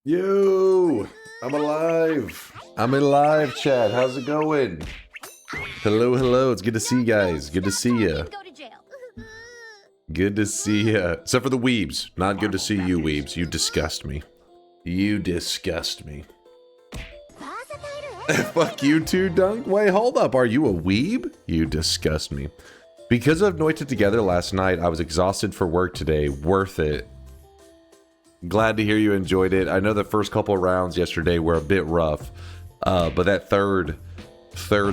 Yo, I'm alive. I'm alive, chat. How's it going? Hello, hello. It's good to see you guys. Good to see you. Good to see you. Except for the weebs. Not good to see you, weebs. You disgust me. You disgust me. Fuck you too, Dunk. Wait, hold up. Are you a weeb? You disgust me. Because of Noita Together last night, I was exhausted for work today. Worth it. Glad to hear you enjoyed it. I know the first couple rounds yesterday were a bit rough, but that third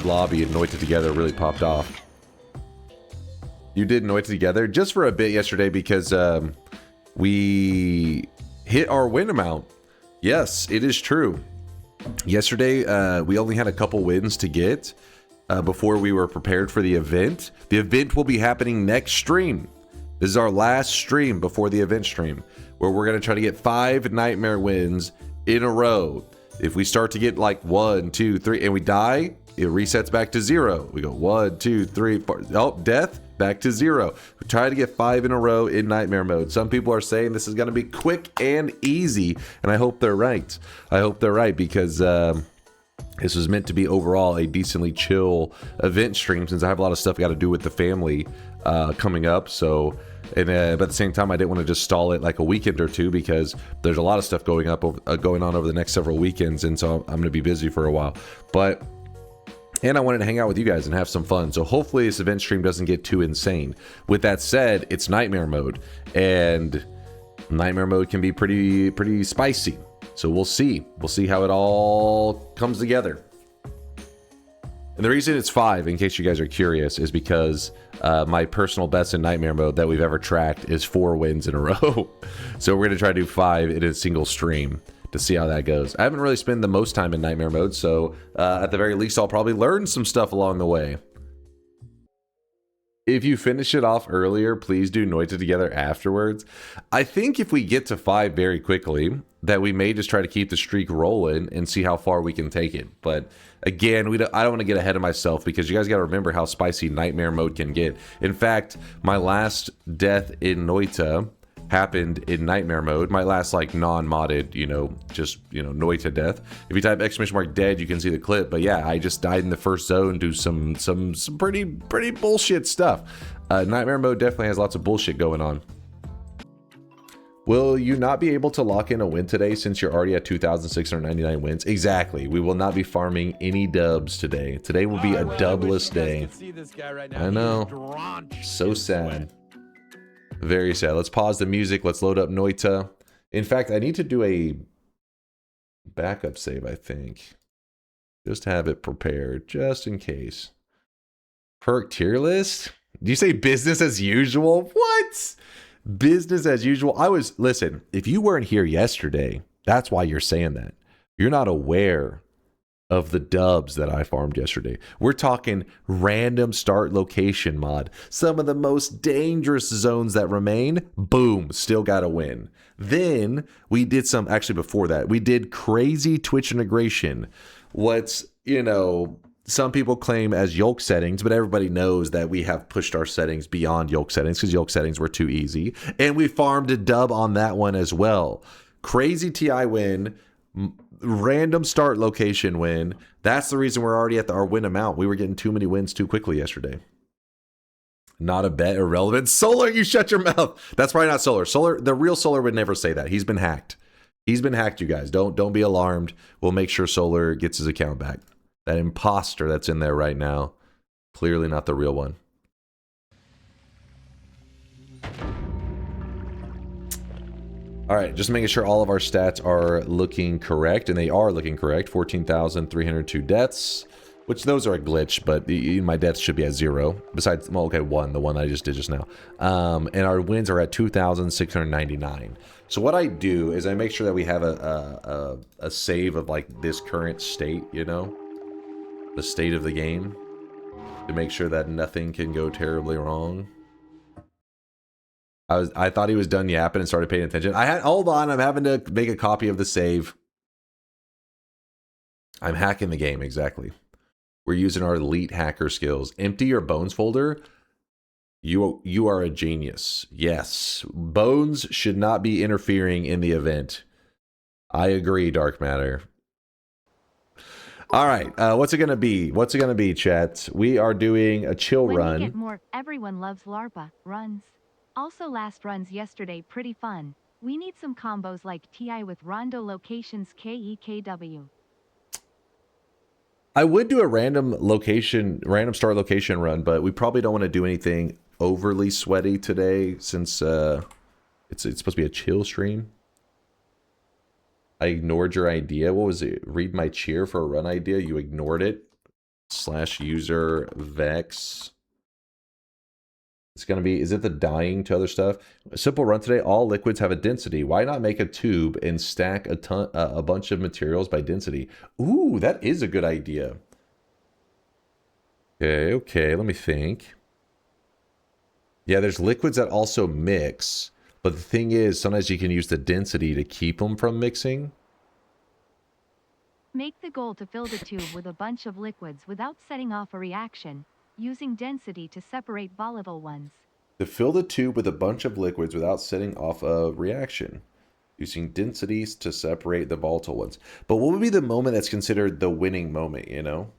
lobby in Noita Together really popped off. You did Noita Together just for a bit yesterday because we hit our win amount. Yes, it is true. Yesterday, we only had a couple wins to get before we were prepared for the event. The event will be happening next stream. This is our last stream before the event stream, where we're going to try to get 5 nightmare wins in a row. If we start to get like 1, 2, 3, and we die, it resets back to 0. We go 1, 2, 3, 4. Oh, death, back to 0. We try to get 5 in a row in nightmare mode. Some people are saying this is going to be quick and easy, and I hope they're right. I hope they're right because this was meant to be overall a decently chill event stream since I have a lot of stuff I got to do with the family coming up. So, but at the same time, I didn't want to just stall it like a weekend or two because there's a lot of stuff going on over the next several weekends, and so I'm going to be busy for a while. And I wanted to hang out with you guys and have some fun. So hopefully this event stream doesn't get too insane. With that said, it's nightmare mode, and nightmare mode can be pretty spicy. So we'll see. We'll see how it all comes together. And the reason it's 5, in case you guys are curious, is because my personal best in nightmare mode that we've ever tracked is 4 wins in a row. So we're going to try to do 5 in a single stream to see how that goes. I haven't really spent the most time in nightmare mode, so at the very least, I'll probably learn some stuff along the way. If you finish it off earlier, please do Noita Together afterwards. I think if we get to 5 very quickly, that we may just try to keep the streak rolling and see how far we can take it. But again, I don't want to get ahead of myself because you guys got to remember how spicy nightmare mode can get. In fact, my last death in Noita happened in nightmare mode. My last like non-modded, just Noita death. If you type !dead, you can see the clip. But yeah, I just died in the first zone, do some pretty bullshit stuff. Nightmare mode definitely has lots of bullshit going on. Will you not be able to lock in a win today since you're already at 2,699 wins? Exactly. We will not be farming any dubs today. Today will be a dubless day. I know. So sad. Very sad. Let's pause the music. Let's load up Noita. In fact, I need to do a backup save, I think. Just have it prepared, just in case. Perk tier list? Do you say business as usual? What? Business as usual? Listen, if you weren't here yesterday, that's why you're saying that. You're not aware of the dubs that I farmed yesterday. We're talking random start location mod. Some of the most dangerous zones that remain, boom, still got a win. Then we did actually before that, we did crazy Twitch integration. What's, some people claim as yolk settings, but everybody knows that we have pushed our settings beyond yolk settings because yolk settings were too easy. And we farmed a dub on that one as well. Crazy TI win, random start location win. That's the reason we're already at our win amount. We were getting too many wins too quickly yesterday. Not a bet, irrelevant. Solar, you shut your mouth. That's probably not Solar. Solar, the real Solar would never say that. He's been hacked. He's been hacked, you guys. Don't be alarmed. We'll make sure Solar gets his account back. That imposter that's in there right now, clearly not the real one. All right, just making sure all of our stats are looking correct, and they are looking correct. 14,302 deaths, which those are a glitch, but my deaths should be at 0. Besides, well, okay, 1, the one I just did just now. And our wins are at 2,699. So what I do is I make sure that we have a save of like this current state, the state of the game, to make sure that nothing can go terribly wrong. I thought he was done yapping and started paying attention. Hold on, I'm having to make a copy of the save. I'm hacking the game, exactly. We're using our elite hacker skills. Empty your bones folder. You are a genius. Yes. Bones should not be interfering in the event. I agree, Dark Matter. All right, what's it gonna be? What's it gonna be, chat? We are doing a chill when run. We get more, everyone loves LARPA runs. Also, last runs yesterday pretty fun. We need some combos like TI with Rondo locations KEKW. I would do a random start location run, but we probably don't want to do anything overly sweaty today since it's supposed to be a chill stream. I ignored your idea. What was it? Read my cheer for a run idea. You ignored it. /user vex. It's going to be, is it the dying to other stuff? A simple run today. All liquids have a density. Why not make a tube and stack a bunch of materials by density? Ooh, that is a good idea. Okay, let me think. Yeah, there's liquids that also mix. But the thing is, sometimes you can use the density to keep them from mixing. Make the goal to fill the tube with a bunch of liquids without setting off a reaction, using density to separate volatile ones. To fill the tube with a bunch of liquids without setting off a reaction, using densities to separate the volatile ones. But what would be the moment that's considered the winning moment, you know?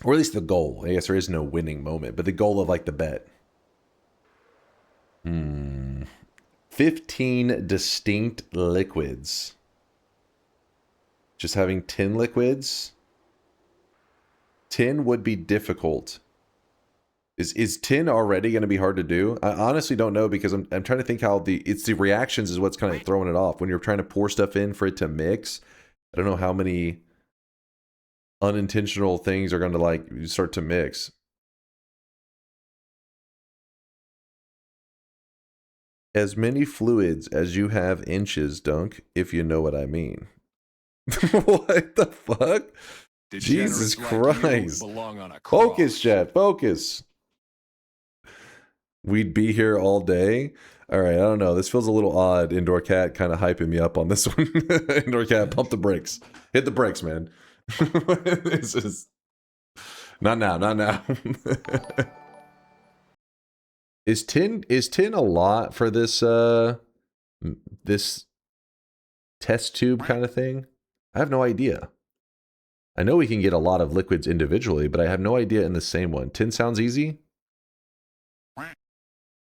Or at least the goal. I guess there is no winning moment, but the goal of like the bet. 15 distinct liquids. Just having 10 liquids? 10 would be difficult. Is 10 already going to be hard to do? I honestly don't know because I'm trying to think how it's the reactions is what's kind of throwing it off. When you're trying to pour stuff in for it to mix, I don't know how many unintentional things are going to like start to mix. As many fluids as you have inches, Dunk, if you know what I mean. What the fuck? Jesus Christ. Focus, chat, focus. We'd be here all day. All right, I don't know. This feels a little odd. Indoor Cat kind of hyping me up on this one. Indoor Cat, pump the brakes. Hit the brakes, man. This is... Not now, not now. Is 10 a lot for this this test tube kind of thing? I have no idea. I know we can get a lot of liquids individually, but I have no idea in the same one. 10 sounds easy?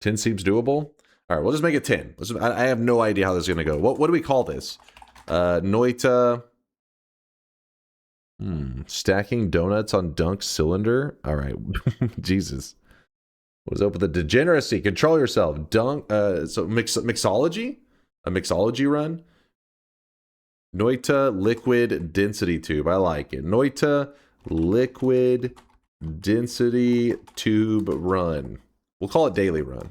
10 seems doable? All right, we'll just make it 10. I have no idea how this is going to go. What do we call this? Noita... Stacking donuts on Dunk cylinder? All right. Jesus. What is up with the degeneracy? Control yourself. Dunk... so mixology? A mixology run? Noita Liquid Density Tube. I like it. Noita Liquid Density Tube Run. We'll call it Daily Run.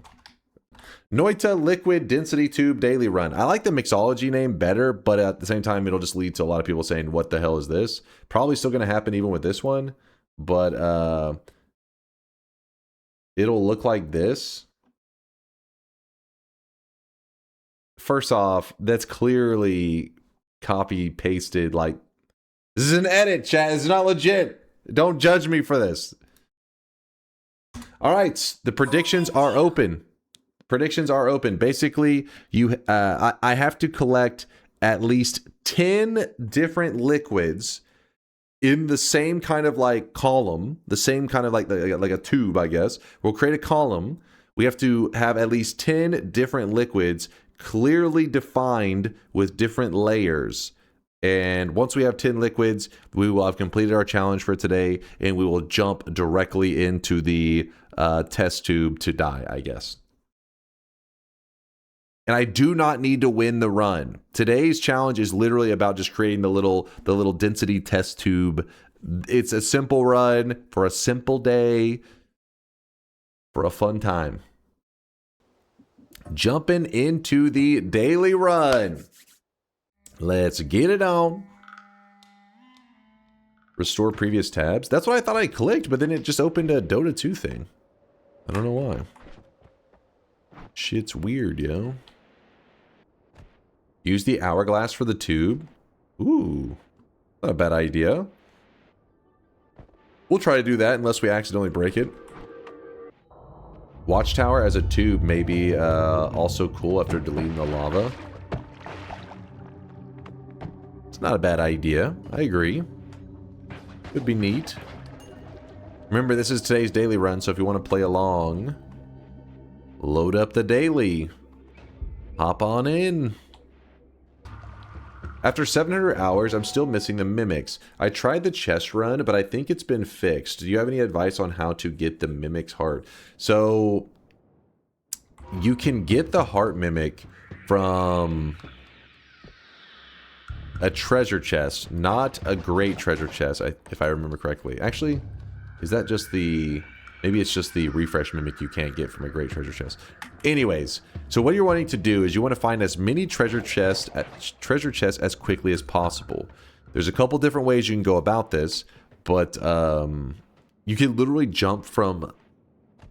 Noita Liquid Density Tube Daily Run. I like the mixology name better, but at the same time, it'll just lead to a lot of people saying, what the hell is this? Probably still going to happen even with this one, but it'll look like this. First off, that's clearly copy pasted. Like, this is an edit, chat. It's not legit. Don't judge me for this. All right, the predictions are open. Predictions are open. Basically, I have to collect at least 10 different liquids in the same kind of like column, the same kind of like a tube, I guess. We'll create a column. We have to have at least 10 different liquids clearly defined with different layers. And once we have 10 liquids, we will have completed our challenge for today, and we will jump directly into the test tube to die, I guess. And I do not need to win the run. Today's challenge is literally about just creating the little density test tube. It's a simple run for a simple day for a fun time. Jumping into the daily run. Let's get it on. Restore previous tabs. That's what I thought I clicked, but then it just opened a Dota 2 thing. I don't know why. Shit's weird, yo. Use the hourglass for the tube. Ooh, not a bad idea. We'll try to do that unless we accidentally break it. Watchtower as a tube may be also cool after deleting the lava. not a bad idea. I agree. Would be neat. Remember, this is today's daily run, so if you want to play along, load up the daily. Hop on in. After 700 hours, I'm still missing the mimics. I tried the chest run, but I think it's been fixed. Do you have any advice on how to get the mimics heart? So, you can get the heart mimic from a treasure chest, not a great treasure chest, if I remember correctly. Actually, is that just the... Maybe it's just the refresh mimic you can't get from a great treasure chest. Anyways, so what you're wanting to do is you want to find as many treasure chests as quickly as possible. There's a couple different ways you can go about this, but you can literally jump from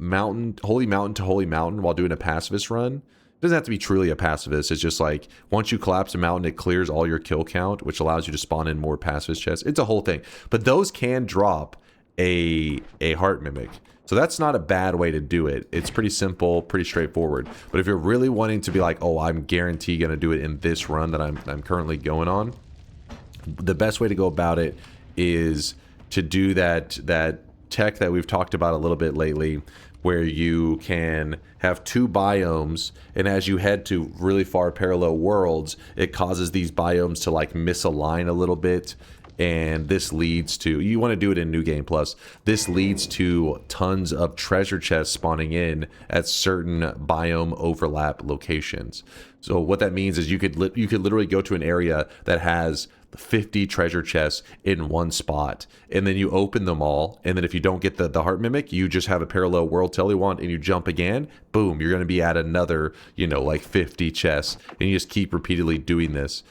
holy mountain to holy mountain while doing a pacifist run. It doesn't have to be truly a pacifist. It's just like once you collapse a mountain, it clears all your kill count, which allows you to spawn in more pacifist chests. It's a whole thing. But those can drop a heart mimic. So that's not a bad way to do it. It's pretty simple, pretty straightforward. But if you're really wanting to be like, oh, I'm guaranteed going to do it in this run that I'm currently going on, the best way to go about it is to do that tech that we've talked about a little bit lately, where you can have 2 biomes, and as you head to really far parallel worlds, it causes these biomes to like misalign a little bit. And this leads to, you want to do it in New Game Plus, this leads to tons of treasure chests spawning in at certain biome overlap locations. So what that means is you could literally go to an area that has 50 treasure chests in one spot, and then you open them all, and then if you don't get the heart mimic, you just have a parallel world telewand and you jump again, boom, you're going to be at another, you know, like 50 chests, and you just keep repeatedly doing this.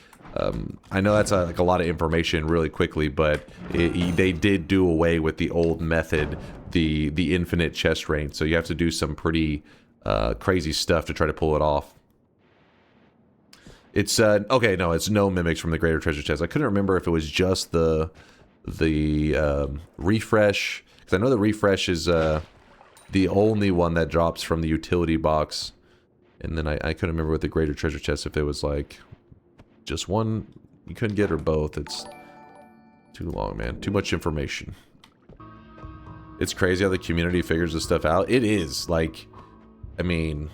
I know that's like a lot of information really quickly, but they did do away with the old method, the infinite chest range. So you have to do some pretty crazy stuff to try to pull it off. It's okay, no, it's no mimics from the greater treasure chest. I couldn't remember if it was just the refresh, because I know the refresh is the only one that drops from the utility box, and then I couldn't remember with the greater treasure chest if it was like just one you couldn't get, or both. It's too long, man. Too much information. It's crazy how the community figures this stuff out. It is, like, I mean,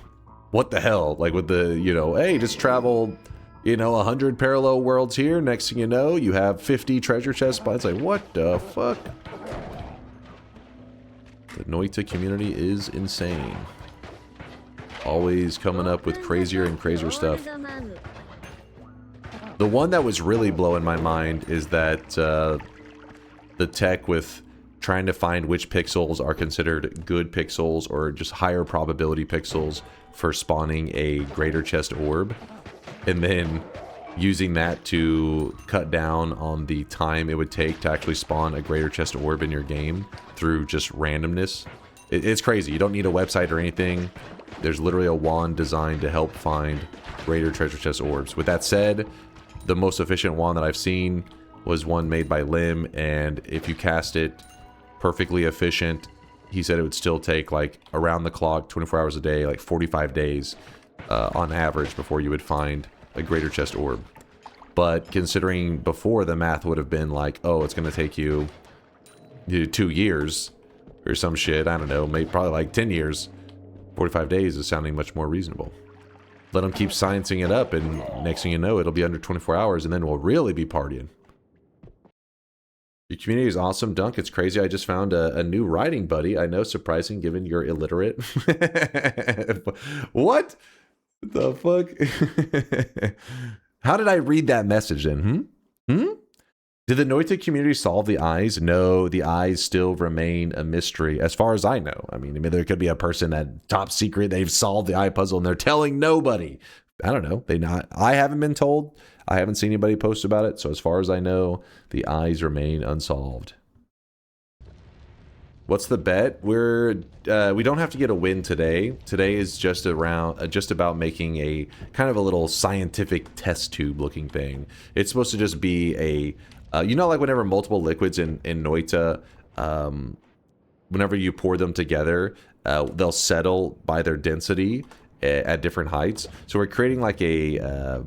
what the hell? Like with the, you know, hey, just travel, you know, 100 parallel worlds here. Next thing you know, you have 50 treasure chest spots. Like, what the fuck? The Noita community is insane. Always coming up with crazier and crazier stuff. The one that was really blowing my mind is that the tech with trying to find which pixels are considered good pixels or just higher probability pixels for spawning a greater chest orb, and then using that to cut down on the time it would take to actually spawn a greater chest orb in your game through just randomness. It's crazy. You don't need a website or anything. There's literally a wand designed to help find greater treasure chest orbs. With that said, the most efficient wand that I've seen was one made by Lim, and if you cast it perfectly efficient, he said it would still take like around the clock, 24 hours a day, like 45 days on average before you would find a greater chest orb. But considering before, the math would have been like, oh, it's going to take you 2 years or some shit, I don't know, maybe probably like 10 years. 45 days is sounding much more reasonable. Let them keep sciencing it up, and next thing you know, it'll be under 24 hours, and then we'll really be partying. Your community is awesome, Dunk. It's crazy. I just found a new writing buddy. I know, surprising given you're illiterate. What the fuck? How did I read that message then? Did the Noita community solve the eyes? No, the eyes still remain a mystery, as far as I know. I mean, there could be a person that top secret, they've solved the eye puzzle and they're telling nobody. I don't know. I haven't been told. I haven't seen anybody post about it. So as far as I know, the eyes remain unsolved. What's the bet? We don't have to get a win today. Today is just about making a kind of a little scientific test tube looking thing. It's supposed to just be a you know, like whenever multiple liquids in Noita, whenever you pour them together, they'll settle by their density at different heights. So we're creating like a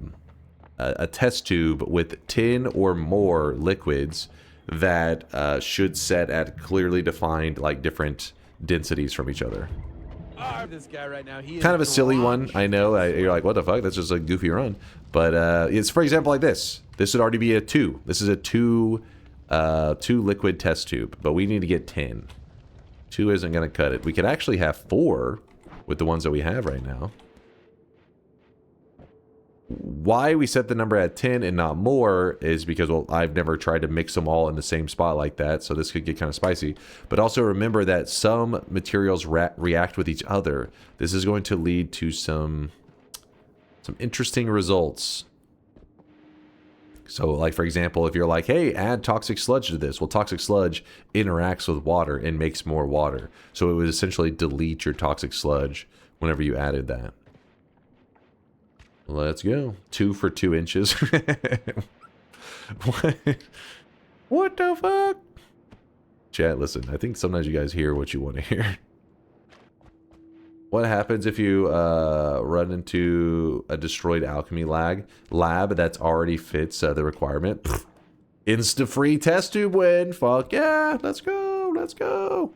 a test tube with 10 or more liquids that should set at clearly defined, like, different densities from each other. This guy right now, he is Kind of a silly one, I know. You're like, what the fuck? That's just a goofy run. But it's, for example, like this. This would already be a 2. This is a 2 liquid test tube, but we need to get 10. 2 isn't going to cut it. We could actually have 4 with the ones that we have right now. Why we set the number at 10 and not more is because, well, I've never tried to mix them all in the same spot like that, so this could get kind of spicy. But also remember that some materials react with each other. This is going to lead to some interesting results. So, like, for example, if you're like, hey, add toxic sludge to this. Well, toxic sludge interacts with water and makes more water. So it would essentially delete your toxic sludge whenever you added that. Let's go. 2 for 2 inches. What the fuck? Chat, listen. I think sometimes you guys hear what you want to hear. What happens if you run into a destroyed alchemy lab that's already fits the requirement? Insta-free test tube win. Fuck yeah. Let's go. Let's go.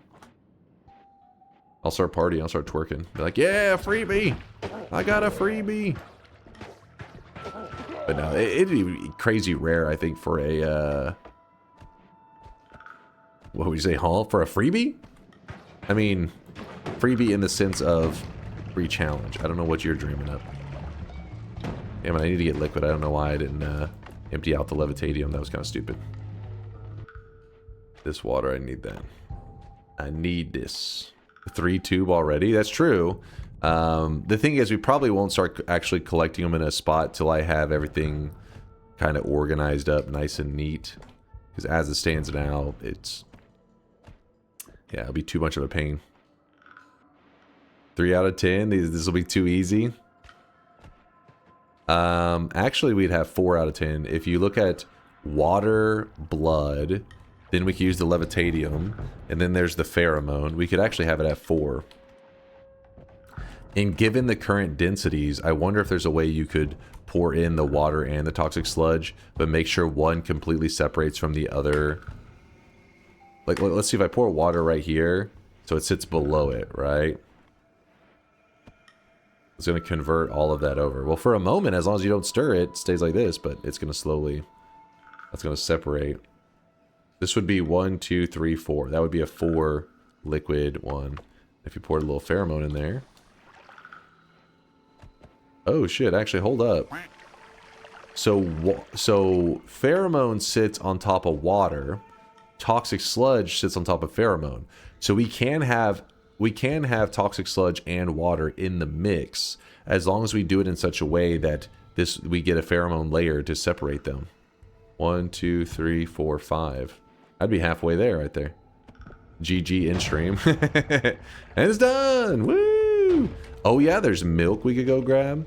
I'll start partying. I'll start twerking. Be like, yeah, freebie. I got a freebie. But no, it'd be crazy rare, I think, for a, what would you say, haul? For a freebie? I mean, freebie in the sense of free challenge. I don't know what you're dreaming of. Damn it, I need to get liquid. I don't know why I didn't empty out the levitadium. That was kind of stupid. This water, I need that. I need this. 3 tube already? That's true. The thing is, we probably won't start actually collecting them in a spot till I have everything kind of organized up nice and neat. Because as it stands now, it's... yeah, it'll be too much of a pain. 3 out of 10? This will be too easy. Actually, we'd have 4 out of 10. If you look at water, blood, then we could use the levitadium, and then there's the pheromone. We could actually have it at 4. And given the current densities, I wonder if there's a way you could pour in the water and the toxic sludge, but make sure one completely separates from the other. Like, let's see if I pour water right here, so it sits below it, right? It's going to convert all of that over. Well, for a moment, as long as you don't stir it, it stays like this, but it's going to slowly... that's going to separate. This would be 1, 2, 3, 4. That would be a 4 liquid one. If you poured a little pheromone in there... oh shit, actually, hold up. So pheromone sits on top of water. Toxic sludge sits on top of pheromone. So we can have toxic sludge and water in the mix as long as we do it in such a way that we get a pheromone layer to separate them. 1, 2, 3, 4, 5. I'd be halfway there right there. GG in stream. And it's done. Woo! Oh yeah, there's milk we could go grab.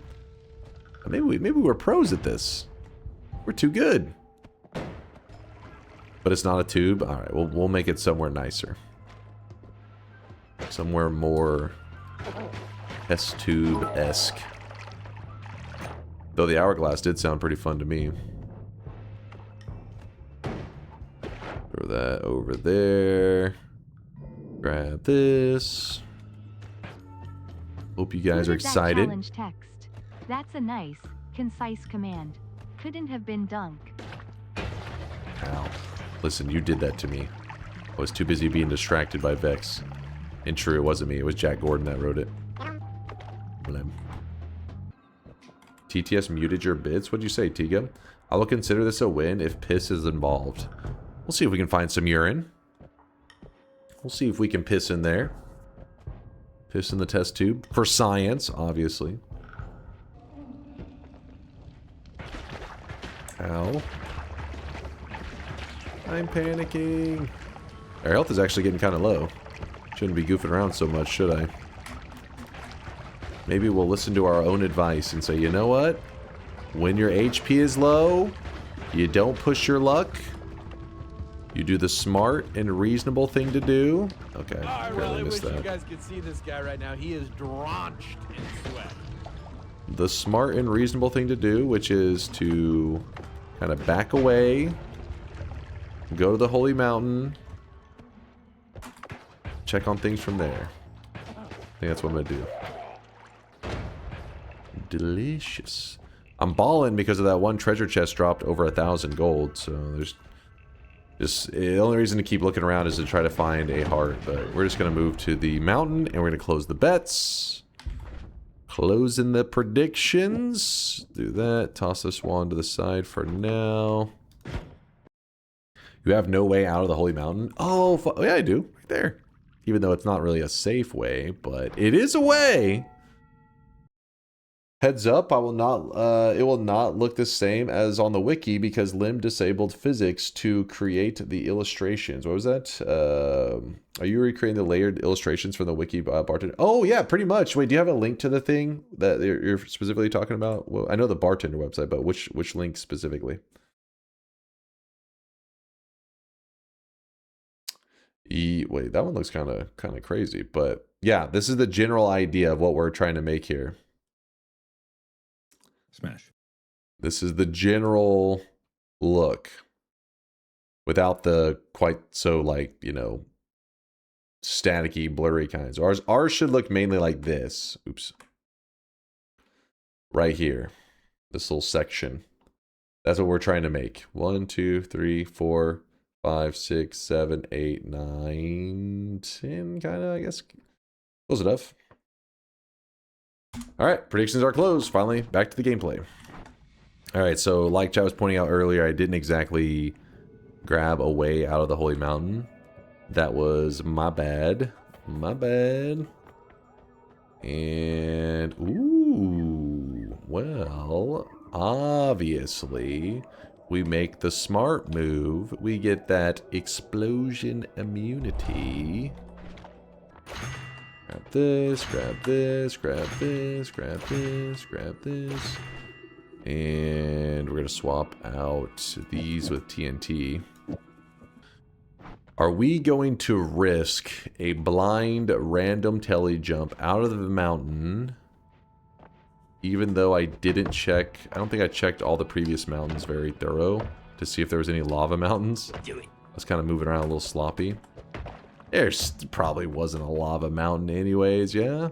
Maybe we're pros at this. We're too good. But it's not a tube. All right, we'll make it somewhere nicer. Somewhere more test tube-esque. Though the hourglass did sound pretty fun to me. Throw that over there. Grab this. Hope you guys are excited. That challenge text. That's a nice, concise command. Couldn't have been Dunk. Ow. Listen, you did that to me. I was too busy being distracted by Vex. And true, it wasn't me. It was Jack Gordon that wrote it. TTS muted your bits? What'd you say, Tiga? I will consider this a win if piss is involved. We'll see if we can find some urine. We'll see if we can piss in there. Piss in the test tube. For science, obviously. Ow. I'm panicking. Our health is actually getting kind of low. Shouldn't be goofing around so much, should I? Maybe we'll listen to our own advice and say, you know what? When your HP is low, you don't push your luck. You do the smart and reasonable thing to do. Okay, I really wish you guys could see this guy right now. He is drenched in sweat. the smart and reasonable thing to do, which is to kind of back away, go to the Holy Mountain, check on things from there. I think that's what I'm going to do. Delicious. I'm balling because of that one treasure chest dropped over 1,000 gold, so there's just... The only reason to keep looking around is to try to find a heart, but we're just going to move to the mountain, and we're going to close the bets. Closing the predictions. Do that. Toss this wand to the side for now. You have no way out of the Holy Mountain? Oh, yeah, I do. Right there. Even though it's not really a safe way, but it is a way. Heads up, I will not. It will not look the same as on the wiki because Lim disabled physics to create the illustrations. What was that? Are you recreating the layered illustrations from the wiki bartender? Oh yeah, pretty much. Wait, do you have a link to the thing that you're specifically talking about? Well, I know the bartender website, but which link specifically? Wait, that one looks kind of crazy, but yeah, this is the general idea of what we're trying to make here. Smash. This is the general look without the quite so, like, you know, staticky, blurry kinds. Ours should look mainly like this. Oops. Right here. This little section. That's what we're trying to make. 1, 2, 3, 4, 5, 6, 7, 8, 9, 10, kind of, I guess. Close enough. Alright, predictions are closed. Finally, back to the gameplay. Alright, so like Chad was pointing out earlier, I didn't exactly grab a way out of the Holy Mountain. That was my bad. My bad. And, ooh, well, obviously, we make the smart move. We get that explosion immunity. Grab this, grab this, grab this, grab this, grab this. And we're going to swap out these with TNT. Are we going to risk a blind random tele jump out of the mountain? Even though I didn't check, I don't think I checked all the previous mountains very thorough to see if there was any lava mountains. I was kind of moving around a little sloppy. There probably wasn't a lava mountain anyways, yeah?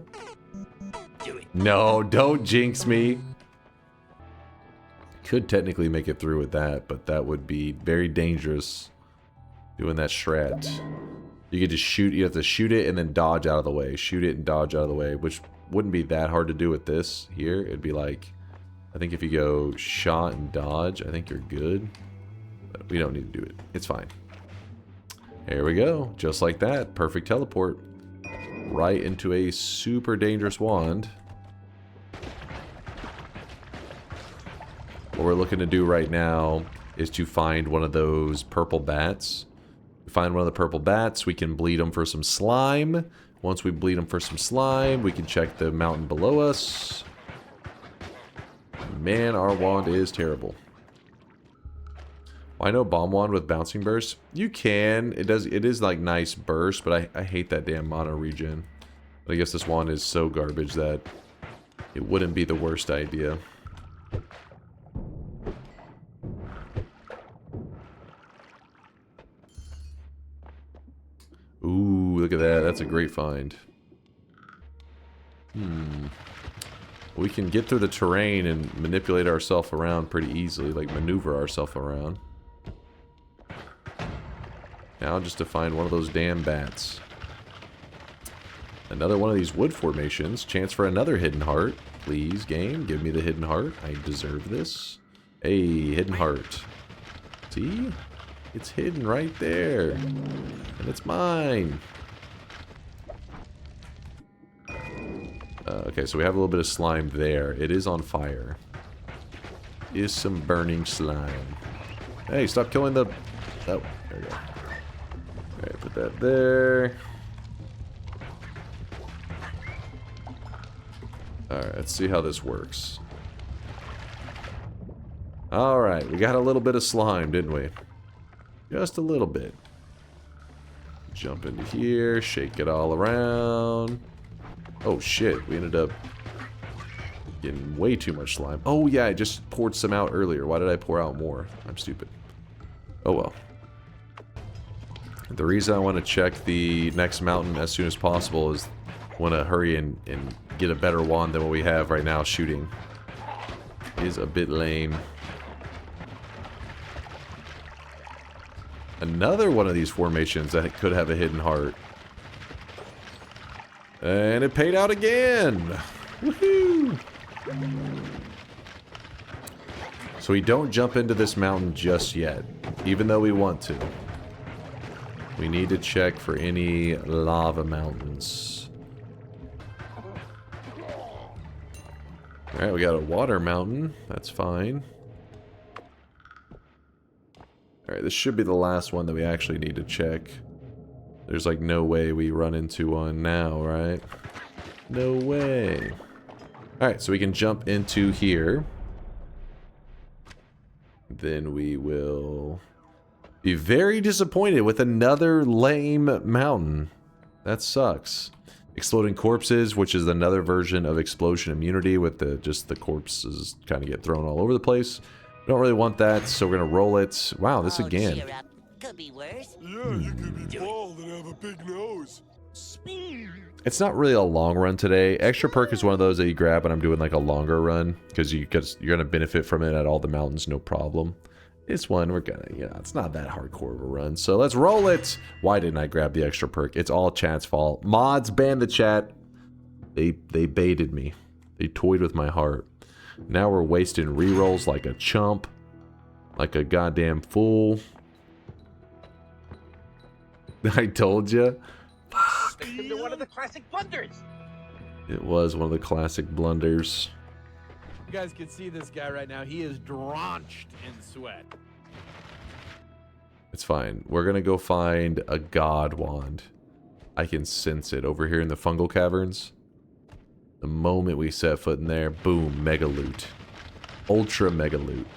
No, don't jinx me. Could technically make it through with that, but that would be very dangerous doing that strat. You could just shoot, you have to shoot it and then dodge out of the way. Shoot it and dodge out of the way, which wouldn't be that hard to do with this here. It'd be like, I think if you go shot and dodge, I think you're good. But we don't need to do it. It's fine. There we go. Just like that. Perfect teleport. Right into a super dangerous wand. What we're looking to do right now is to find one of those purple bats. We find one of the purple bats, we can bleed them for some slime. Once we bleed them for some slime, we can check the mountain below us. Man, our wand is terrible. Why no bomb wand with bouncing burst? You can. It is like nice burst, but I hate that damn mono regen. But I guess this wand is so garbage that it wouldn't be the worst idea. Ooh, look at that. That's a great find. We can get through the terrain and manipulate ourselves around pretty easily, like maneuver ourselves around. Now just to find one of those damn bats. Another one of these wood formations. Chance for another hidden heart. Please, game, give me the hidden heart. I deserve this. Hey, hidden heart. See? It's hidden right there. And it's mine. Okay, so we have a little bit of slime there. It is on fire. Is some burning slime. Hey, stop killing the... Oh, there we go. Alright, put that there. Alright, let's see how this works. Alright, we got a little bit of slime, didn't we? Just a little bit. Jump into here, shake it all around. Oh shit, we ended up Getting way too much slime. Oh yeah, I just poured some out earlier. Why did I pour out more? I'm stupid. Oh well. The reason I want to check the next mountain as soon as possible is I want to hurry and get a better wand than what we have right now shooting. Is a bit lame. Another one of these formations that could have a hidden heart. And it paid out again! Woohoo! So we don't jump into this mountain just yet, even though we want to. We need to check for any lava mountains. Alright, we got a water mountain. That's fine. Alright, this should be the last one that we actually need to check. There's like no way we run into one now, right? No way. Alright, so we can jump into here. Then we will be very disappointed with another lame mountain. That sucks. Exploding corpses, which is another version of explosion immunity with just the corpses kind of get thrown all over the place. We don't really want that, so we're going to roll it. Wow, this again. Cheer up. Could be worse. Yeah, you could be bald and have a big nose. It's not really a long run today. Extra perk is one of those that you grab when I'm doing like a longer run, because you're going to benefit from it at all the mountains, no problem. This one, we're gonna, it's not that hardcore of a run. So let's roll it. Why didn't I grab the extra perk? It's all chat's fault. Mods, ban the chat. They baited me. They toyed with my heart. Now we're wasting rerolls like a chump. Like a goddamn fool. I told you. Into one of the classic blunders. It was one of the classic blunders. You guys can see this guy right now. He is drenched in sweat. It's fine. We're gonna go find a god wand. I can sense it over here in the fungal caverns. The moment we set foot in there, boom, mega loot. Ultra mega loot.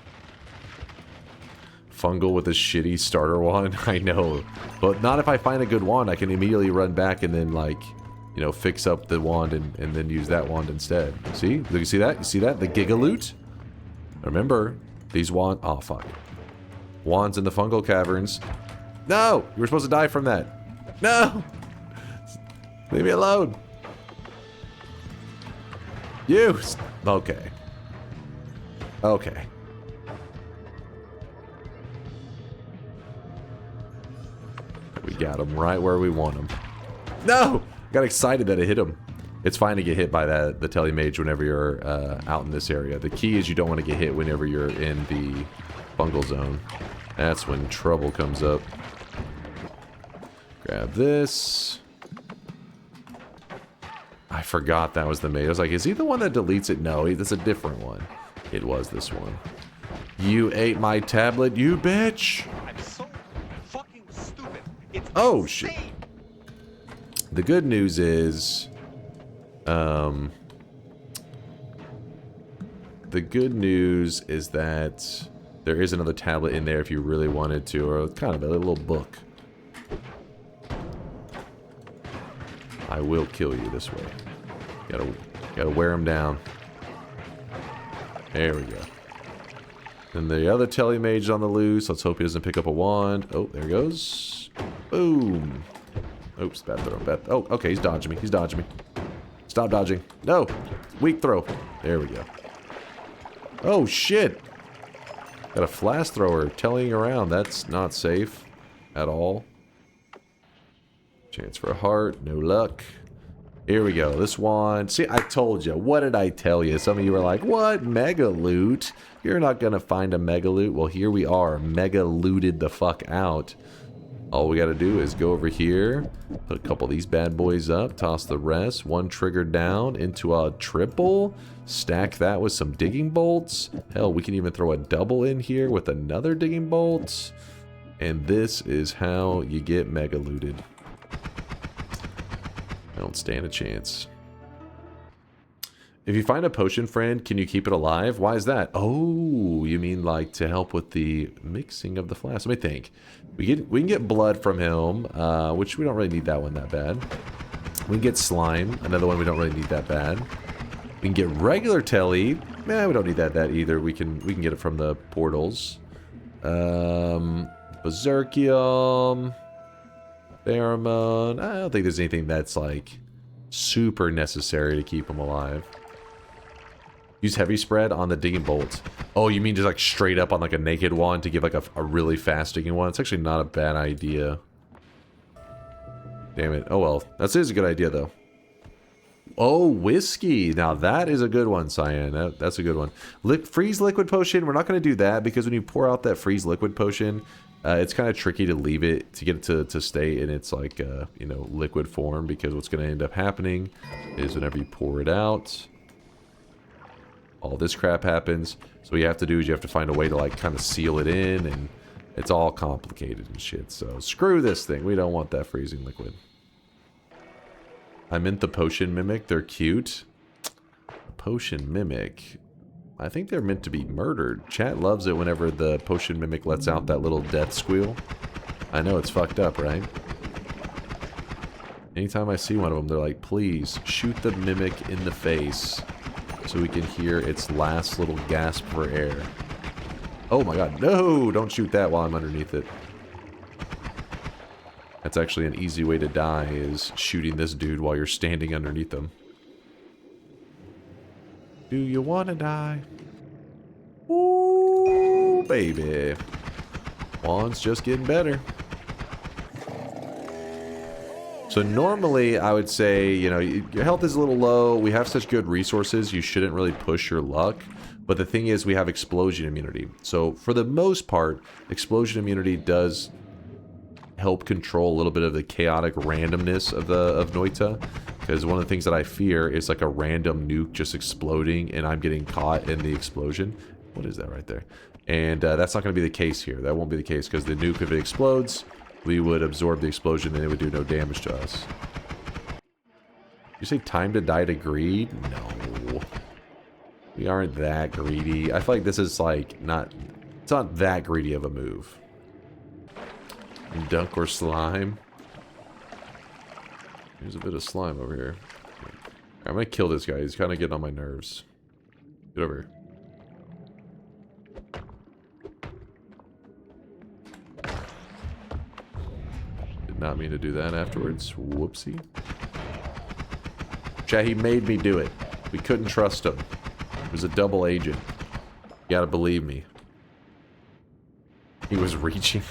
Fungal with a shitty starter wand. I know. But not if I find a good wand. I can immediately run back and then, like, fix up the wand and then use that wand instead. See? You see that? You see that? The giga loot? Remember, these wands... Oh, fuck. Wands in the fungal caverns. No! You were supposed to die from that. No! Leave me alone. You! Okay. Okay. We got him right where we want him. No! Got excited that it hit him. It's fine to get hit by the telemage whenever you're out in this area. The key is you don't want to get hit whenever you're in the fungal zone. That's when trouble comes up. Grab this. I forgot that was the mage. I was like, is he the one that deletes it? No, that's a different one. It was this one. You ate my tablet, you bitch! I'm so fucking stupid. It's oh, insane. shit. The good news is... the good news is that there is another tablet in there if you really wanted to, or kind of a little book. I will kill you this way. Gotta wear him down. There we go. Then the other telemage's on the loose. Let's hope he doesn't pick up a wand. Oh, there he goes. Boom. Oops, bad throw. Bad. Oh, okay, he's dodging me. He's dodging me. Stop dodging. No. Weak throw. There we go. Oh, shit. Got a flash thrower telling around. That's not safe at all. Chance for a heart. No luck. Here we go. This wand. See, I told you. What did I tell you? Some of you were like, what? Mega loot? You're not going to find a mega loot. Well, here we are. Mega looted the fuck out. All we got to do is go over here. Put a couple of these bad boys up. Toss the rest. One trigger down into a triple. Stack that with some digging bolts. Hell, we can even throw a double in here with another digging bolt. And this is how you get mega looted. I don't stand a chance. If you find a potion friend, can you keep it alive? Why is that? Oh, you mean like to help with the mixing of the flask? Let me think. We can get blood from him, which we don't really need that one that bad. We can get slime, another one we don't really need that bad. We can get regular telly. Nah, we don't need that either. We can get it from the portals. Berserkium. Pheromone. I don't think there's anything that's like super necessary to keep them alive. Use heavy spread on the digging bolts. Oh, you mean just like straight up on like a naked one to give like a really fast digging one? It's actually not a bad idea. Damn it. Oh well. That is a good idea though. Oh, whiskey. Now that is a good one, Cyan. That's a good one. Freeze liquid potion. We're not going to do that because when you pour out that freeze liquid potion, it's kind of tricky to leave it, to get it to stay in its like, you know, liquid form, because what's going to end up happening is whenever you pour it out, all this crap happens. So what you have to do is you have to find a way to like kind of seal it in, and it's all complicated and shit. So screw this thing. We don't want that freezing liquid. I meant the potion mimic. They're cute. Potion mimic. I think they're meant to be murdered. Chat loves it whenever the potion mimic lets out that little death squeal. I know it's fucked up, right? Anytime I see one of them, they're like, please shoot the mimic in the face so we can hear its last little gasp for air. Oh my god, no! Don't shoot that while I'm underneath it. That's actually an easy way to die, is shooting this dude while you're standing underneath him. Do you want to die? Ooh, baby. Wand's just getting better. So normally, I would say, you know, your health is a little low. We have such good resources, you shouldn't really push your luck. But the thing is, we have explosion immunity. So for the most part, explosion immunity does help control a little bit of the chaotic randomness of Noita, because one of the things that I fear is like a random nuke just exploding and I'm getting caught in the explosion. What is that right there? And that's not going to be the case here. That won't be the case, because the nuke, if it explodes, we would absorb the explosion and it would do no damage to us. You say time to die to greed? No. We aren't that greedy. I feel like this is like it's not that greedy of a move. DunkOrSlam. There's a bit of slime over here. I'm gonna kill this guy. He's kind of getting on my nerves. Get over here. Did not mean to do that afterwards. Whoopsie. Chat, he made me do it. We couldn't trust him. He was a double agent. You gotta believe me. He was reaching.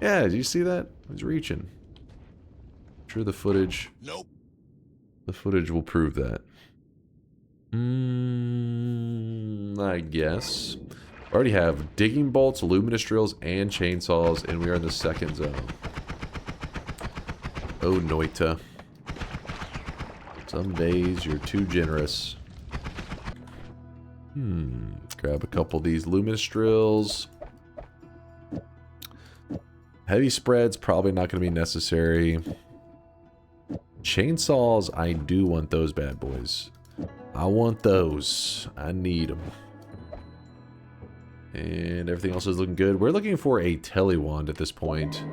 Yeah, did you see that? He's reaching. I'm sure the footage... Nope. The footage will prove that. I guess. We already have digging bolts, luminous drills, and chainsaws, and we are in the second zone. Oh, Noita. Some days you're too generous. Grab a couple of these luminous drills. Heavy spread's probably not going to be necessary. Chainsaws, I do want those bad boys. I want those. I need them. And everything else is looking good. We're looking for a telewand at this point.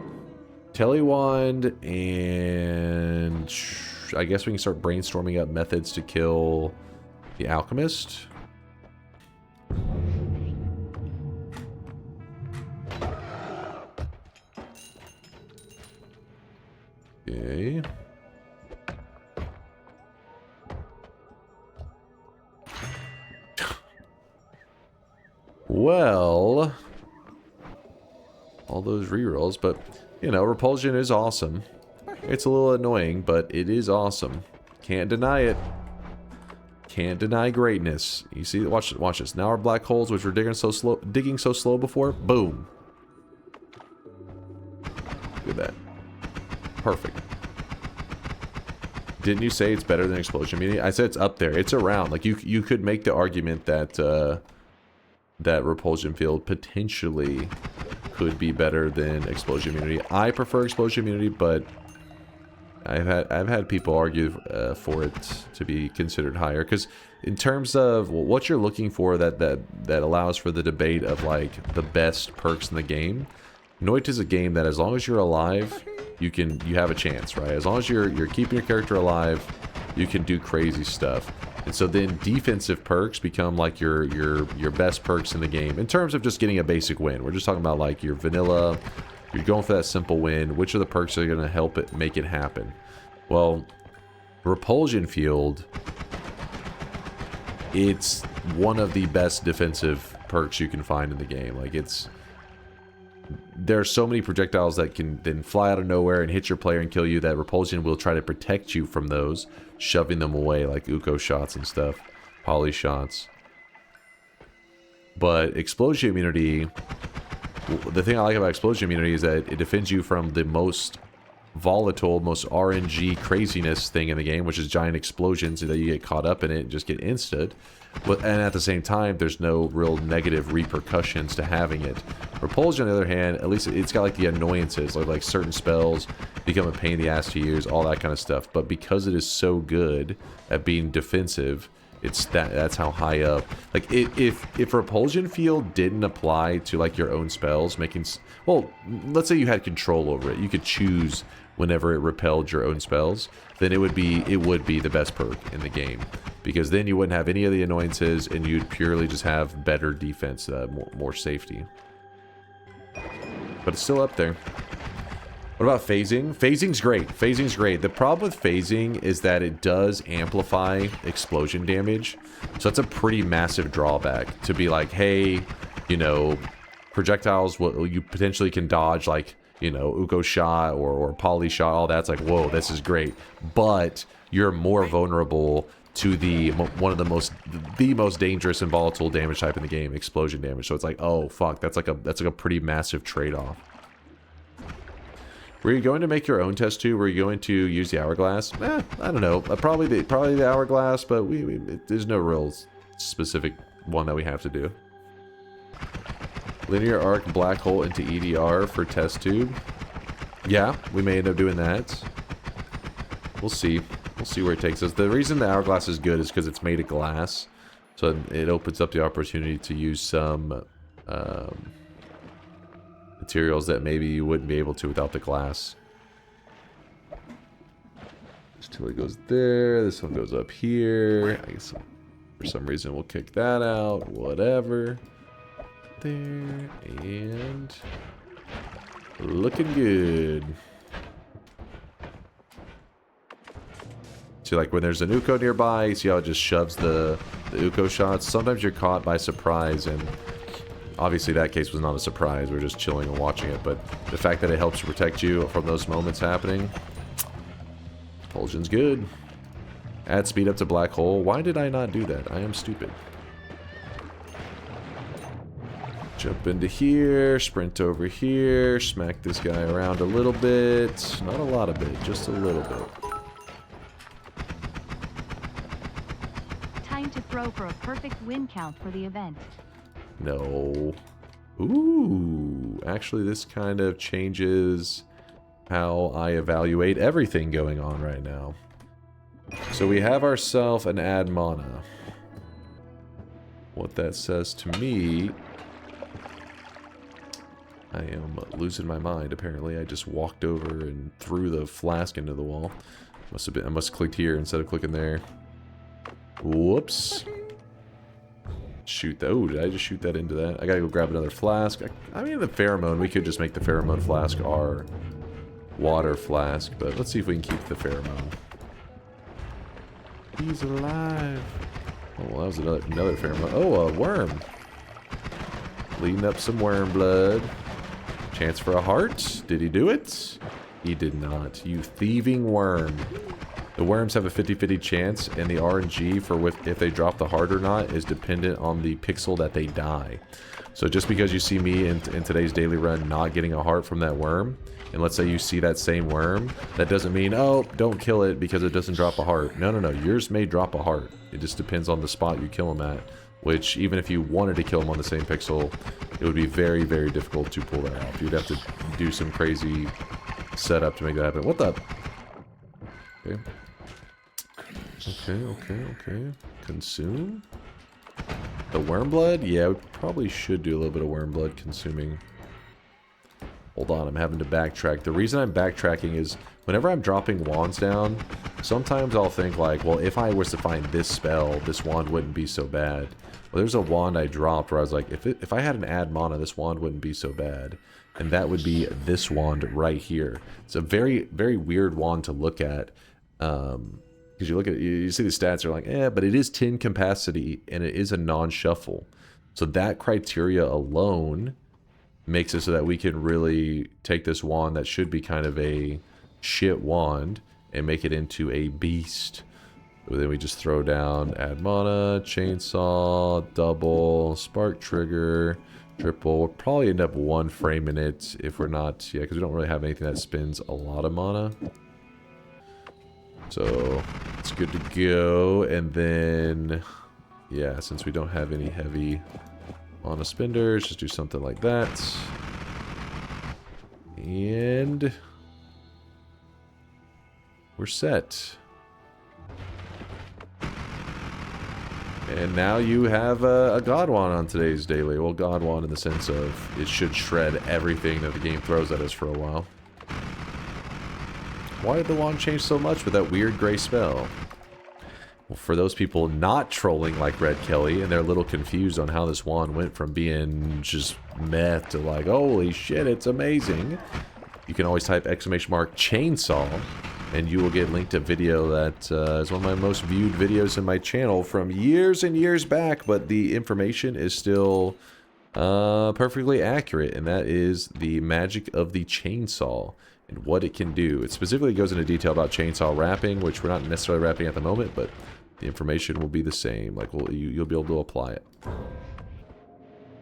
Telewand, and I guess we can start brainstorming up methods to kill the Alchemist. Okay. Well, all those rerolls, but you know, repulsion is awesome. It's a little annoying, but it is awesome. Can't deny it. Can't deny greatness. You see, watch this. Now our black holes, which were digging so slow before, boom. Look at that. Perfect. Didn't you say it's better than explosion immunity? I said it's up there. It's around. Like you could make the argument that that repulsion field potentially could be better than explosion immunity. I prefer explosion immunity, but I've had people argue for it to be considered higher, because in terms of what you're looking for that allows for the debate of like the best perks in the game, Noita is a game that as long as you're alive, you have a chance, right? As long as you're keeping your character alive, you can do crazy stuff. And so then defensive perks become like your best perks in the game in terms of just getting a basic win. We're just talking about like your vanilla, you're going for that simple win. Which are the perks that are going to help it make it happen? Well, Repulsion Field, it's one of the best defensive perks you can find in the game. Like there are so many projectiles that can then fly out of nowhere and hit your player and kill you that Repulsion will try to protect you from those, shoving them away like Uko shots and stuff, poly shots. But Explosion Immunity, the thing I like about Explosion Immunity is that it defends you from the most volatile, most RNG craziness thing in the game, which is giant explosions that you get caught up in it and just get instant. But and at the same time, there's no real negative repercussions to having it. Repulsion, on the other hand, at least it's got like the annoyances, like certain spells become a pain in the ass to use, all that kind of stuff. But because it is so good at being defensive, that's how high up. Like if Repulsion Field didn't apply to like your own spells, well, let's say you had control over it, you could choose whenever it repelled your own spells, then it would be the best perk in the game, because then you wouldn't have any of the annoyances and you'd purely just have better defense, more safety. But it's still up there. What about phasing? Phasing's great. Phasing's great. The problem with phasing is that it does amplify explosion damage. So that's a pretty massive drawback to be like, hey, you know, projectiles, you potentially can dodge like, you know, Uko shot or poly shot, all that's like, whoa, this is great. But you're more vulnerable to the most dangerous and volatile damage type in the game, explosion damage. So it's like, oh fuck, that's like a pretty massive trade-off. Were you going to make your own test tube? Were you going to use the Hourglass? I don't know. Probably the Hourglass, but there's no real specific one that we have to do. Linear arc black hole into EDR for test tube. Yeah, we may end up doing that. We'll see. We'll see where it takes us. The reason the Hourglass is good is because it's made of glass. So it opens up the opportunity to use some materials that maybe you wouldn't be able to without the glass. This tool goes there. This one goes up here. I guess for some reason we'll kick that out. Whatever. There. And looking good. See, like when there's an Uko nearby, you see how it just shoves the Uko shots? Sometimes you're caught by surprise, and obviously that case was not a surprise. We're just chilling and watching it, but the fact that it helps to protect you from those moments happening, Repulsion's good. Add speed up to black hole. Why did I not do that? I am stupid. Jump into here, sprint over here, smack this guy around a little bit. Not a lot of it, just a little bit. Time to throw for a perfect win count for the event. No. Ooh, actually this kind of changes how I evaluate everything going on right now. So we have ourselves an add mana. What that says to me, I am losing my mind. Apparently I just walked over and threw the flask into the wall. I must have clicked here instead of clicking there. Whoops. Shoot that. Oh, did I just shoot that into that? I gotta go grab another flask. I mean, the pheromone, we could just make the pheromone flask our water flask, but let's see if we can keep the pheromone. He's alive. Oh, well, that was another pheromone. Oh, a worm. Leading up some worm blood. Chance for a heart. Did he do it? He did not. You thieving worm. The worms have a 50-50 chance, and the RNG for if they drop the heart or not is dependent on the pixel that they die. So just because you see me in today's daily run not getting a heart from that worm, and let's say you see that same worm, that doesn't mean, oh, don't kill it because it doesn't drop a heart. No, no, no. Yours may drop a heart. It just depends on the spot you kill him at, which even if you wanted to kill him on the same pixel, it would be very, very difficult to pull that off. You'd have to do some crazy setup to make that happen. What the? Okay. Okay. Consume? The worm blood? Yeah, we probably should do a little bit of worm blood consuming. Hold on, I'm having to backtrack. The reason I'm backtracking is whenever I'm dropping wands down, sometimes I'll think like, well, if I was to find this spell, this wand wouldn't be so bad. Well, there's a wand I dropped where I was like, if I had an add mana, this wand wouldn't be so bad. And that would be this wand right here. It's a very, very weird wand to look at. Because you look at you see the stats, you're like, but it is 10 capacity and it is a non-shuffle. So that criteria alone makes it so that we can really take this wand that should be kind of a shit wand and make it into a beast. So then we just throw down add mana, chainsaw, double, spark trigger, triple. We'll probably end up one framing it if we're not, because we don't really have anything that spends a lot of mana. So it's good to go. And then, yeah, since we don't have any heavy mana spenders, just do something like that. And we're set. And now you have a God Wand on today's daily. Well, God Wand in the sense of it should shred everything that the game throws at us for a while. Why did the wand change so much with that weird gray spell? Well, for those people not trolling like Red Kelly and they're a little confused on how this wand went from being just meh to like, holy shit, it's amazing. You can always type !chainsaw and you will get linked to a video that is one of my most viewed videos in my channel from years and years back, but the information is still perfectly accurate, and that is the magic of the chainsaw and what it can do. It specifically goes into detail about chainsaw wrapping, which we're not necessarily wrapping at the moment, but the information will be the same. Like, you'll be able to apply it.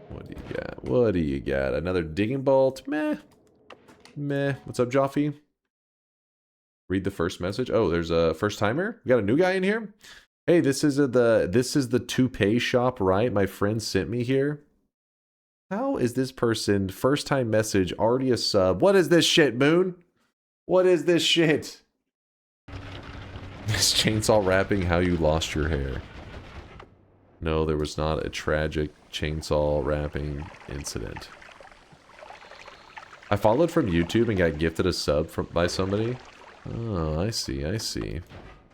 What do you got? What do you got? Another digging bolt? Meh. Meh. What's up, Joffe? Read the first message. Oh, there's a first timer. We got a new guy in here. Hey, this is the toupee shop, right? My friend sent me here. How is this person first time message already a sub? What is this shit, Moon? What is this shit? This chainsaw wrapping how you lost your hair. No, there was not a tragic chainsaw wrapping incident. I followed from YouTube and got gifted a sub by somebody. Oh, I see, I see.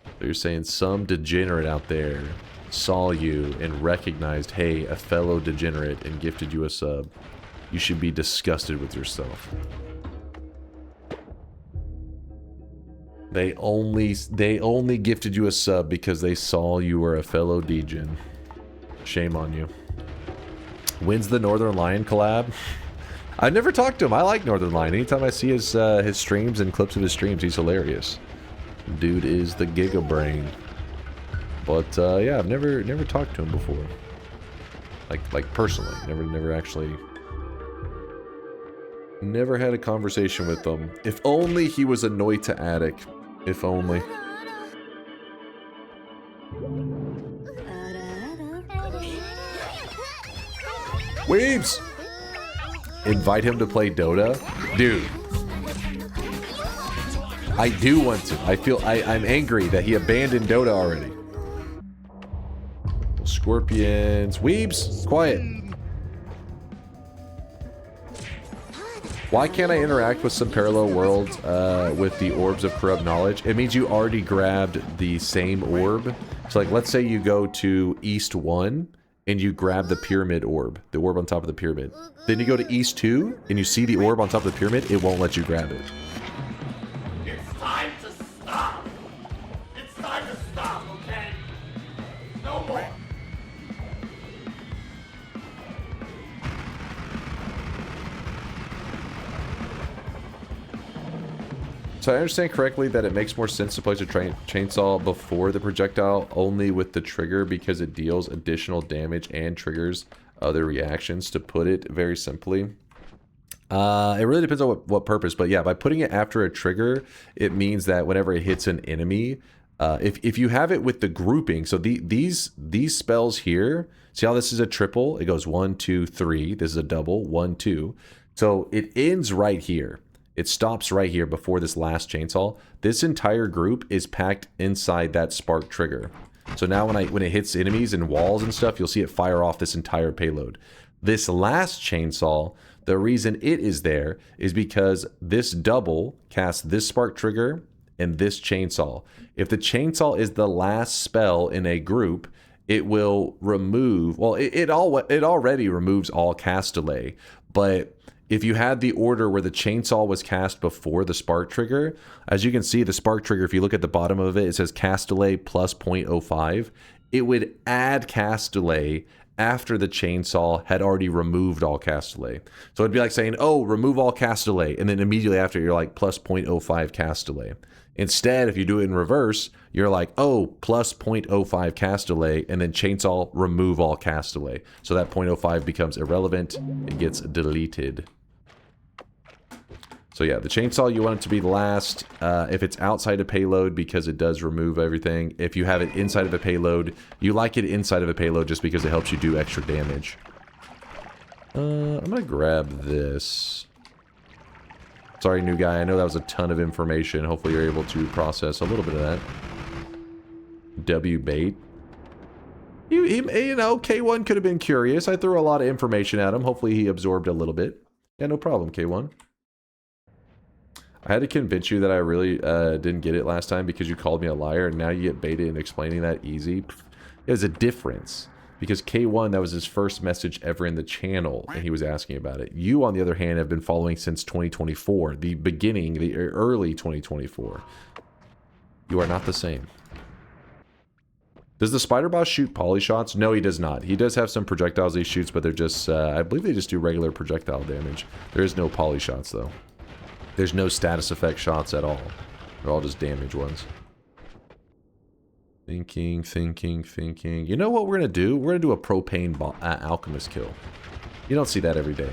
So you're saying some degenerate out there saw you and recognized, hey, a fellow degenerate, and gifted you a sub. You should be disgusted with yourself. They only gifted you a sub because they saw you were a fellow degen. Shame on you. When's the Northern Lion collab? I've never talked to him. I like Northern Lion. Anytime I see his streams and clips of his streams, he's hilarious. Dude is the Giga Brain. But yeah, I've never talked to him before. Like personally, never actually. Never had a conversation with him. If only he was a Noita addict. If only. Weebs! Invite him to play Dota? Dude. I do want to. I'm angry that he abandoned Dota already. Scorpions. Weebs! Quiet. Why can't I interact with some parallel worlds with the orbs of corrupt knowledge? It means you already grabbed the same orb. So like, let's say you go to East 1 and you grab the pyramid orb, the orb on top of the pyramid. Then you go to East 2 and you see the orb on top of the pyramid, it won't let you grab it. It's time to stop. It's time to stop, okay? No more. So I understand correctly that it makes more sense to place a chainsaw before the projectile, only with the trigger, because it deals additional damage and triggers other reactions, to put it very simply. It really depends on what purpose, but yeah, by putting it after a trigger, it means that whenever it hits an enemy, if you have it with the grouping, so these spells here, see how this is a triple? It goes 1, 2, 3. This is a double, 1, 2. So it ends right here. It stops right here before this last chainsaw. This entire group is packed inside that spark trigger. So now when it hits enemies and walls and stuff, you'll see it fire off this entire payload. This last chainsaw, The reason it is there is because this double casts this spark trigger and this chainsaw. If the chainsaw is the last spell in a group, it will remove, well, it already removes all cast delay, but if you had the order where the chainsaw was cast before the spark trigger, as you can see, the spark trigger, if you look at the bottom of it, it says cast delay plus 0.05. It would add cast delay after the chainsaw had already removed all cast delay. So it'd be like saying, oh, remove all cast delay, and then immediately after you're like plus 0.05 cast delay. Instead, if you do it in reverse, you're like, oh, plus 0.05 cast delay, and then chainsaw, remove all cast delay. So that 0.05 becomes irrelevant. It gets deleted. So yeah, the chainsaw, you want it to be last. If it's outside a payload, because it does remove everything. If you have it inside of a payload, you like it inside of a payload just because it helps you do extra damage. I'm going to grab this. Sorry, new guy. I know that was a ton of information. Hopefully you're able to process a little bit of that. W bait. You know, K1 could have been curious. I threw a lot of information at him. Hopefully he absorbed a little bit. Yeah, no problem, K1. I had to convince you that I really didn't get it last time because you called me a liar, and now you get baited in explaining that easy. There's a difference. Because K1, that was his first message ever in the channel, and he was asking about it. You, on the other hand, have been following since 2024. The beginning, the early 2024. You are not the same. Does the spider boss shoot poly shots? No, he does not. He does have some projectiles he shoots, but they're just, I believe they just do regular projectile damage. There is no poly shots, though. There's no status effect shots at all. They're all just damage ones. Thinking. You know what we're going to do? We're going to do a propane Alchemist kill. You don't see that every day.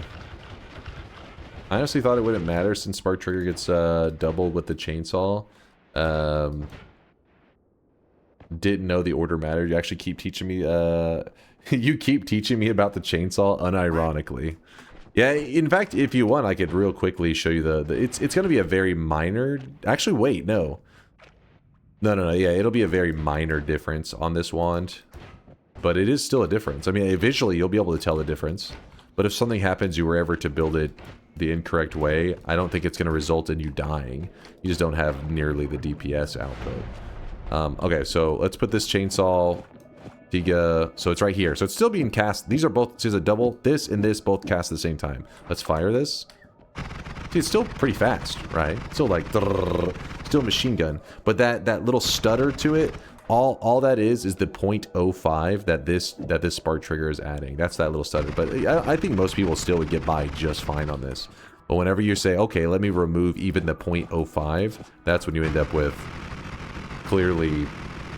I honestly thought it wouldn't matter since Spark Trigger gets doubled with the chainsaw. Didn't know the order mattered. You actually keep teaching me... you keep teaching me about the chainsaw unironically. Yeah, in fact, if you want, I could real quickly show you the it's going to be a very minor... Actually, wait, no. No, yeah, it'll be a very minor difference on this wand. But it is still a difference. I mean, eventually you'll be able to tell the difference. But if something happens you were ever to build it the incorrect way, I don't think it's going to result in you dying. You just don't have nearly the DPS output. Okay, so let's put this chainsaw... Tiga, so it's right here. So it's still being cast. These are both, this is a double. This and this both cast at the same time. Let's fire this. See, it's still pretty fast, right? Still like, still machine gun. But that little stutter to it, all that is the 0.05 that this spark trigger is adding. That's that little stutter. But I think most people still would get by just fine on this. But whenever you say, okay, let me remove even the 0.05, that's when you end up with clearly...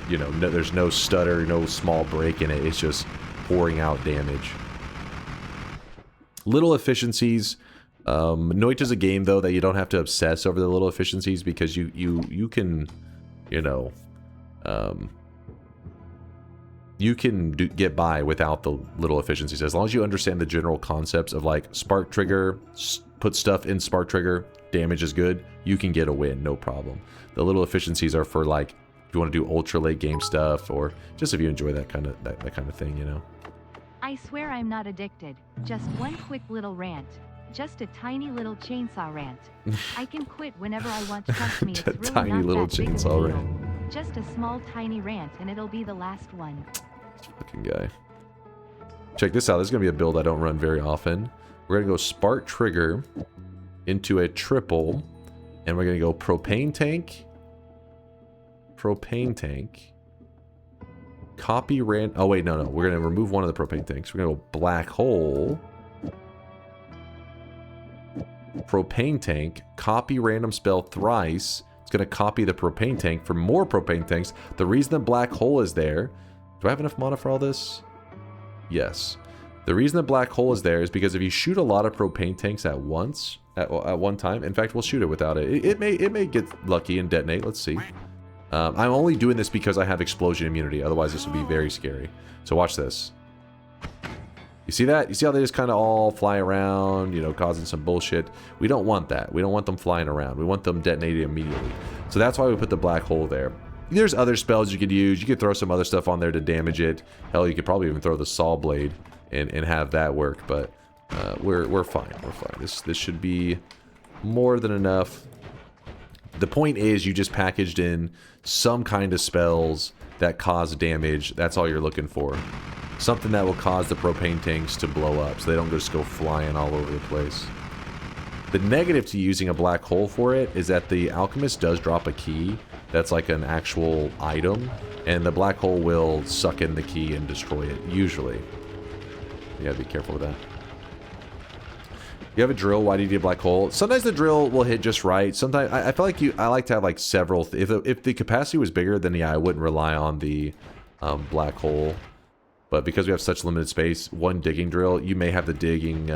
You know, no, there's no stutter, no small break in it. It's just pouring out damage. Little efficiencies. Noita's a game, though, that you don't have to obsess over the little efficiencies because you can, you know, you can get by without the little efficiencies. As long as you understand the general concepts of, like, Spark Trigger, put stuff in Spark Trigger, damage is good, you can get a win, no problem. The little efficiencies are for, like, if you want to do ultra late game stuff, or just if you enjoy that kind of thing, you know. I swear I'm not addicted. Just one quick little rant. Just a tiny little chainsaw rant. I can quit whenever I want. Trust me, it's really tiny not little that big chainsaw a deal. rant. Just a small tiny rant, and it'll be the last one. This fucking guy. Check this out. This is gonna be a build I don't run very often. We're gonna go Spark Trigger into a triple, and we're gonna go propane tank. Copy rant. Oh wait, no. We're gonna remove one of the propane tanks. We're gonna go black hole. Propane tank. Copy random spell thrice. It's gonna copy the propane tank for more propane tanks. The reason the black hole is there. Do I have enough mana for all this? Yes. The reason the black hole is there is because if you shoot a lot of propane tanks at once, at one time. In fact, we'll shoot it without it. It may get lucky and detonate. Let's see. I'm only doing this because I have explosion immunity. Otherwise, this would be very scary. So watch this. You see that? You see how they just kind of all fly around, you know, causing some bullshit? We don't want that. We don't want them flying around. We want them detonating immediately. So that's why we put the black hole there. There's other spells you could use. You could throw some other stuff on there to damage it. Hell, you could probably even throw the saw blade and have that work. But we're fine. We're fine. This should be more than enough. The point is you just packaged in some kind of spells that cause damage. That's all you're looking for. Something that will cause the propane tanks to blow up so they don't just go flying all over the place. The negative to using a black hole for it is that the Alchemist does drop a key that's like an actual item, and the black hole will suck in the key and destroy it, usually. You gotta be careful with that. You have a drill, why do you need a black hole? Sometimes the drill will hit just right. Sometimes, I feel like I like to have like several, if the capacity was bigger, then yeah, I wouldn't rely on the black hole. But because we have such limited space, one digging drill, you may have the digging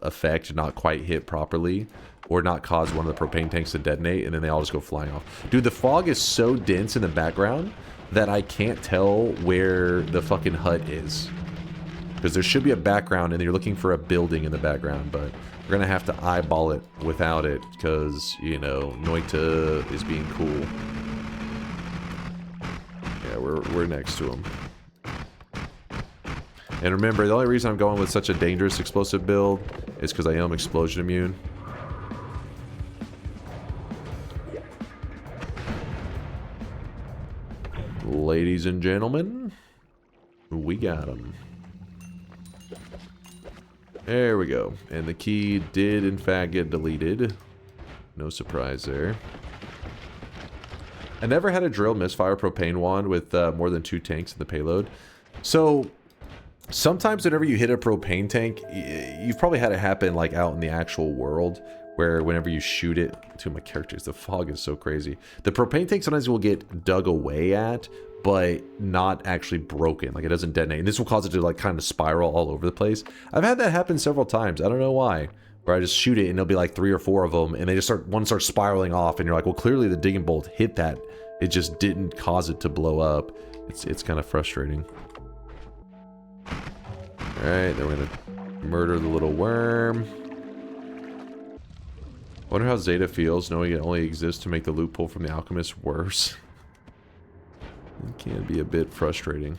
effect not quite hit properly, or not cause one of the propane tanks to detonate, and then they all just go flying off. Dude, the fog is so dense in the background that I can't tell where the fucking hut is. Because there should be a background, and you're looking for a building in the background, but we're gonna have to eyeball it without it, because, you know, Noita is being cool. Yeah, we're next to him. And remember, the only reason I'm going with such a dangerous explosive build is because I am explosion immune. Ladies and gentlemen, we got him. There we go. And the key did, in fact, get deleted. No surprise there. I never had a drill misfire propane wand with more than 2 tanks in the payload. So sometimes whenever you hit a propane tank, you've probably had it happen like out in the actual world, where whenever you shoot it, to my characters, the fog is so crazy. The propane tank sometimes will get dug away at, but not actually broken. Like, it doesn't detonate. And this will cause it to like kind of spiral all over the place. I've had that happen several times. I don't know why. Where I just shoot it and there'll be like 3 or 4 of them, and they just one starts spiraling off, and you're like, well, clearly the digging bolt hit that. It just didn't cause it to blow up. It's kind of frustrating. Alright, then we're gonna murder the little worm. Wonder how Zeta feels knowing it only exists to make the loophole from the Alchemist worse. It can be a bit frustrating.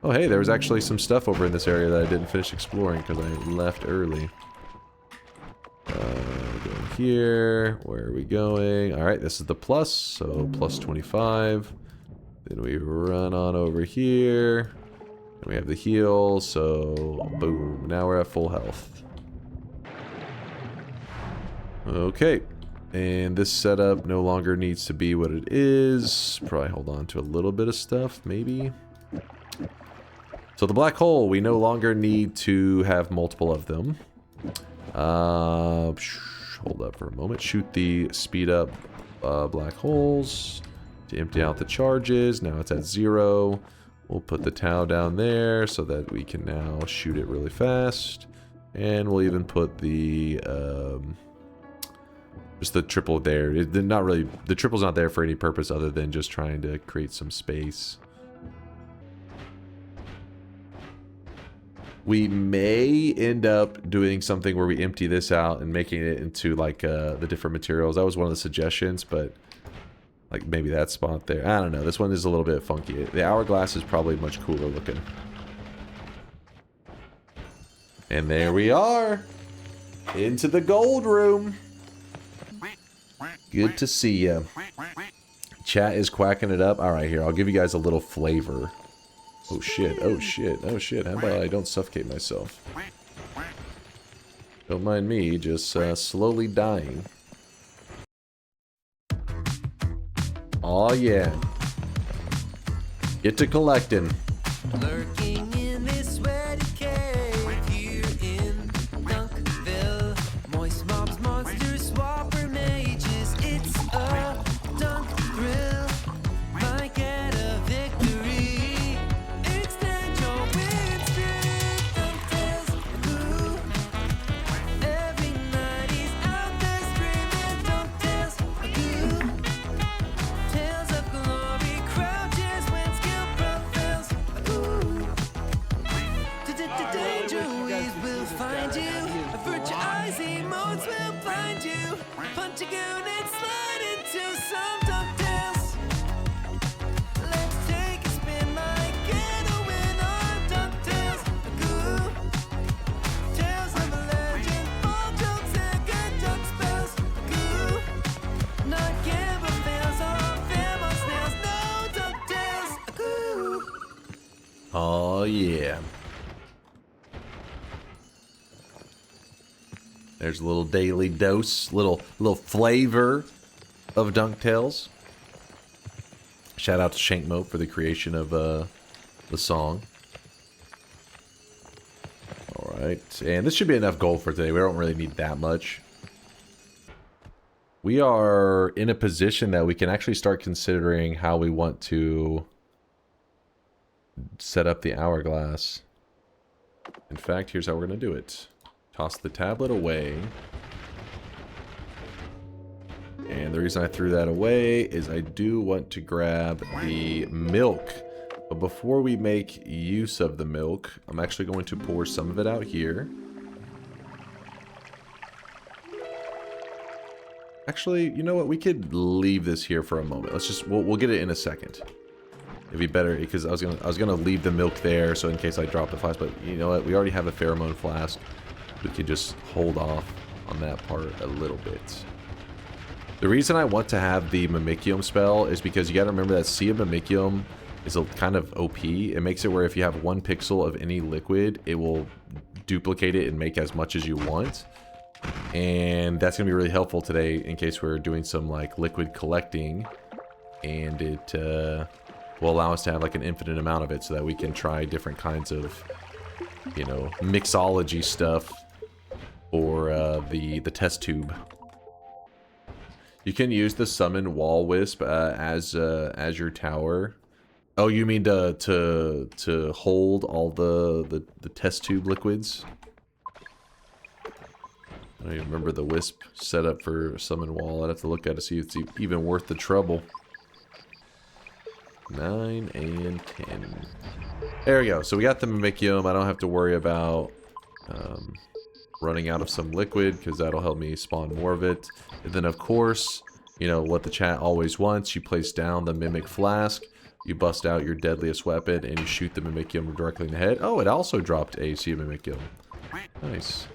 Oh hey, there was actually some stuff over in this area that I didn't finish exploring because I left early. Going here. Where are we going? Alright, this is the plus, so plus 25. Then we run on over here. And we have the heal, so boom. Now we're at full health. Okay. And this setup no longer needs to be what it is. Probably hold on to a little bit of stuff, maybe. So the black hole, we no longer need to have multiple of them. Hold up for a moment. Shoot the speed up black holes to empty out the charges. Now it's at 0. We'll put the tau down there so that we can now shoot it really fast. And we'll even put the just the triple there. Not really, the triple's not there for any purpose other than just trying to create some space. We may end up doing something where we empty this out and making it into like the different materials. That was one of the suggestions, but like maybe that spot there. I don't know. This one is a little bit funky. The Hourglass is probably much cooler looking. And there we are. Into the gold room. Good to see you. Chat is quacking it up. All right, here. I'll give you guys a little flavor. Oh shit, oh shit, oh shit. How about I don't suffocate myself? Don't mind me, just slowly dying. Oh yeah. Get to collecting. Lurking in this sweaty cave here in Dunkville. Moist mobs, monsters, swapper mages. It's a dunk thrill. Might get a victory. Extend your wind streak. DunkTales, ooh. Every night he's out there screaming. DunkTales, ooh. Tales of glory crouches when skill prevails. Ooh. Danger ways will find you. Virtuousy modes will find you. Punch a goon and slide into some DunkTales. Let's take a spin, might get a win on DunkTales. Ooh. Tales of Oh yeah. There's a little daily dose, little flavor of DunkTales. Shout out to Shankmo for the creation of the song. Alright, and this should be enough gold for today. We don't really need that much. We are in a position that we can actually start considering how we want to set up the hourglass. In fact, here's how we're going to do it. Toss the tablet away. And the reason I threw that away is I do want to grab the milk. But before we make use of the milk, I'm actually going to pour some of it out here. Actually, you know what? We could leave this here for a moment. Let's just we'll get it in a second. It'd be better because I was gonna leave the milk there so in case I drop the flask. But you know what? We already have a pheromone flask. We could just hold off on that part a little bit. The reason I want to have the mimicium spell is because you got to remember that Sea of Mimicium is a kind of OP. It makes it where if you have 1 pixel of any liquid, it will duplicate it and make as much as you want. And that's going to be really helpful today in case we're doing some like liquid collecting. And it will allow us to have like an infinite amount of it so that we can try different kinds of, you know, mixology stuff for the test tube. You can use the summon wall wisp as your tower. Oh, you mean to hold all the test tube liquids? I don't even remember the wisp setup for summon wall. I'd have to look at it to see if it's even worth the trouble. 9 and 10. There we go. So we got the mimicium. I don't have to worry about running out of some liquid because that'll help me spawn more of it. And then of course, you know what the chat always wants. You place down the mimic flask. You bust out your deadliest weapon and you shoot the mimicium directly in the head. Oh, it also dropped a Sea of Mimicium. Nice.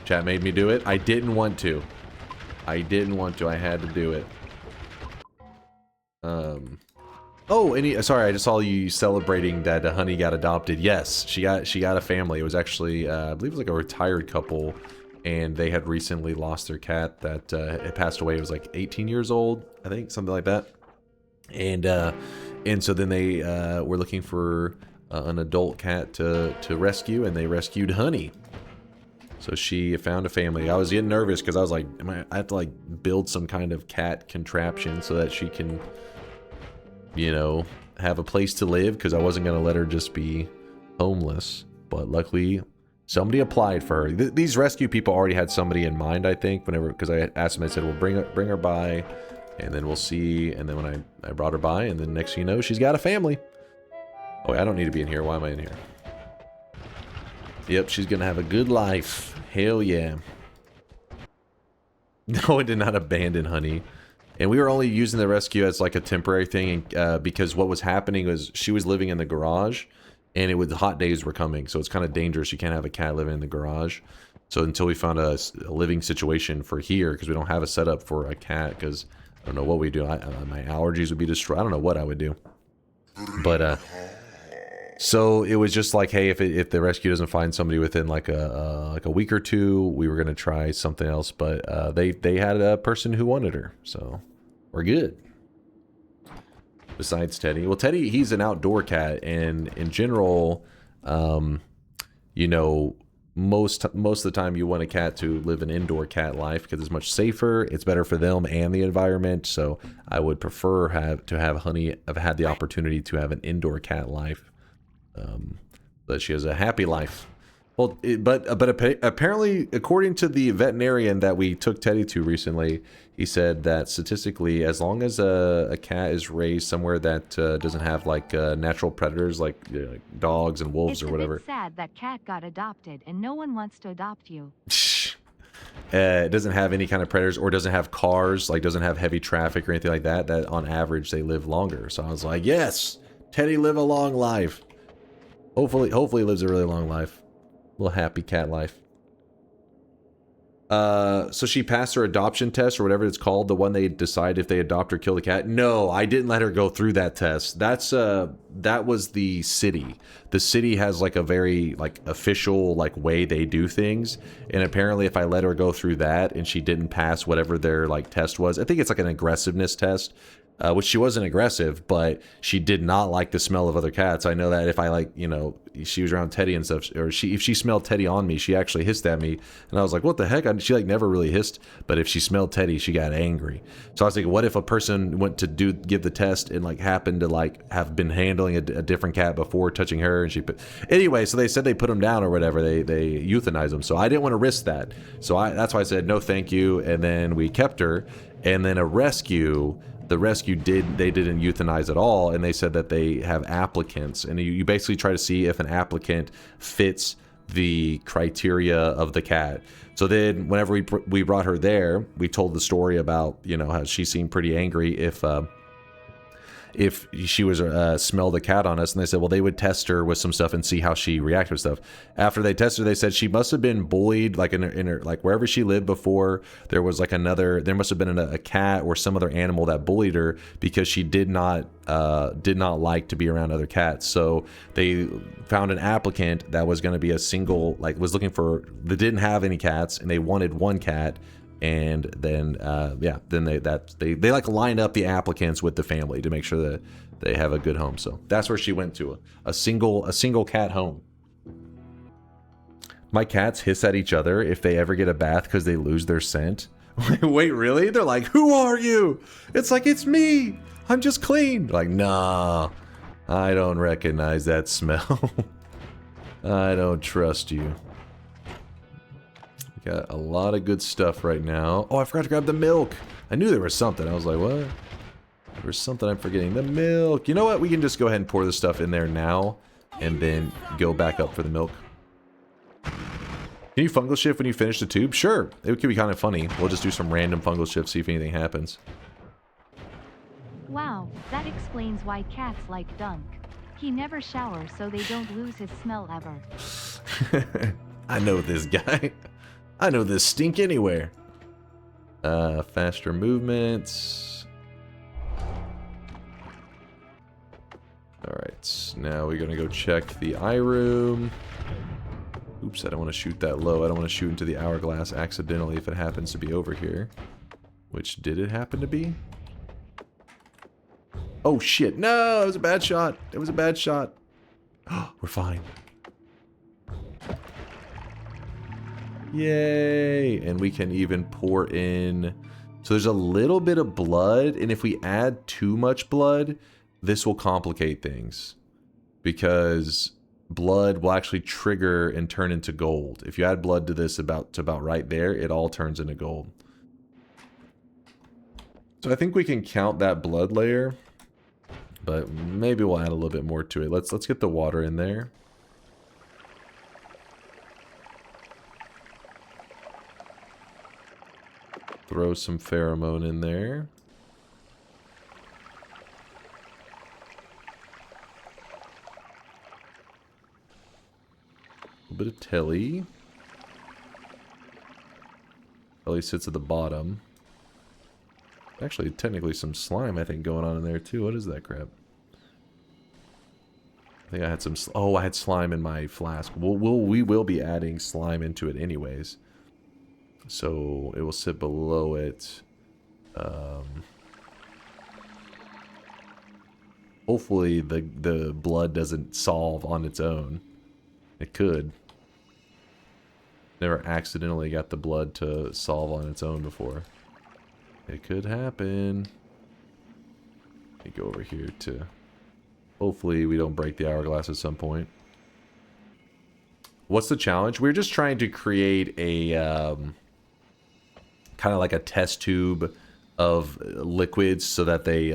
Chat made me do it. I didn't want to. I didn't want to. I had to do it. Oh, sorry, I just saw you celebrating that Honey got adopted. Yes, she got a family. It was actually, I believe it was like a retired couple, and they had recently lost their cat that had passed away. It was like 18 years old, I think, something like that. And so then they were looking for an adult cat to rescue, and they rescued Honey. So she found a family. I was getting nervous because I was like, I have to like build some kind of cat contraption so that she can, you know, have a place to live, because I wasn't going to let her just be homeless. But luckily, somebody applied for her. These rescue people already had somebody in mind, I think, because I asked them, I said, well, bring her by, and then we'll see. And then when I brought her by, and then next thing you know, she's got a family. Oh, wait, I don't need to be in here. Why am I in here? Yep, she's going to have a good life. Hell yeah. No, it did not abandon Honey. And we were only using the rescue as like a temporary thing, because what was happening was she was living in the garage, and the hot days were coming, so it's kind of dangerous. You can't have a cat living in the garage. So until we found a living situation for here, because we don't have a setup for a cat, because I don't know what we do. My allergies would be destroyed. I don't know what I would do. But so it was just like, hey, if the rescue doesn't find somebody within like a week or two, we were gonna try something else. But they had a person who wanted her, so we're good. Besides Teddy, well, Teddy, he's an outdoor cat, and in general, you know, most of the time you want a cat to live an indoor cat life because it's much safer. It's better for them and the environment. So I would prefer to have Honey have had the opportunity to have an indoor cat life. That she has a happy life. Well, but apparently, according to the veterinarian that we took Teddy to recently, he said that statistically, as long as a cat is raised somewhere that doesn't have like natural predators like dogs and wolves or whatever. It's sad that cat got adopted and no one wants to adopt you. It doesn't have any kind of predators, or doesn't have cars, like doesn't have heavy traffic or anything like that. That on average they live longer. So I was like, yes, Teddy, live a long life. Hopefully lives a really long life. Little happy cat life. So she passed her adoption test or whatever it's called, the one they decide if they adopt or kill the cat. No, I didn't let her go through that test. That was the city. The city has like a very like official like way they do things, and apparently if I let her go through that and she didn't pass whatever their like test was, I think it's like an aggressiveness test. Which she wasn't aggressive, but she did not like the smell of other cats. I know that if I like, you know, she was around Teddy and stuff, or if she smelled Teddy on me, she actually hissed at me, and I was like, what the heck? She like never really hissed, but if she smelled Teddy, she got angry. So I was thinking, what if a person went to give the test and like happened to like have been handling a different cat before touching her, and anyway, so they said they put him down or whatever, they euthanized him. So I didn't want to risk that. So that's why I said no, thank you, and then we kept her, and then a rescue. The rescue didn't euthanize at all, and they said that they have applicants, and you basically try to see if an applicant fits the criteria of the cat. So then whenever we brought her there, we told the story about, you know, how she seemed pretty angry if she was smelled the cat on us, and they said, well, they would test her with some stuff and see how she reacted with stuff. After they tested her, they said she must have been bullied, like in her like wherever she lived before. There was like there must have been a cat or some other animal that bullied her, because she did not like to be around other cats. So they found an applicant that was going to be a single, like was looking for, that didn't have any cats, and they wanted one cat. And then then they like line up the applicants with the family to make sure that they have a good home. So that's where she went to, a single cat home. My cats hiss at each other if they ever get a bath because they lose their scent. Wait, really? They're like, who are you? It's like, it's me, I'm just clean. Like, nah, I don't recognize that smell. I don't trust you. Got a lot of good stuff right now. Oh, I forgot to grab the milk. I knew there was something. I was like, what? There's something I'm forgetting. The milk. You know what? We can just go ahead and pour this stuff in there now and then go back up for the milk. Can you fungal shift when you finish the tube? Sure. It could be kind of funny. We'll just do some random fungal shifts, see if anything happens. Wow, that explains why cats like Dunk. He never showers so they don't lose his smell ever. I know this guy. I know this stink anywhere. Faster movements. Alright, now we're gonna go check the eye room. Oops, I don't want to shoot that low. I don't want to shoot into the hourglass accidentally if it happens to be over here. Which, did it happen to be? Oh shit, no! It was a bad shot. It was a bad shot. We're fine. Yay! And we can even pour in... So there's a little bit of blood, and if we add too much blood, this will complicate things. Because blood will actually trigger and turn into gold. If you add blood to this about right there, it all turns into gold. So I think we can count that blood layer, but maybe we'll add a little bit more to it. Let's get the water in there. Throw some pheromone in there. A little bit of Telly. Telly sits at the bottom. Actually, technically some slime, I think, going on in there too. What is that crap? I think I had some... Oh, I had slime in my flask. We will be adding slime into it anyways. So it will sit below it. Hopefully the blood doesn't solve on its own. It could. Never accidentally got the blood to solve on its own before. It could happen. Let me go over here to... Hopefully we don't break the hourglass at some point. What's the challenge? We're just trying to create a... kind of like a test tube of liquids so that they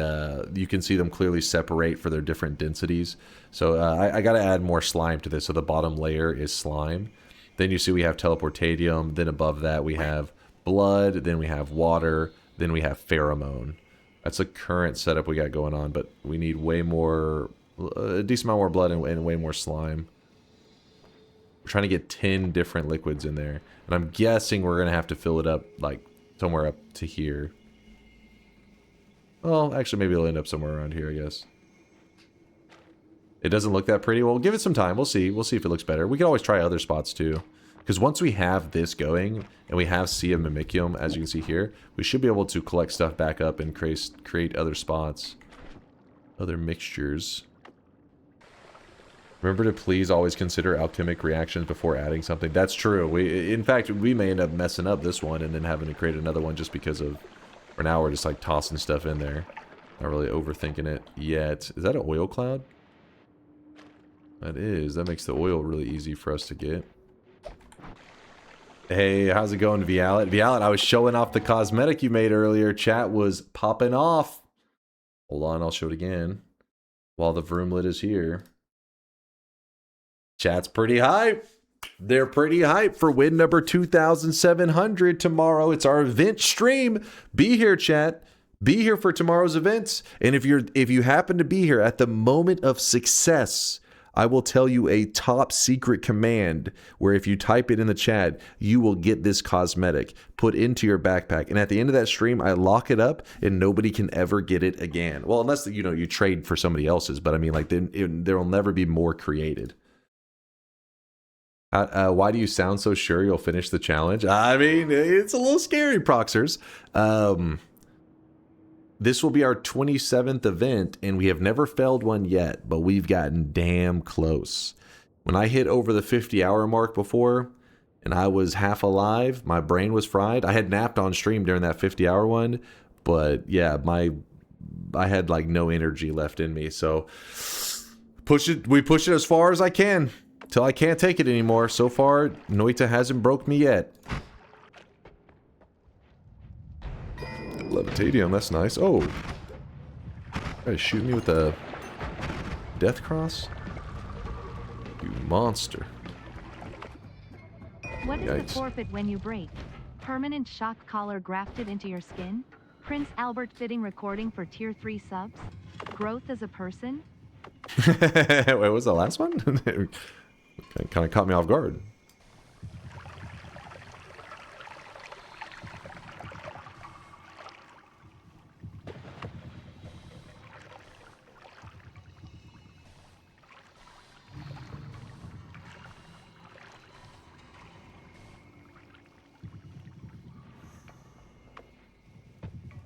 you can see them clearly separate for their different densities. So I got to add more slime to this. So the bottom layer is slime. Then you see we have teleportadium. Then above that we have blood. Then we have water. Then we have pheromone. That's the current setup we got going on. But we need way more, a decent amount more blood and way more slime. We're trying to get 10 different liquids in there. And I'm guessing we're going to have to fill it up, like, somewhere up to here. Well, actually, maybe it'll end up somewhere around here, I guess. It doesn't look that pretty. Well, give it some time. We'll see. We'll see if it looks better. We can always try other spots, too. Because once we have this going, and we have Sea of Mimicium, as you can see here, we should be able to collect stuff back up and create other spots. Other mixtures. Remember to please always consider alchemic reactions before adding something. That's true. In fact, we may end up messing up this one and then having to create another one just because of... For now, we're just like tossing stuff in there. Not really overthinking it yet. Is that an oil cloud? That is. That makes the oil really easy for us to get. Hey, how's it going, Vialet? Vialet, I was showing off the cosmetic you made earlier. Chat was popping off. Hold on, I'll show it again. While the Vroomlet is here. Chat's pretty hype. They're pretty hype for win number 2,700 tomorrow. It's our event stream. Be here, chat. Be here for tomorrow's events. And if you happen to be here at the moment of success, I will tell you a top secret command where if you type it in the chat, you will get this cosmetic put into your backpack. And at the end of that stream, I lock it up and nobody can ever get it again. Well, unless, you know, you trade for somebody else's. But I mean, like, there will never be more created. Why do you sound so sure you'll finish the challenge? I mean, it's a little scary, Proxers. This will be our 27th event, and we have never failed one yet, but we've gotten damn close. When I hit over the 50-hour mark before, and I was half alive, my brain was fried. I had napped on stream during that 50-hour one, but yeah, I had like no energy left in me, so we push it as far as I can. Till I can't take it anymore. So far, Noita hasn't broke me yet. Levitadium, that's nice. Oh. Try to shoot me with a death cross? You monster. What is the forfeit when you break? Permanent shock collar grafted into your skin? Prince Albert fitting recording for tier 3 subs? Growth as a person? Wait, what was the last one? Kind of caught me off guard.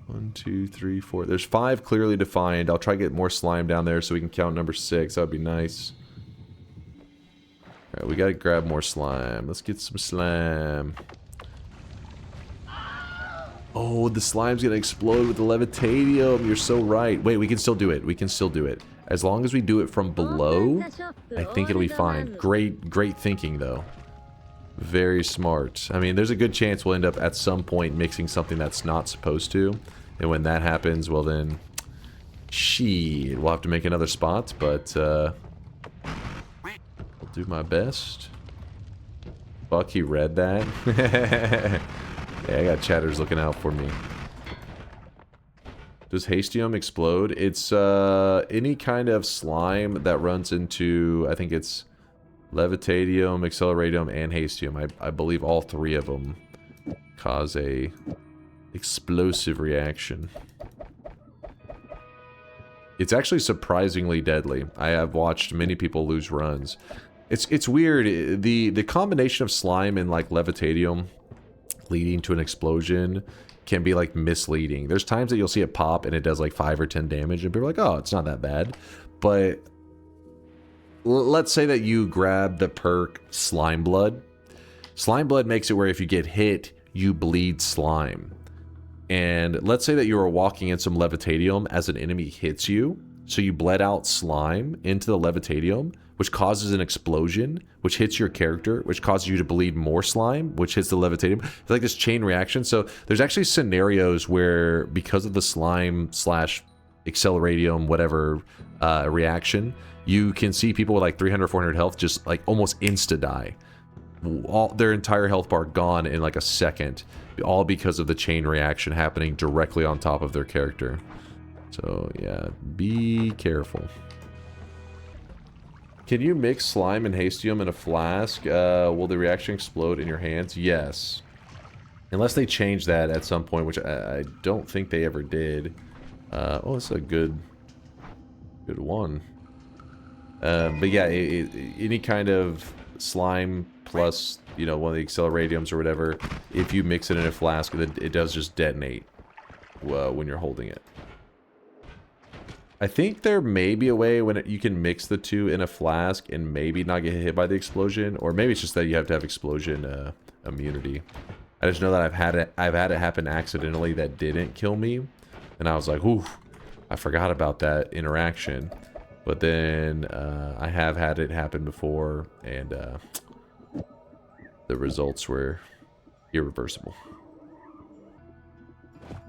One, two, three, four. There's 5 clearly defined. I'll try to get more slime down there so we can count number 6. That would be nice. Alright, we gotta grab more slime. Let's get some slime. Oh, the slime's gonna explode with the levitadium. You're so right. Wait, we can still do it. We can still do it. As long as we do it from below, I think it'll be fine. Great thinking, though. Very smart. I mean, there's a good chance we'll end up at some point mixing something that's not supposed to. And when that happens, well then... Shit, we'll have to make another spot, but... do my best. Fuck, he read that. Yeah, I got chatters looking out for me. Does Hastium explode? It's any kind of slime that runs into, I think it's Levitadium, Acceleratium, and Hastium. I believe all 3 of them cause a explosive reaction. It's actually surprisingly deadly. I have watched many people lose runs. It's weird. The combination of slime and like Levitadium leading to an explosion can be like misleading. There's times that you'll see it pop and it does like 5 or 10 damage and people are like, oh, it's not that bad. But let's say that you grab the perk Slime Blood. Slime Blood makes it where if you get hit, you bleed slime. And let's say that you were walking in some Levitadium as an enemy hits you. So you bled out slime into the Levitadium, which causes an explosion, which hits your character, which causes you to bleed more slime, which hits the Levitadium. It's like this chain reaction. So there's actually scenarios where, because of the slime / acceleratium, whatever reaction, you can see people with like 300, 400 health just like almost insta-die. Their entire health bar gone in like a second, all because of the chain reaction happening directly on top of their character. So yeah, be careful. Can you mix slime and hastium in a flask? Will the reaction explode in your hands? Yes. Unless they change that at some point, which I don't think they ever did. Oh, it's a good one. But yeah, any kind of slime plus, you know, one of the acceleradiums or whatever, if you mix it in a flask, it does just detonate when you're holding it. I think there may be a way when you can mix the two in a flask and maybe not get hit by the explosion, or maybe it's just that you have to have explosion immunity. I just know that I've had it happen accidentally that didn't kill me, and I was like, ooh, I forgot about that interaction. But then I have had it happen before, and the results were irreversible.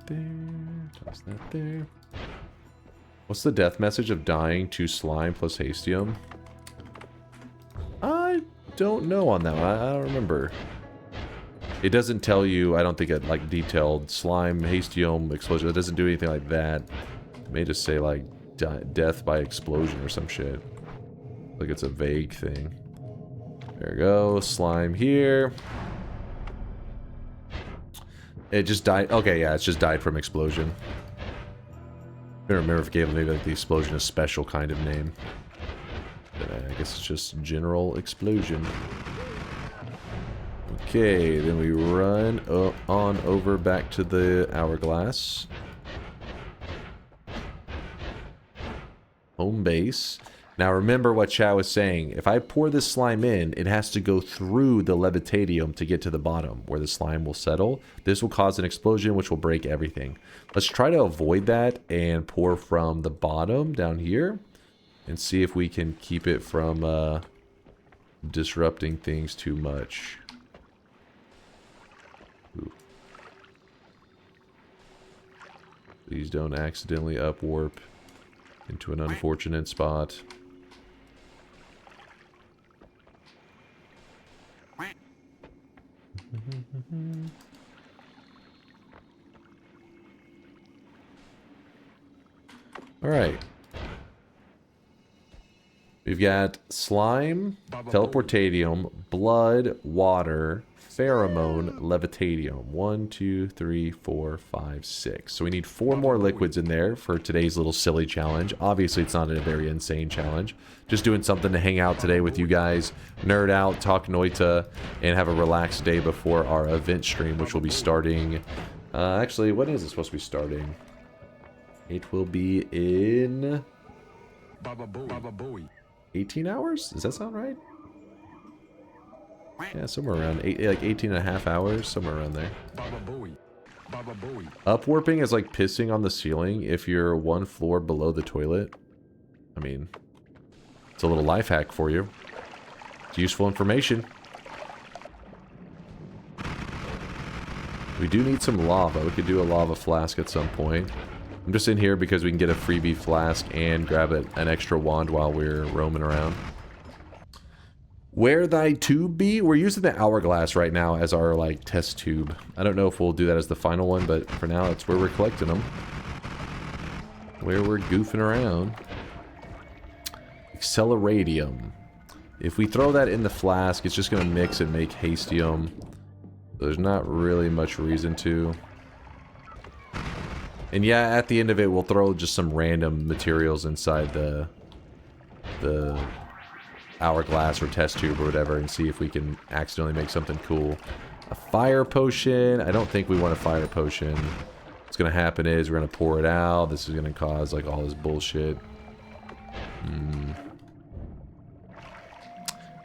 There, toss that there. What's the death message of dying to slime plus hastium? I don't know on that one. I don't remember. It doesn't tell you, I don't think, it like detailed slime, hastium, explosion. It doesn't do anything like that. It may just say like death by explosion or some shit. Like it's a vague thing. There we go. Slime here. It just died. Okay, yeah, it's just died from explosion. I don't remember if it gave maybe like the explosion a special kind of name. But I guess it's just general explosion. Okay, then we run on over back to the hourglass. Home base. Now remember what chat was saying. If I pour this slime in, it has to go through the levitadium to get to the bottom where the slime will settle. This will cause an explosion which will break everything. Let's try to avoid that and pour from the bottom down here and see if we can keep it from disrupting things too much. Ooh. Please don't accidentally upwarp into an unfortunate spot. Alright. We've got slime, teleportadium, blood, water, pheromone, levitadium. 1, 2, 3, 4, 5, 6. So we need 4 more liquids in there for today's little silly challenge. Obviously, it's not a very insane challenge. Just doing something to hang out today with you guys, nerd out, talk Noita, and have a relaxed day before our event stream, which will be starting... actually, when is it supposed to be starting? It will be in... 18 hours? Does that sound right? Yeah, somewhere around like 18 and a half hours, somewhere around there. Upwarping is like pissing on the ceiling if you're 1 floor below the toilet. I mean, it's a little life hack for you. It's useful information. We do need some lava. We could do a lava flask at some point. I'm just in here because we can get a freebie flask and grab an extra wand while we're roaming around. Where thy tube be? We're using the hourglass right now as our like test tube. I don't know if we'll do that as the final one, but for now it's where we're collecting them. Where we're goofing around. Acceleradium. If we throw that in the flask, it's just going to mix and make hastium. There's not really much reason to. And yeah, at the end of it, we'll throw just some random materials inside the hourglass or test tube or whatever and see if we can accidentally make something cool. A fire potion. I don't think we want a fire potion. What's going to happen is we're going to pour it out. This is going to cause like all this bullshit.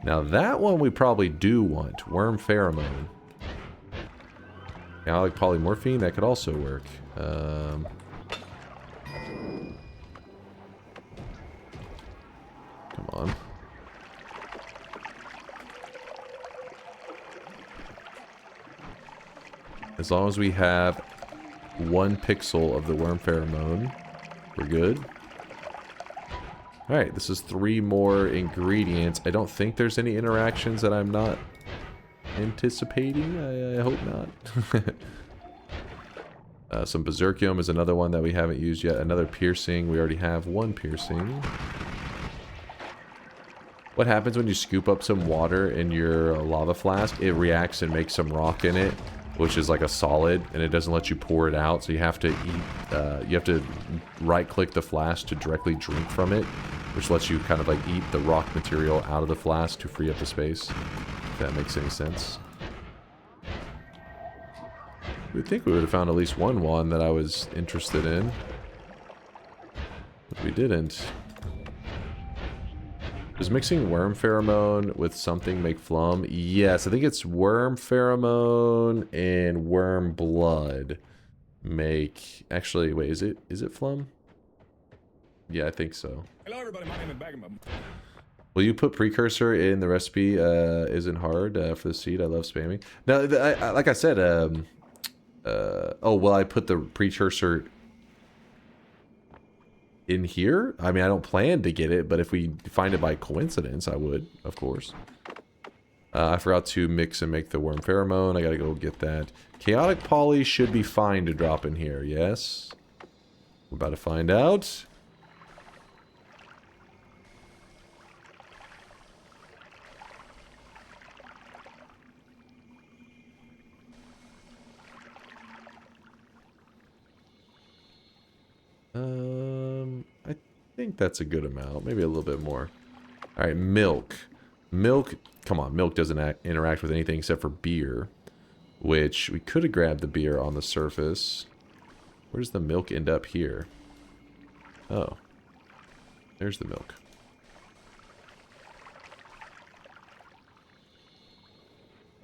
Now that one we probably do want. Worm pheromone. Now like polymorphine, that could also work. Come on. As long as we have 1 pixel of the worm pheromone, we're good. Alright, this is 3 more ingredients. I don't think there's any interactions that I'm not anticipating. I hope not. Some berserkium is another one that we haven't used yet. Another piercing. We already have 1 piercing. What happens when you scoop up some water in your lava flask? It reacts and makes some rock in it, which is like a solid, and it doesn't let you pour it out. So you have to right-click the flask to directly drink from it, which lets you kind of like eat the rock material out of the flask to free up the space. If that makes any sense. We'd think we would have found at least one wand that I was interested in, but we didn't. Does mixing worm pheromone with something make phlegm? Yes, I think it's worm pheromone and worm blood make... Actually, wait, is it phlegm? Yeah, I think so. Hello everybody, my name is Bagman. Will you put precursor in the recipe? Isn't hard for the seed. I love spamming. No, like I said, oh, well, I put the precursor in here. I mean, I don't plan to get it, but if we find it by coincidence, I would, of course. I forgot to mix and make the worm pheromone. I gotta go get that. Chaotic poly should be fine to drop in here, yes? We're about to find out. I think that's a good amount. Maybe a little bit more. Alright, milk. Milk, come on, milk doesn't interact with anything except for beer. Which, we could have grabbed the beer on the surface. Where does the milk end up here? Oh. There's the milk.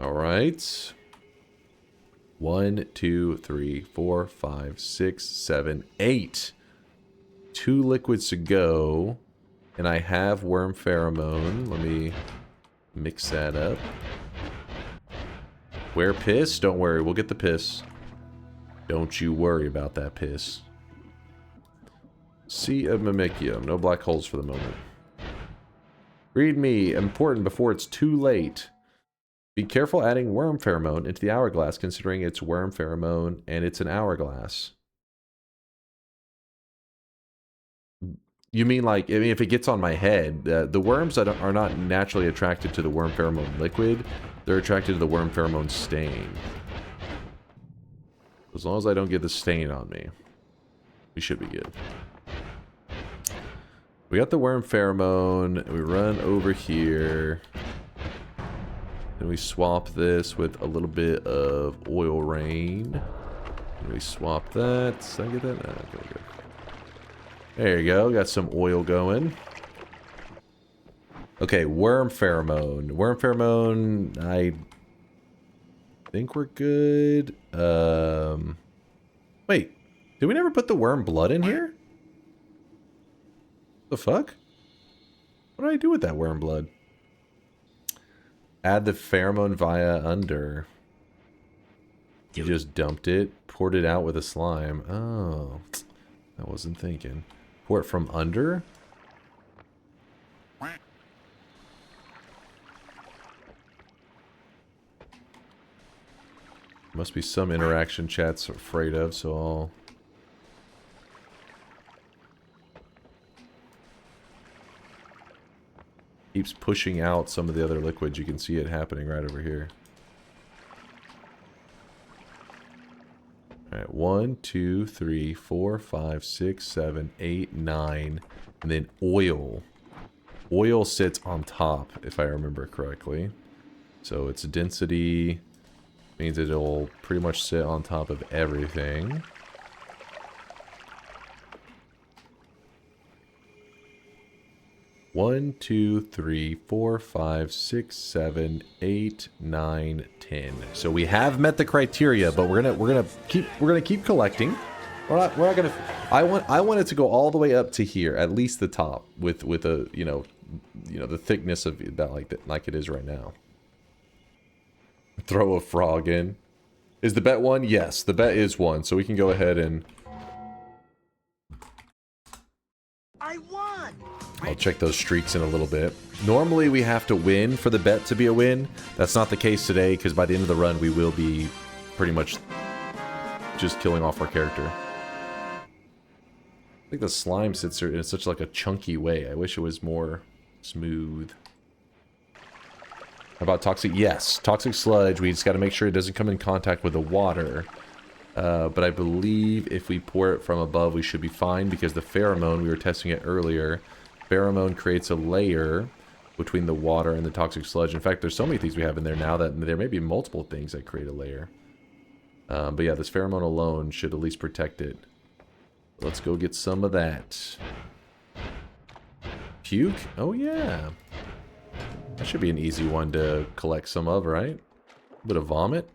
Alright. 1, 2, 3, 4, 5, 6, 7, 8. 2 liquids to go. And I have worm pheromone. Let me mix that up. Where piss? Don't worry, we'll get the piss. Don't you worry about that piss. Sea of mimicium. No black holes for the moment. Read me. Important before it's too late. Be careful adding worm pheromone into the hourglass, considering it's worm pheromone and it's an hourglass. You mean like, I mean, if it gets on my head, the worms that are not naturally attracted to the worm pheromone liquid, they're attracted to the worm pheromone stain. As long as I don't get the stain on me, we should be good. We got the worm pheromone, we run over here. Then we swap this with a little bit of oil rain. And we swap that. Did I get that? No, okay, good. There you go. Got some oil going. Okay, worm pheromone. Worm pheromone, I think we're good. Wait. Did we never put the worm blood in here? The fuck? What did I do with that worm blood? Add the pheromone via under. You just dumped it, poured it out with a slime. Oh, I wasn't thinking. Pour it from under? Must be some interaction chat's afraid of, so I'll... Keeps pushing out some of the other liquids. You can see it happening right over here. Alright, 1, 2, 3, 4, 5, 6, 7, 8, 9. And then oil. Oil sits on top, if I remember correctly. So its density means it'll pretty much sit on top of everything. One, 2, 3, 4, 5, 6, 7, 8, 9, 10. So we have met the criteria, but we're gonna keep collecting. We're not gonna. I want it to go all the way up to here, at least the top, with a you know the thickness of that like it is right now. Throw a frog in. Is the bet one? Yes, the bet is one. So we can go ahead and. I won! I'll check those streaks in a little bit. Normally we have to win for the bet to be a win. That's not the case today, because by the end of the run we will be pretty much just killing off our character. I think the slime sits there in such like a chunky way. I wish it was more smooth. How about toxic? Yes, toxic sludge. We just got to make sure it doesn't come in contact with the water. But I believe if we pour it from above, we should be fine because the pheromone, we were testing it earlier, pheromone creates a layer between the water and the toxic sludge. In fact, there's so many things we have in there now that there may be multiple things that create a layer. But yeah, this pheromone alone should at least protect it. Let's go get some of that. Puke? Oh yeah. That should be an easy one to collect some of, right? A bit of vomit.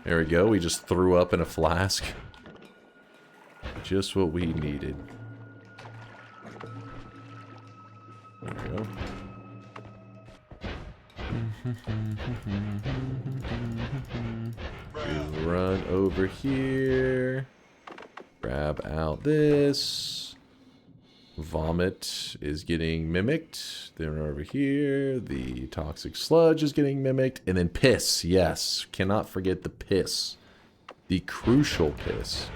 There we go. We just threw up in a flask. Just what we needed. There we go. Just run over here. Grab out this. Vomit is getting mimicked. Then over here, the toxic sludge is getting mimicked. And then piss, yes. Cannot forget the piss. The crucial piss.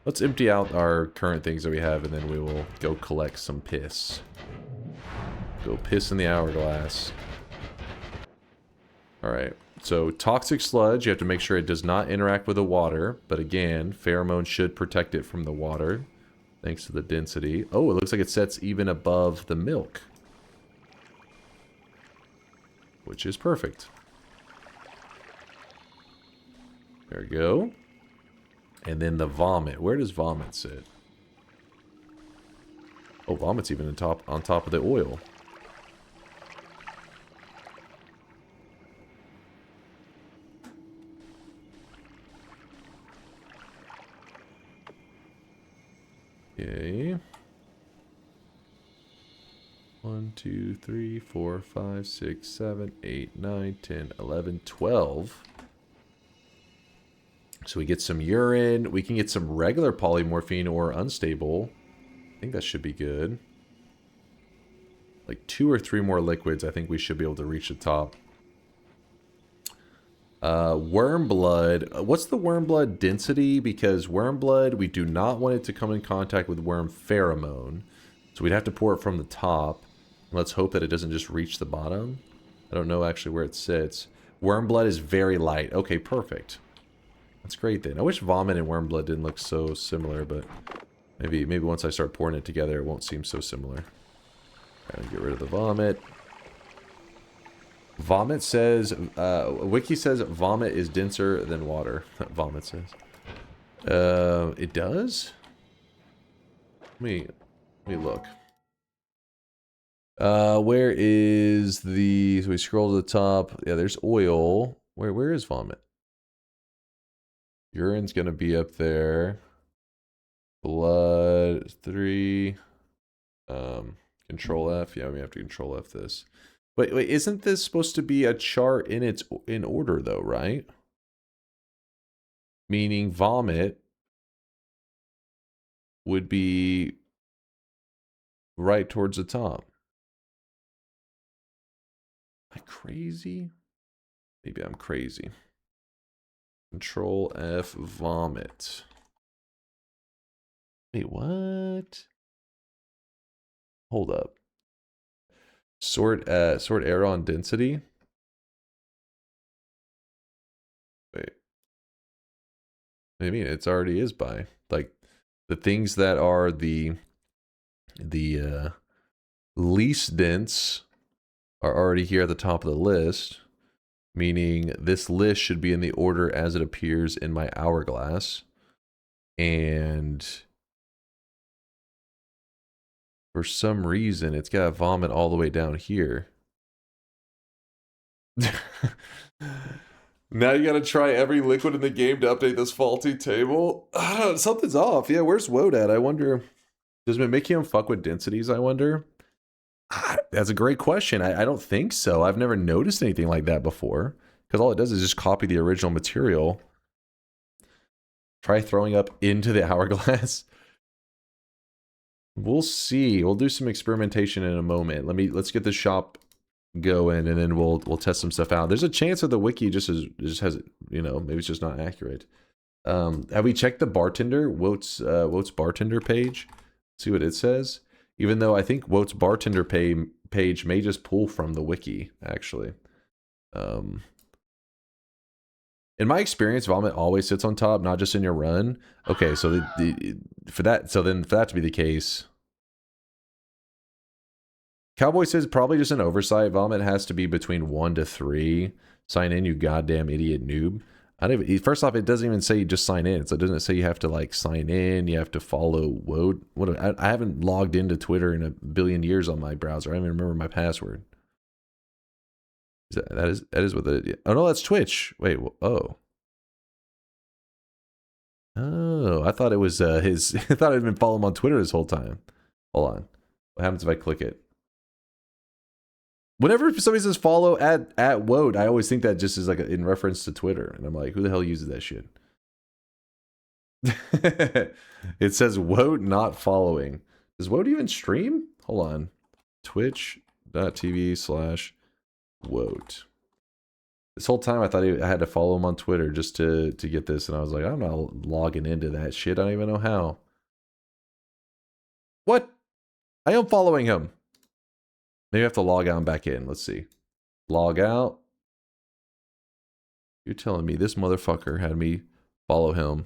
Let's empty out our current things that we have and then we will go collect some piss. Go piss in the hourglass. Alright, so toxic sludge, you have to make sure it does not interact with the water. But again, pheromone should protect it from the water. Thanks to the density. Oh, it looks like it sets even above the milk. Which is perfect. There we go. And then the vomit. Where does vomit sit? Oh, vomit's even on top of the oil. Okay. 1, 2, 3, 4, 5, 6, 7, 8, 9, 10, 11, 12. So we get some urine. We can get some regular polymorphine or unstable. I think that should be good. Like 2 or 3 more liquids. I think we should be able to reach the top. Worm blood. What's the worm blood density? Because worm blood, we do not want it to come in contact with worm pheromone. So we'd have to pour it from the top. Let's hope that it doesn't just reach the bottom. I don't know actually where it sits. Worm blood is very light. Okay, perfect. That's great then. I wish vomit and worm blood didn't look so similar, but maybe once I start pouring it together, it won't seem so similar. Alright, get rid of the vomit. Vomit says, Wiki says vomit is denser than water. Vomit says. It does? Let me look. Where is the, so we scroll to the top. Yeah, there's oil. Where is vomit? Urine's gonna be up there. Blood 3. Control F. Yeah, we have to control F this. Wait, isn't this supposed to be a chart in order though, right? Meaning vomit would be right towards the top. Am I crazy? Maybe I'm crazy. Control F vomit. Wait, what? Hold up. Sort error on density. Wait. I mean, it's already is by like the things that are the least dense are already here at the top of the list, meaning this list should be in the order as it appears in my hourglass. And for some reason, it's got vomit all the way down here. Now you gotta try every liquid in the game to update this faulty table. Something's off. Yeah, where's Woad at? I wonder. Does mimicium fuck with densities, I wonder? That's a great question. I don't think so. I've never noticed anything like that before. Because all it does is just copy the original material. Try throwing up into the hourglass. We'll see. We'll do some experimentation in a moment. Let's get the shop going, and then we'll test some stuff out. There's a chance that the wiki just has, you know, maybe it's just not accurate. Have we checked the bartender, Woat's bartender page? See what it says? Even though I think Woat's bartender page may just pull from the wiki, actually. In my experience, vomit always sits on top, not just in your run. Okay, so for that to be the case, Cowboy says probably just an oversight. Vomit has to be between 1 to 3. Sign in, you goddamn idiot noob. First off, it doesn't even say you just sign in. So it doesn't say you have to like sign in. You have to follow Woat. I haven't logged into Twitter in a billion years on my browser. I don't even remember my password. That is what it. Oh no, that's Twitch. Wait. Oh. Oh, I thought it was his. I thought I'd been following him on Twitter this whole time. Hold on. What happens if I click it? Whenever somebody says follow at Woat, I always think that just is like in reference to Twitter, and I'm like, who the hell uses that shit? It says Woat not following. Does Woat even stream? Hold on. Twitch.tv/Woat. This whole time I thought I had to follow him on Twitter just to get this, and I was like, I'm not logging into that shit. I don't even know how. What? I am following him. Maybe I have to log out and back in. Let's see. Log out. You're telling me this motherfucker had me follow him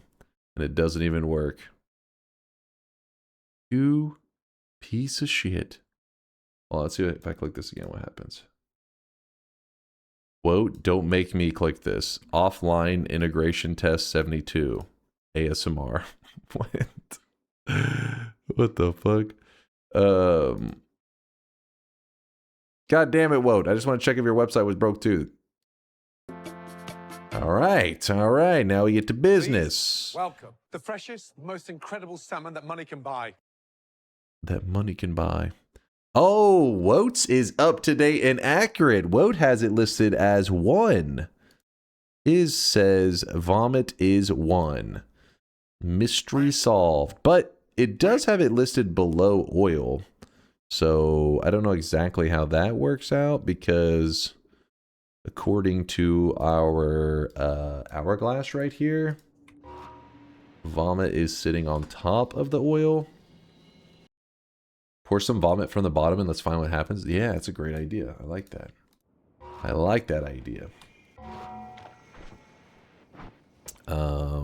and it doesn't even work. You piece of shit. Well, let's see if I click this again, what happens. Woat, don't make me click this. Offline integration test 72. ASMR. What? What the fuck? God damn it, Woat. I just want to check if your website was broke too. All right. Now we get to business. Please, welcome. The freshest, most incredible salmon that money can buy. That money can buy. Oh, Woat's is up to date and accurate. Woat has it listed as 1. Says vomit is 1. Mystery solved. But it does have it listed below oil. So I don't know exactly how that works out because according to our hourglass right here, vomit is sitting on top of the oil. Pour some vomit from the bottom and let's find what happens. Yeah, that's a great idea. I like that. I like that idea. I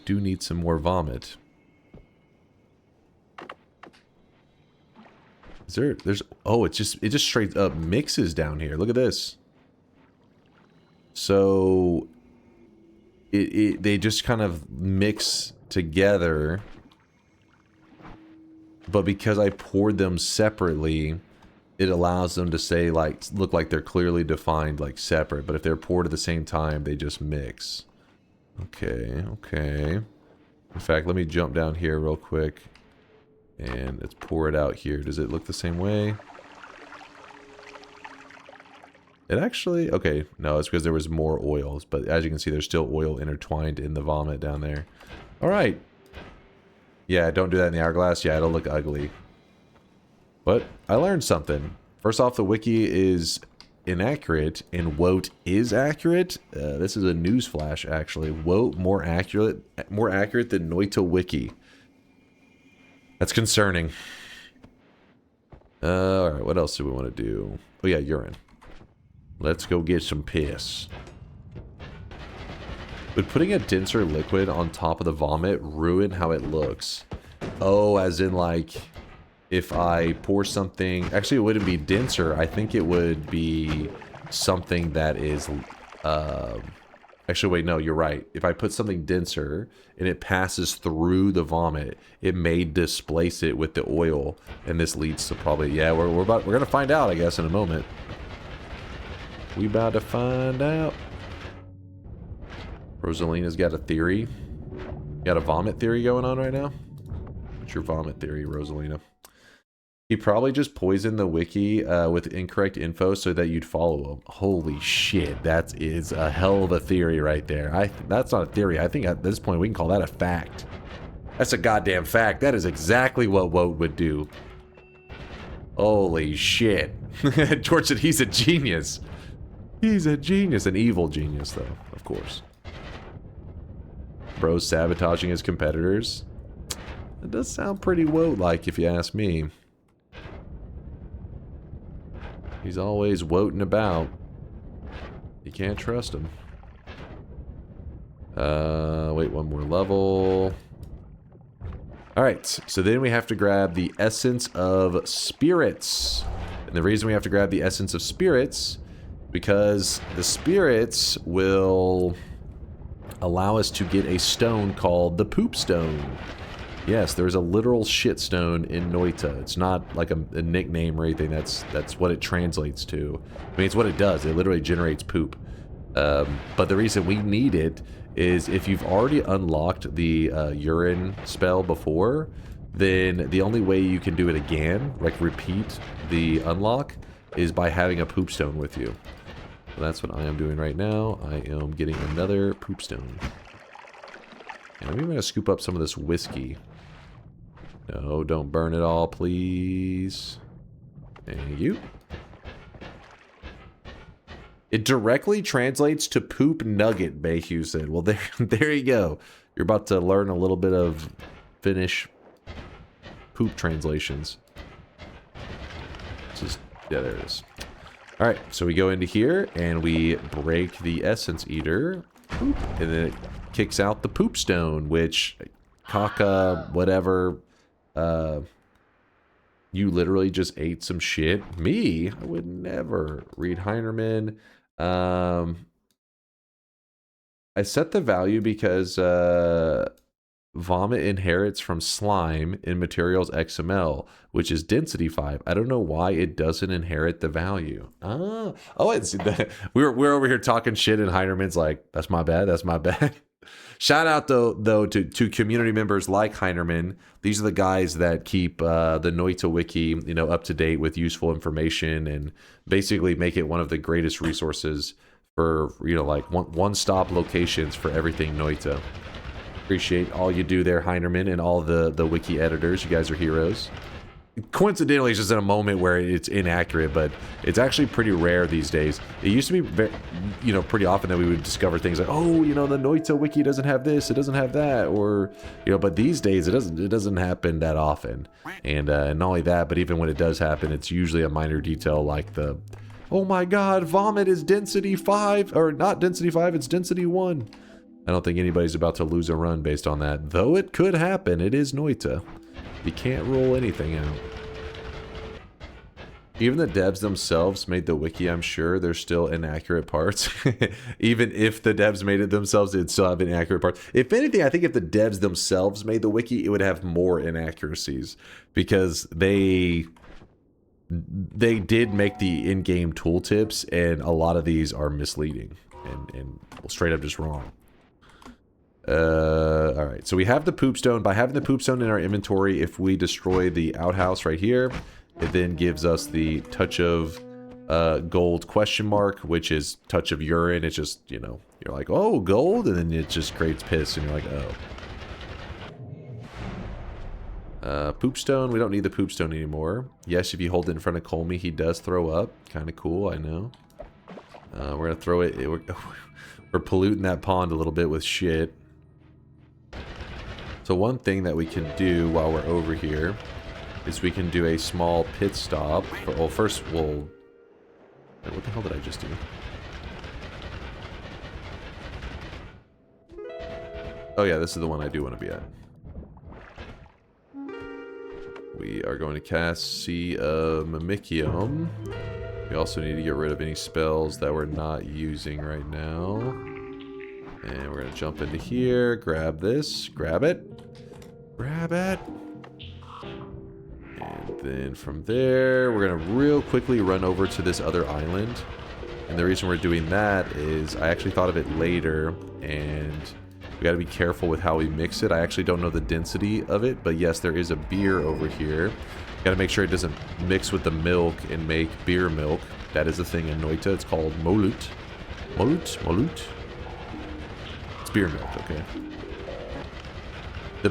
do need some more vomit. Oh, it just straight up mixes down here. Look at this. So they just kind of mix together. But because I poured them separately, it allows them to say look like they're clearly defined like separate, but if they're poured at the same time, they just mix. Okay. In fact, let me jump down here real quick. And let's pour it out here. Does it look the same way? It actually... Okay, no, it's because there was more oils. But as you can see, there's still oil intertwined in the vomit down there. Alright. Yeah, don't do that in the hourglass. Yeah, it'll look ugly. But I learned something. First off, the wiki is inaccurate, and Woat is accurate. This is a news flash, actually. Woat more accurate than Noita Wiki. That's concerning. Alright, what else do we want to do? Oh yeah, urine. Let's go get some piss. Would putting a denser liquid on top of the vomit ruin how it looks? Oh, as in like, if I pour something... Actually, it wouldn't be denser. I think it would be something that is... Actually, wait, no, you're right. If I put something denser and it passes through the vomit, it may displace it with the oil, and this leads to probably... Yeah, we're gonna find out, I guess, in a moment. We about to find out. Rosalina's got a theory. Got a vomit theory going on right now? What's your vomit theory, Rosalina? He probably just poisoned the wiki with incorrect info so that you'd follow him. Holy shit, that is a hell of a theory right there. That's not a theory. I think at this point we can call that a fact. That's a goddamn fact. That is exactly what Woat would do. Holy shit. George said he's a genius. He's a genius. An evil genius, though, of course. bros sabotaging his competitors. It does sound pretty woat-like if you ask me. He's always woting about. You can't trust him. Wait, one more level. Alright, so then we have to grab the Essence of Spirits. And the reason we have to grab the Essence of Spirits, because the spirits will allow us to get a stone called the Poop Stone. Yes, there's a literal shit stone in Noita. It's not like a nickname or anything. That's what it translates to. I mean, it's what it does. It literally generates poop. But the reason we need it is if you've already unlocked the urine spell before, then the only way you can do it again, like repeat the unlock, is by having a poop stone with you. So that's what I am doing right now. I am getting another poop stone. And I'm even going to scoop up some of this whiskey. No, don't burn it all, please. Thank you. It directly translates to poop nugget, Bayhue said. Well, there you go. You're about to learn a little bit of Finnish poop translations. This is, yeah, there it is. All right, so we go into here and we break the essence eater, and then it kicks out the poop stone, which Kaka, whatever, you literally just ate some shit. Me, I would never. Read Heinerman. I set the value because Vomit inherits from slime in materials XML, which is density 5. I don't know why it doesn't inherit the value. Oh, it's we're over here talking shit, and Heinerman's like, "That's my bad. That's my bad." Shout out though to community members like Heinerman. These are the guys that keep the Noita Wiki, you know, up to date with useful information and basically make it one of the greatest resources for, you know, like one-stop locations for everything Noita. Appreciate all you do there, Heinerman, and all the wiki editors. You guys are heroes. Coincidentally, it's just in a moment where it's inaccurate, but it's actually pretty rare these days. It used to be, very, you know, pretty often that we would discover things like, oh, you know, the Noita wiki doesn't have this, it doesn't have that, or, you know, but these days it doesn't happen that often. And not only that, but even when it does happen, it's usually a minor detail like the, oh my God, Vomit is density 5, or not density 5, it's density 1. I don't think anybody's about to lose a run based on that, though it could happen. It is Noita. You can't rule anything out. Even the devs themselves made the wiki, I'm sure there's still inaccurate parts. Even if the devs made it themselves, it'd still have inaccurate parts. If anything, I think if the devs themselves made the wiki, it would have more inaccuracies. Because they did make the in-game tooltips, and a lot of these are misleading. And well, straight up just wrong. Alright, so we have the poop stone. By having the poop stone in our inventory, if we destroy the outhouse right here, it then gives us the touch of gold question mark, which is touch of urine. It's just, you know, you're like, oh, gold, and then it just creates piss, and you're like, oh. Poop stone, we don't need the poop stone anymore. Yes, if you hold it in front of Kolmi, he does throw up. Kind of cool, I know. We're gonna throw it, we're polluting that pond a little bit with shit. So one thing that we can do while we're over here is we can do a small pit stop. Well, first we'll... Wait, what the hell did I just do? Oh yeah, this is the one I do want to be at. We are going to cast Sea of Mimicium. We also need to get rid of any spells that we're not using right now. And we're going to jump into here, grab this, grab it, grab it. And then from there, we're going to real quickly run over to this other island. And the reason we're doing that is I actually thought of it later, and we got to be careful with how we mix it. I actually don't know the density of it, but yes, there is a beer over here. Got to make sure it doesn't mix with the milk and make beer milk. That is a thing in Noita. It's called molut. Molut. Beer milk, okay. The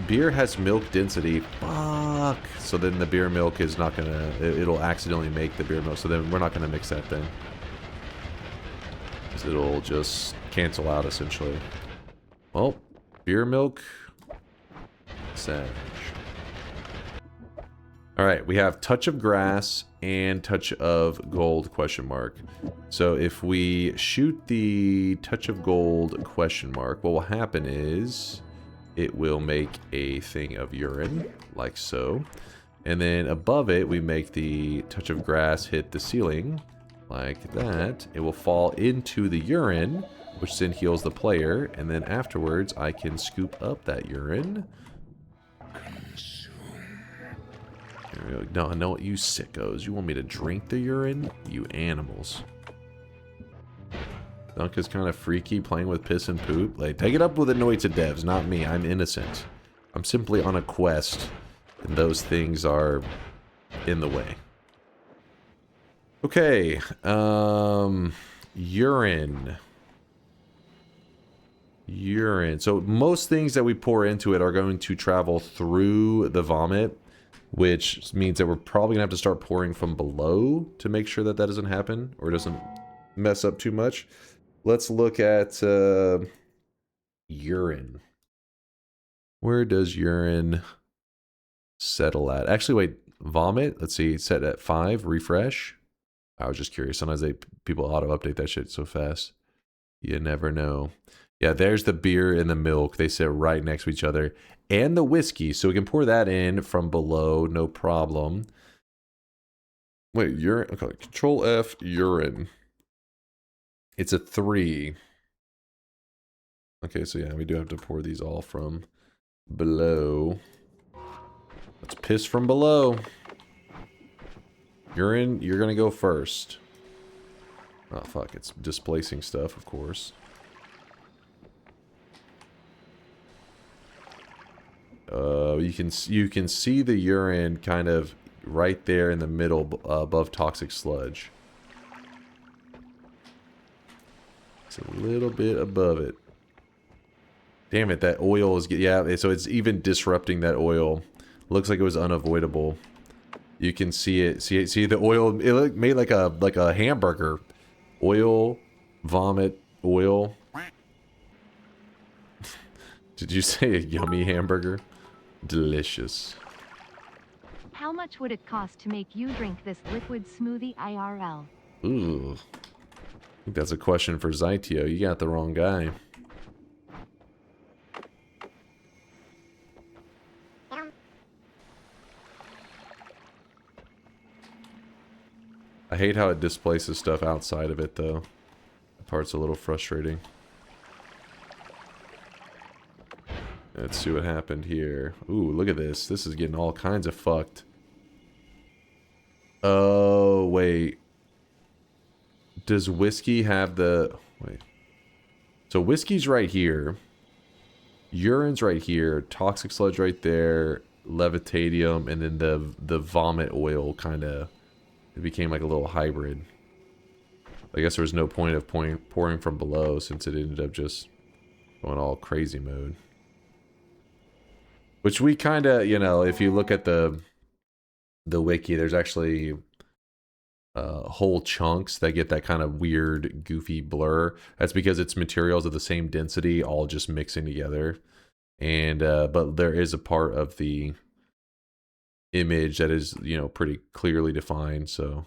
beer has milk density. Fuck. So then the beer milk is not gonna, it'll accidentally make the beer milk. So then we're not gonna mix that then. 'Cause it'll just cancel out essentially. Well, beer milk. Savage. Alright, we have touch of grass and touch of gold question mark. So if we shoot the touch of gold question mark, what will happen is it will make a thing of urine, like so. And then above it, we make the touch of grass hit the ceiling, like that. It will fall into the urine, which then heals the player. And then afterwards, I can scoop up that urine. No, no, you sickos. You want me to drink the urine? You animals. Dunk is kind of freaky playing with piss and poop. Like, take it up with the Noita devs, not me. I'm innocent. I'm simply on a quest, and those things are in the way. Okay, urine. Urine. So most things that we pour into it are going to travel through the vomit, which means that we're probably gonna have to start pouring from below to make sure that that doesn't happen or doesn't mess up too much. Let's look at urine. Where does urine settle at? Actually, wait, vomit. Let's see, set at 5. Refresh. I was just curious. Sometimes people auto update that shit so fast. You never know. Yeah, there's the beer and the milk. They sit right next to each other. And the whiskey. So we can pour that in from below. No problem. Wait, urine. Okay, Control F, urine. It's a 3. Okay, so yeah, we do have to pour these all from below. Let's piss from below. Urine, you're going to go first. Oh, fuck. It's displacing stuff, of course. You can see the urine kind of right there in the middle above toxic sludge. It's a little bit above it. Damn it, that oil is... Yeah, so it's even disrupting that oil. Looks like it was unavoidable. You can see it. See the oil. It made like a hamburger. Oil, vomit, oil. Did you say a yummy hamburger? Delicious. How much would it cost to make you drink this liquid smoothie IRL? Ooh. I think that's a question for Zytio. You got the wrong guy. I hate how it displaces stuff outside of it, though. That part's a little frustrating. Let's see what happened here. Ooh, look at this. This is getting all kinds of fucked. Oh, wait. Does whiskey have the... Wait. So whiskey's right here. Urine's right here. Toxic sludge right there. Levitadium. And then the vomit oil kind of... It became like a little hybrid. I guess there was no point of pouring from below since it ended up just going all crazy mode. Which we kind of, you know, if you look at the wiki, there's actually whole chunks that get that kind of weird, goofy blur. That's because it's materials of the same density all just mixing together. And but there is a part of the image that is, you know, pretty clearly defined. So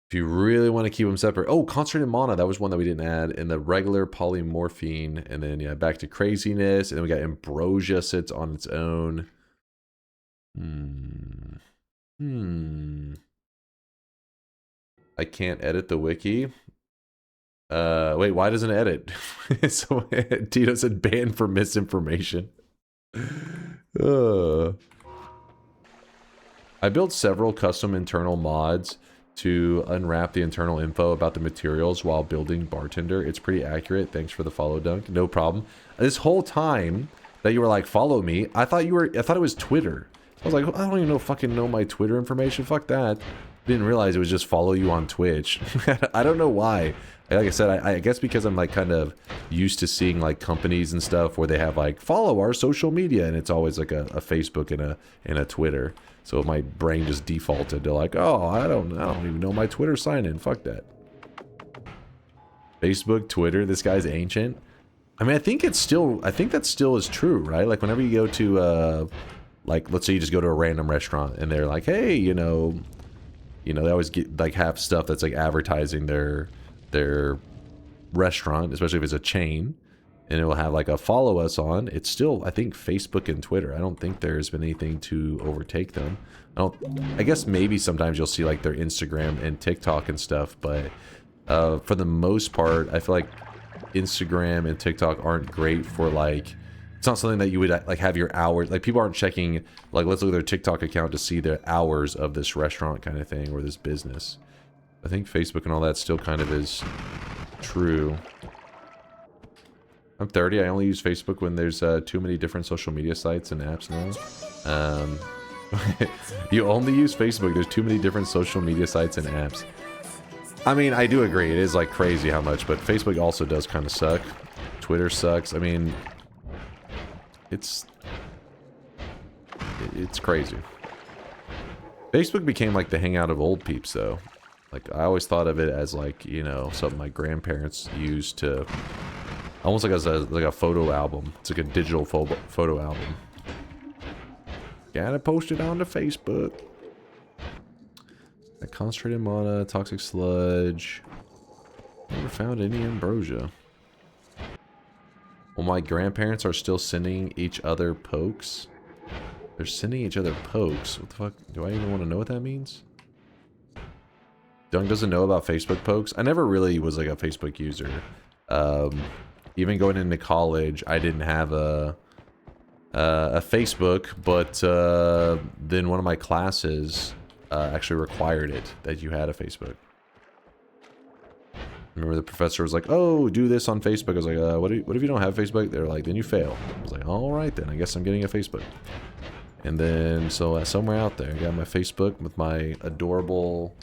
if you really want to keep them separate. Oh, concentrated mana, that was one that we didn't add. And the regular polymorphine, and then yeah, back to craziness, and then we got Ambrosia sits on its own. I can't edit the wiki. Wait, why doesn't it edit? So Tito said banned for misinformation. I built several custom internal mods to unwrap the internal info about the materials while building Bartender. It's pretty accurate. Thanks for the follow, Dunk. No problem. This whole time that you were like, follow me, I thought it was Twitter. I was like, I don't even fucking know my Twitter information. Fuck that. Didn't realize it was just follow you on Twitch. I don't know why. Like I said, I guess because I'm like kind of used to seeing like companies and stuff where they have like follow our social media, and it's always like a Facebook and a Twitter. So my brain just defaulted to like, oh, I don't even know my Twitter sign in. Fuck that. Facebook, Twitter. This guy's ancient. I mean, I think that still is true, right? Like whenever you go to, like, let's say you just go to a random restaurant and they're like, hey, you know, they always get, like, have stuff that's like advertising their restaurant, especially if it's a chain, and it will have like a follow us on. It's still, I think, Facebook and Twitter. I don't think there's been anything to overtake them. I guess maybe sometimes you'll see like their Instagram and TikTok and stuff, but for the most part, I feel like Instagram and TikTok aren't great for, like, it's not something that you would like have your hours, like people aren't checking, like, let's look at their TikTok account to see the hours of this restaurant kind of thing or this business. I think Facebook and all that still kind of is true. I'm 30. I only use Facebook when there's too many different social media sites and apps now. You only use Facebook. There's too many different social media sites and apps. I mean, I do agree. It is like crazy how much, but Facebook also does kind of suck. Twitter sucks. I mean, it's crazy. Facebook became like the hangout of old peeps, though. Like, I always thought of it as, like, you know, something my grandparents used to, almost like as a photo album. It's like a digital photo album. Gotta post it onto Facebook. A concentrated mana, toxic sludge. Never found any ambrosia. Well, my grandparents are still sending each other pokes. They're sending each other pokes. What the fuck? Do I even want to know what that means? Dunk doesn't know about Facebook pokes. I never really was like a Facebook user. Even going into college, I didn't have a Facebook, but then one of my classes actually required it, that you had a Facebook. I remember the professor was like, oh, do this on Facebook. I was like, what if you don't have Facebook? They're like, then you fail. I was like, all right, then I guess I'm getting a Facebook. And then, so somewhere out there, I got my Facebook with my adorable,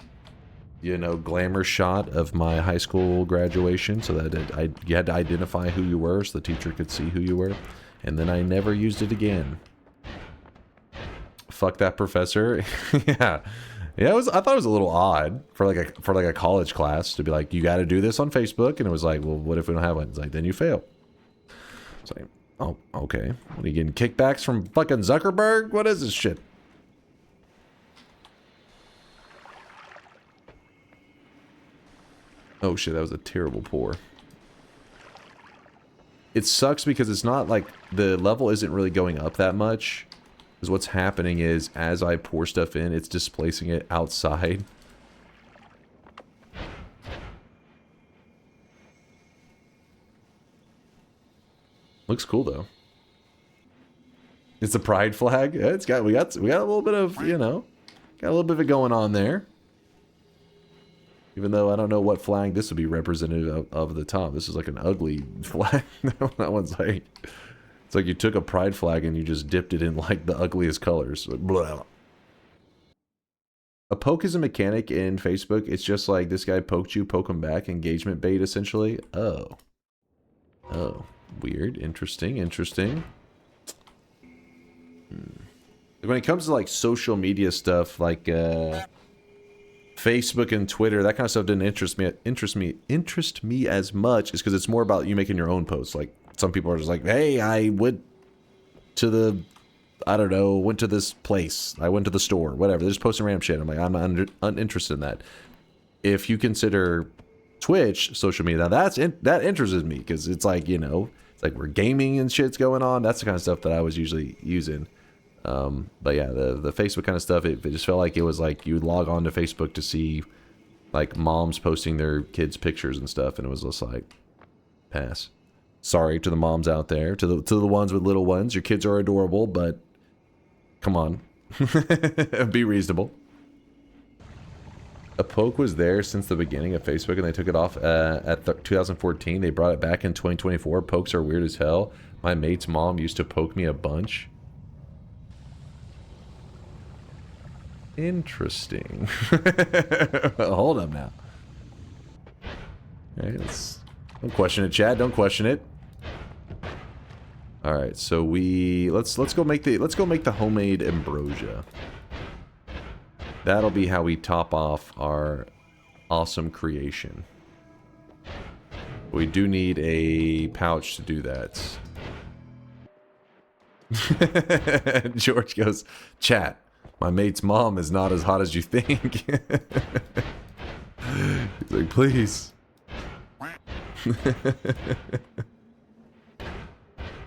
you know, glamour shot of my high school graduation, so that you had to identify who you were so the teacher could see who you were. And then I never used it again. Fuck that professor. Yeah. Yeah, I thought it was a little odd for like a college class to be like, you got to do this on Facebook, and it was like, well, what if we don't have one? It's like, then you fail. It's like, oh, okay. What, are you getting kickbacks from fucking Zuckerberg? What is this shit? Oh shit, that was a terrible pour. It sucks because it's not like the level isn't really going up that much. Because what's happening is, as I pour stuff in, it's displacing it outside. Looks cool though. It's a pride flag. Yeah, we got a little bit of, you know, got a little bit of it going on there. Even though I don't know what flag this would be representative of the top. This is like an ugly flag. That one's like, it's like you took a pride flag and you just dipped it in like the ugliest colors. Like, blah. A poke is a mechanic in Facebook. It's just like this guy poked you, poke him back, engagement bait essentially. Oh. Oh. Weird. Interesting. Interesting. When it comes to like social media stuff, like Facebook and Twitter, that kind of stuff didn't interest me as much, is because it's more about you making your own posts. Like, some people are just like, hey, I went to the, I don't know, went to this place, I went to the store, whatever. They're just posting random shit. I'm like, I'm not uninterested in that. If you consider Twitch social media, now that interests me, because it's like, you know, it's like where gaming and shit's going on. That's the kind of stuff that I was usually using. But yeah, the Facebook kind of stuff, it just felt like it was like you would log on to Facebook to see like moms posting their kids' pictures and stuff, and it was just like, pass. Sorry to the moms out there, to the ones with little ones. Your kids are adorable, but come on, be reasonable. A poke was there since the beginning of Facebook, and they took it off at 2014. They brought it back in 2024. Pokes are weird as hell. My mate's mom used to poke me a bunch. Interesting. Hold up now. All right, don't question it, Chad. Don't question it. All right, so let's go make the homemade ambrosia. That'll be how we top off our awesome creation. We do need a pouch to do that. George goes, chat, my mate's mom is not as hot as you think. He's like, please.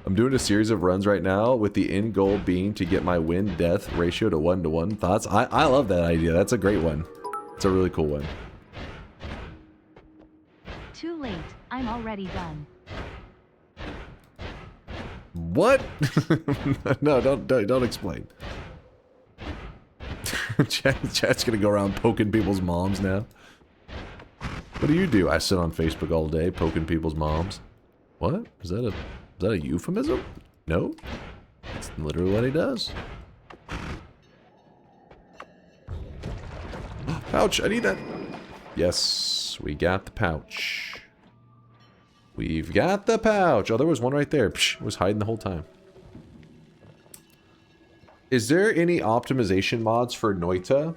I'm doing a series of runs right now with the end goal being to get my win-death ratio to 1-to-1. Thoughts? I love that idea. That's a great one. It's a really cool one. Too late. I'm already done. What? No, don't explain. Chat's gonna go around poking people's moms now. What do? I sit on Facebook all day poking people's moms. What? Is that a euphemism? No. That's literally what he does. Pouch, I need that. Yes, we got the pouch. We've got the pouch. Oh, there was one right there. Psh, it was hiding the whole time. Is there any optimization mods for Noita?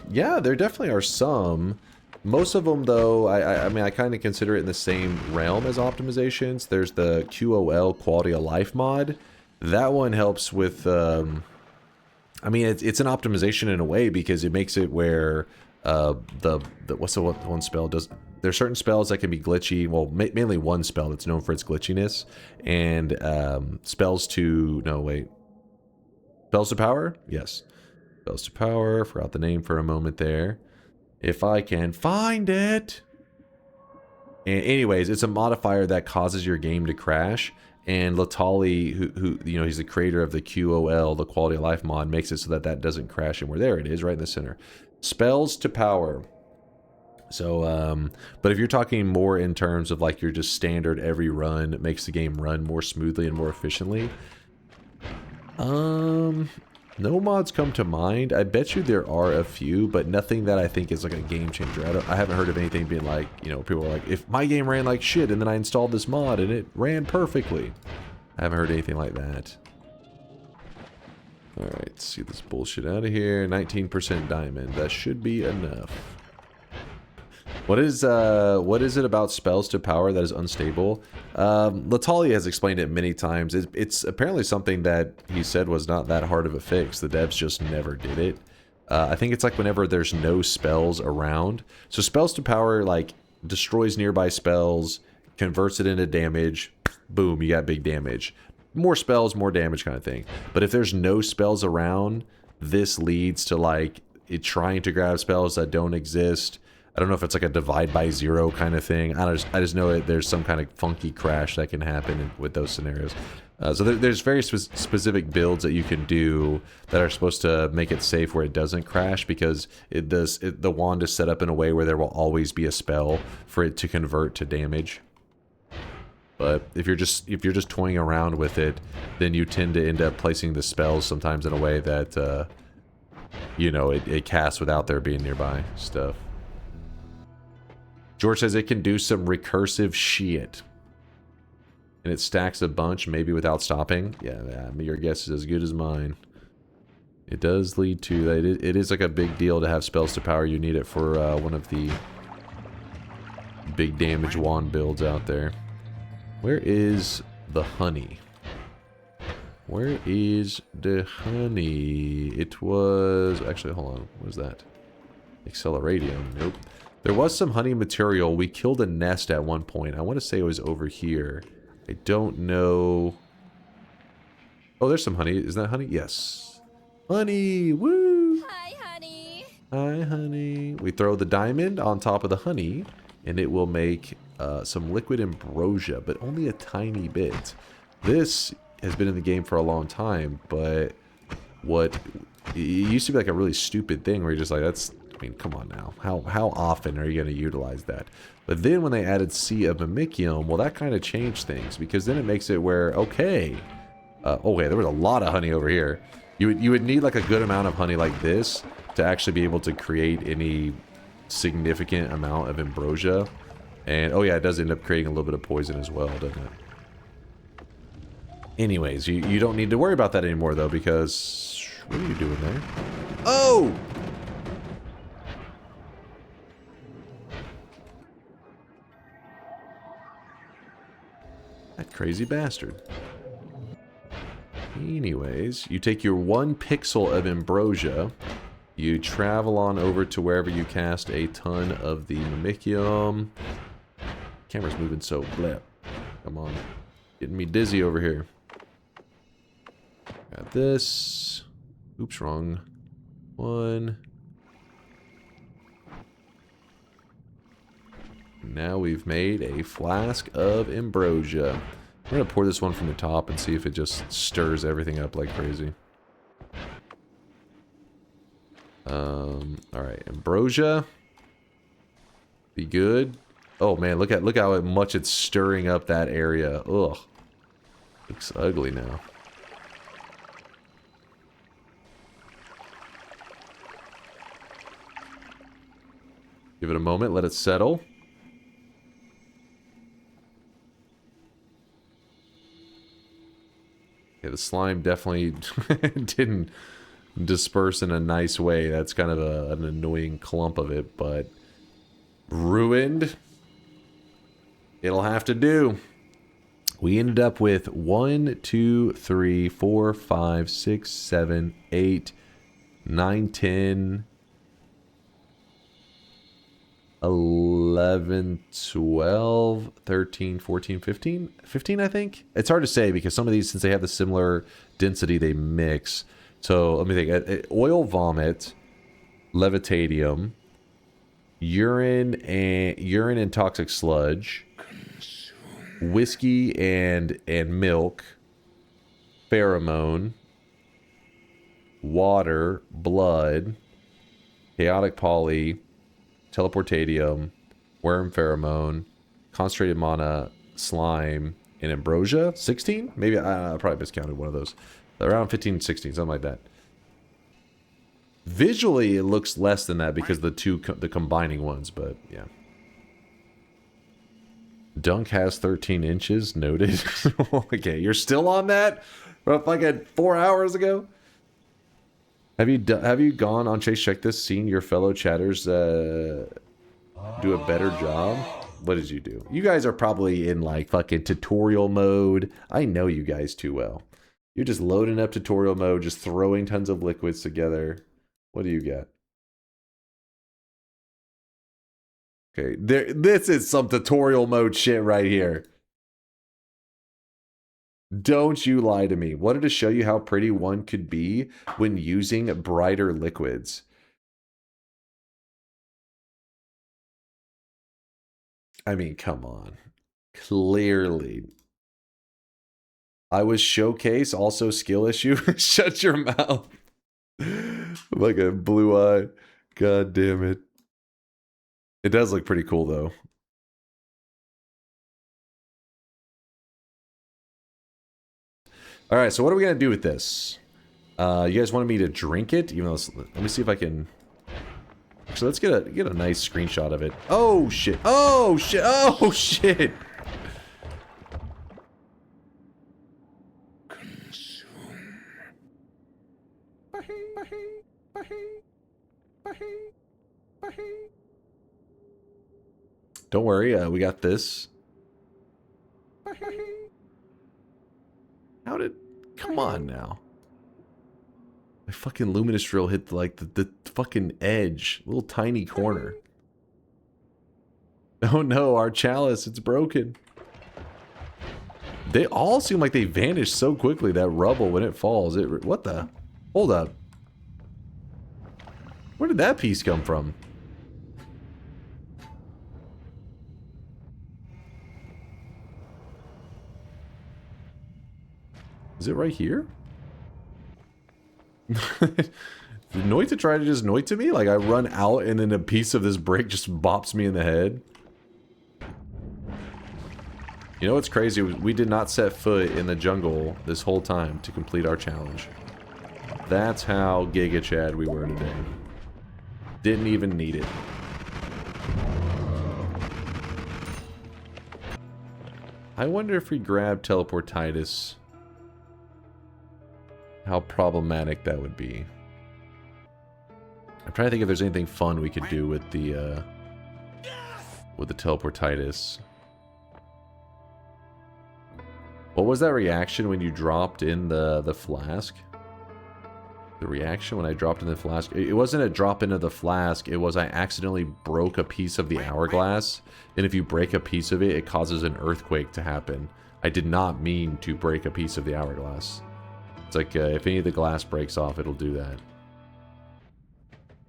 Yeah, there definitely are some. Most of them, though, I mean, I kind of consider it in the same realm as optimizations. There's the QOL Quality of Life mod. That one helps with, I mean, it's an optimization in a way because it makes it where what's the one spell does? There's certain spells that can be glitchy. Well, mainly one spell that's known for its glitchiness, and spells to power. Yes, spells to power. Forgot the name for a moment there. If I can find it. And anyways, it's a modifier that causes your game to crash. And Latali, who you know, he's the creator of the QOL, the Quality of Life mod, makes it so that that doesn't crash. And there it is, right in the center. Spells to power. So, but if you're talking more in terms of like your just standard every run, it makes the game run more smoothly and more efficiently. No mods come to mind. I bet you there are a few, but nothing that I think is like a game changer. I haven't heard of anything being like, you know, people are like, if my game ran like shit and then I installed this mod and it ran perfectly. I haven't heard anything like that. Alright, let's see this bullshit out of here. 19% diamond. That should be enough. What is it about spells to power that is unstable? Latali has explained it many times. It's apparently something that he said was not that hard of a fix. The devs just never did it. I think it's like whenever there's no spells around. So spells to power like destroys nearby spells, converts it into damage. Boom, you got big damage. More spells, more damage kind of thing. But if there's no spells around, this leads to like it trying to grab spells that don't exist. I don't know if it's like a divide by zero kind of thing. I just know there's some kind of funky crash that can happen with those scenarios. So there's very specific builds that you can do that are supposed to make it safe where it doesn't crash, because the wand is set up in a way where there will always be a spell for it to convert to damage. But if you're just toying around with it, then you tend to end up placing the spells sometimes in a way that you know, it casts without there being nearby stuff. George says it can do some recursive shit. And it stacks a bunch, maybe without stopping. Yeah, I mean, your guess is as good as mine. It does lead to that. It is like a big deal to have spells to power. You need it for one of the big damage wand builds out there. Where is the honey? Where is the honey? It was... Actually, hold on. What was that? Acceleradium. Nope. There was some honey material. We killed a nest at one point. I want to say it was over here. I don't know. Oh, there's some honey. Is that honey? Yes. Honey! Woo! Hi, honey. Hi, honey. We throw the diamond on top of the honey, and it will make some liquid ambrosia, but only a tiny bit. This has been in the game for a long time, but it used to be like a really stupid thing where you're just like, that's... I mean, come on now. How often are you going to utilize that? But then when they added Sea of Mimicium, well, that kind of changed things, because then it makes it where, okay, there was a lot of honey over here. You would need like a good amount of honey like this to actually be able to create any significant amount of ambrosia. And, oh yeah, it does end up creating a little bit of poison as well, doesn't it? Anyways, you don't need to worry about that anymore, though, because... What are you doing there? Oh! That crazy bastard. Anyways, you take your 1 pixel of Ambrosia. You travel on over to wherever you cast a ton of the mimicium. Camera's moving so blip. Come on. Getting me dizzy over here. Got this. Oops, wrong. 1. Now we've made a flask of Ambrosia. I'm going to pour this one from the top and see if it just stirs everything up like crazy. Alright, Ambrosia. Be good. Oh man, look how much it's stirring up that area. Ugh. Looks ugly now. Give it a moment, let it settle. Okay, the slime definitely didn't disperse in a nice way. That's kind of an annoying clump of it, but ruined. It'll have to do. We ended up with 1, 2, 3, 4, 5, 6, 7, 8, 9, 10, 11, 12, 13, 14, 15? 15, I think? It's hard to say because some of these, since they have the similar density, they mix. So, let me think. Oil vomit, levitadium, urine and toxic sludge, whiskey and milk, pheromone, water, blood, chaotic poly, teleportadium, worm pheromone, concentrated mana, slime, and ambrosia. 16? Maybe I probably miscounted one of those. Around 15, 16, something like that. Visually, it looks less than that because the combining ones, but yeah. Dunk has 13 inches, noted. Okay, you're still on that? Like 4 hours ago? Have you gone on Chase Check This, seen your fellow chatters do a better job? What did you do? You guys are probably in like fucking tutorial mode. I know you guys too well. You're just loading up tutorial mode, just throwing tons of liquids together. What do you got? Okay, this is some tutorial mode shit right here. Don't you lie to me. Wanted to show you how pretty one could be when using brighter liquids. I mean, come on. Clearly. I was showcase, also skill issue. Shut your mouth. Like a blue eye. God damn it. It does look pretty cool though. All right, so what are we gonna do with this? You guys wanted me to drink it? Even though let me see if I can. Actually, let's get a nice screenshot of it. Oh shit! Oh shit! Oh shit! Don't worry, we got this. How did... Come on now. My fucking luminous drill hit like the fucking edge. Little tiny corner. Oh no, our chalice, it's broken. They all seem like they vanish so quickly, that rubble when it falls. What the? Hold up. Where did that piece come from? Is it right here? Did Noita try to just Noita me? Like I run out and then a piece of this brick just bops me in the head? You know what's crazy? We did not set foot in the jungle this whole time to complete our challenge. That's how Giga Chad we were today. Didn't even need it. I wonder if we grab Teleportitis, how problematic that would be. I'm trying to think if there's anything fun we could do with the What was that reaction when you dropped in the flask? The reaction when I dropped in the flask? It wasn't a drop into the flask. It was I accidentally broke a piece of the hourglass. And if you break a piece of it, it causes an earthquake to happen. I did not mean to break a piece of the hourglass. It's like if any of the glass breaks off, it'll do that.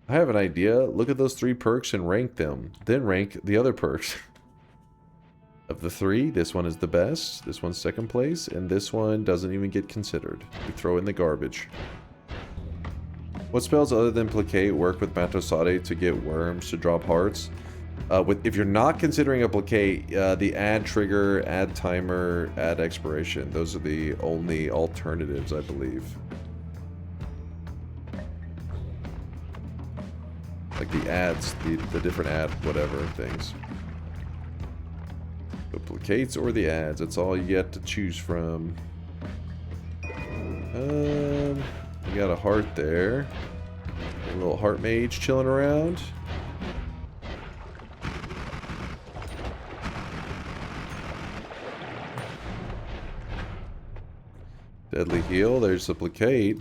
I have an idea. Look at those 3 perks and rank them. Then rank the other perks. Of the 3, this one is the best, this one's second place, and this one doesn't even get considered. We throw it in the garbage. What spells other than Placate work with Matosade to get worms to drop hearts? If you're not considering a Placate, the add trigger, add timer, add expiration. Those are the only alternatives, I believe. Like the ads, the different ad whatever things. Duplicates or the ads, that's all you get to choose from. You got a heart there. A little heart mage chilling around. Deadly heal, there's the placate.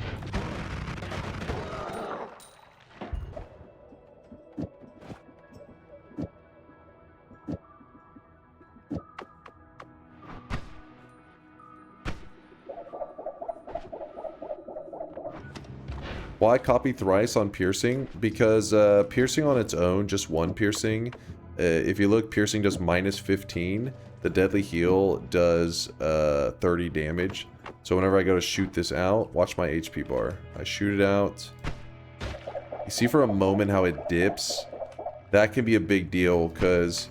Why copy thrice on piercing? Because piercing on its own, just one piercing, if you look, piercing does minus 15. The deadly heal does 30 damage. So whenever I go to shoot this out, watch my HP bar. I shoot it out. You see for a moment how it dips? That can be a big deal because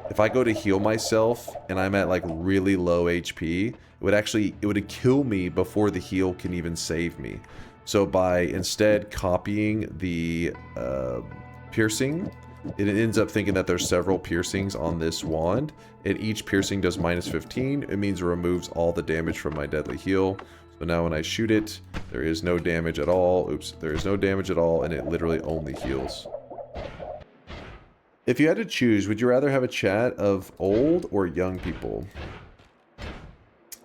if I go to heal myself and I'm at like really low HP, it would kill me before the heal can even save me. So by instead copying the piercing, it ends up thinking that there's several piercings on this wand, and each piercing does minus 15. It means it removes all the damage from my deadly heal. So now when I shoot it, there is no damage at all. Oops, there is no damage at all, and it literally only heals. If you had to choose, would you rather have a chat of old or young people?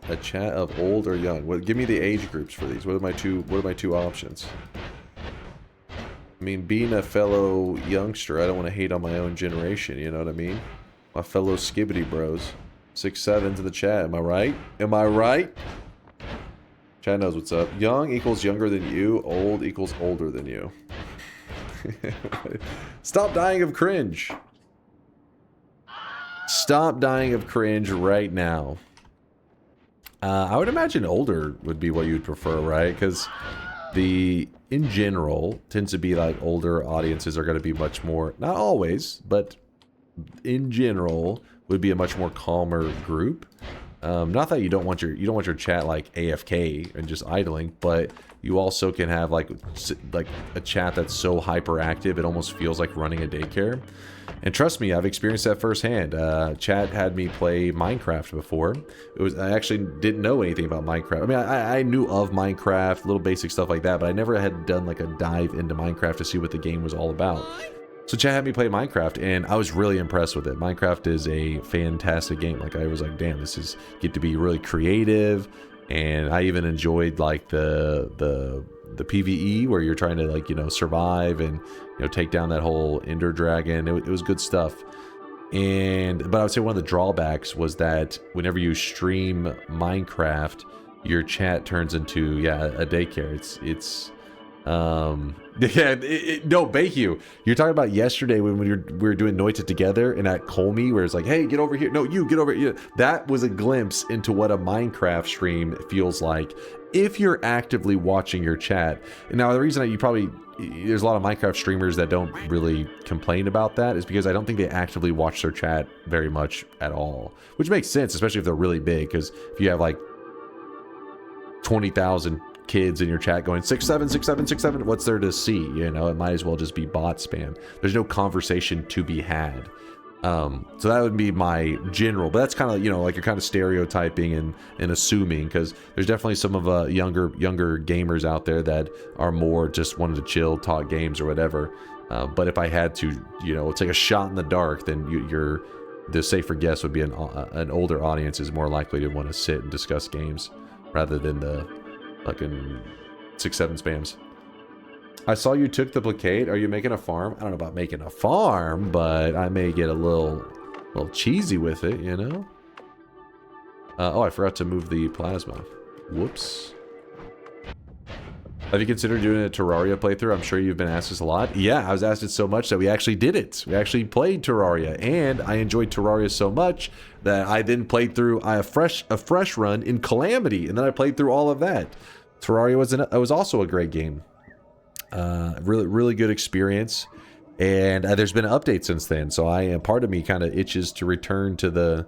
A chat of old or young? Well, give me the age groups for these. What are my two options? I mean, being a fellow youngster, I don't want to hate on my own generation, you know what I mean? My fellow skibbity bros. 6'7" to the chat, am I right? Am I right? Chat knows what's up. Young equals younger than you, old equals older than you. Stop dying of cringe. Stop dying of cringe right now. I would imagine older would be what you'd prefer, right? Because in general, tends to be like older audiences are going to be much more, not always, but in general, would be a much more calmer group. Not that you don't want your chat like AFK and just idling, but you also can have like a chat that's so hyperactive it almost feels like running a daycare. And trust me, I've experienced that firsthand. Chat had me play Minecraft before. I actually didn't know anything about Minecraft. I mean, I knew of Minecraft, little basic stuff like that, but I never had done like a dive into Minecraft to see what the game was all about. So chat had me play Minecraft, and I was really impressed with it. Minecraft is a fantastic game. Like, I was like, damn, get to be really creative. And I even enjoyed like the PvE where you're trying to like, survive and, take down that whole Ender Dragon. It was good stuff. But I would say one of the drawbacks was that whenever you stream Minecraft, your chat turns into, a daycare. No, Bayhue, you're talking about yesterday when we were doing Noita together and at Kolmi where it's like, hey, get over here. No, you get over here. That was a glimpse into what a Minecraft stream feels like if you're actively watching your chat. And now the reason that there's a lot of Minecraft streamers that don't really complain about that is because I don't think they actively watch their chat very much at all, which makes sense, especially if they're really big, because if you have like 20,000 kids in your chat going 6'7", 6'7", 6'7", what's there to see? It might as well just be bot spam. There's no conversation to be had. So that would be my general, but that's kind of, like you're kind of stereotyping and assuming, because there's definitely some of younger gamers out there that are more just wanting to chill, talk games or whatever. But if I had to, take a shot in the dark, then the safer guess would be an older audience is more likely to want to sit and discuss games rather than the fucking 6-7 spams. I saw you took the placate. Are you making a farm? I don't know about making a farm, but I may get a little cheesy with it, you know? Oh, I forgot to move the plasma. Whoops. Have you considered doing a Terraria playthrough? I'm sure you've been asked this a lot. Yeah, I was asked it so much that we actually did it. We actually played Terraria, and I enjoyed Terraria so much that I then played through a fresh run in Calamity, and then I played through all of that. Terraria was also a great game. Really good experience, and there's been an update since then. So part of me kind of itches to return to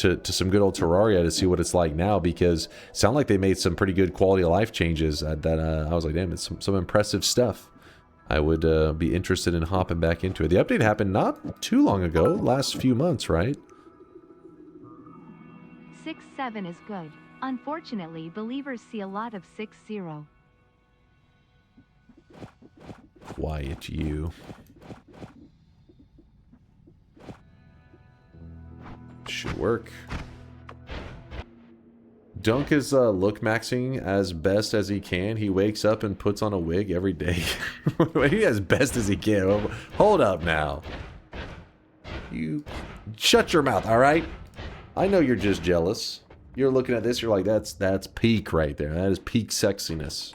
to some good old Terraria to see what it's like now, because it sounded like they made some pretty good quality of life changes that I was like, damn, it's some impressive stuff. I would be interested in hopping back into it. The update happened not too long ago, last few months, right? 6-7 is good. Unfortunately, believers see a lot of 6-0. Quiet you. Should work. Dunk is look maxing as best as he can. He wakes up and puts on a wig every day. He as best as he can. Hold up now. You shut your mouth, all right? I know you're just jealous. You're looking at this, you're like, that's peak right there. That is peak sexiness.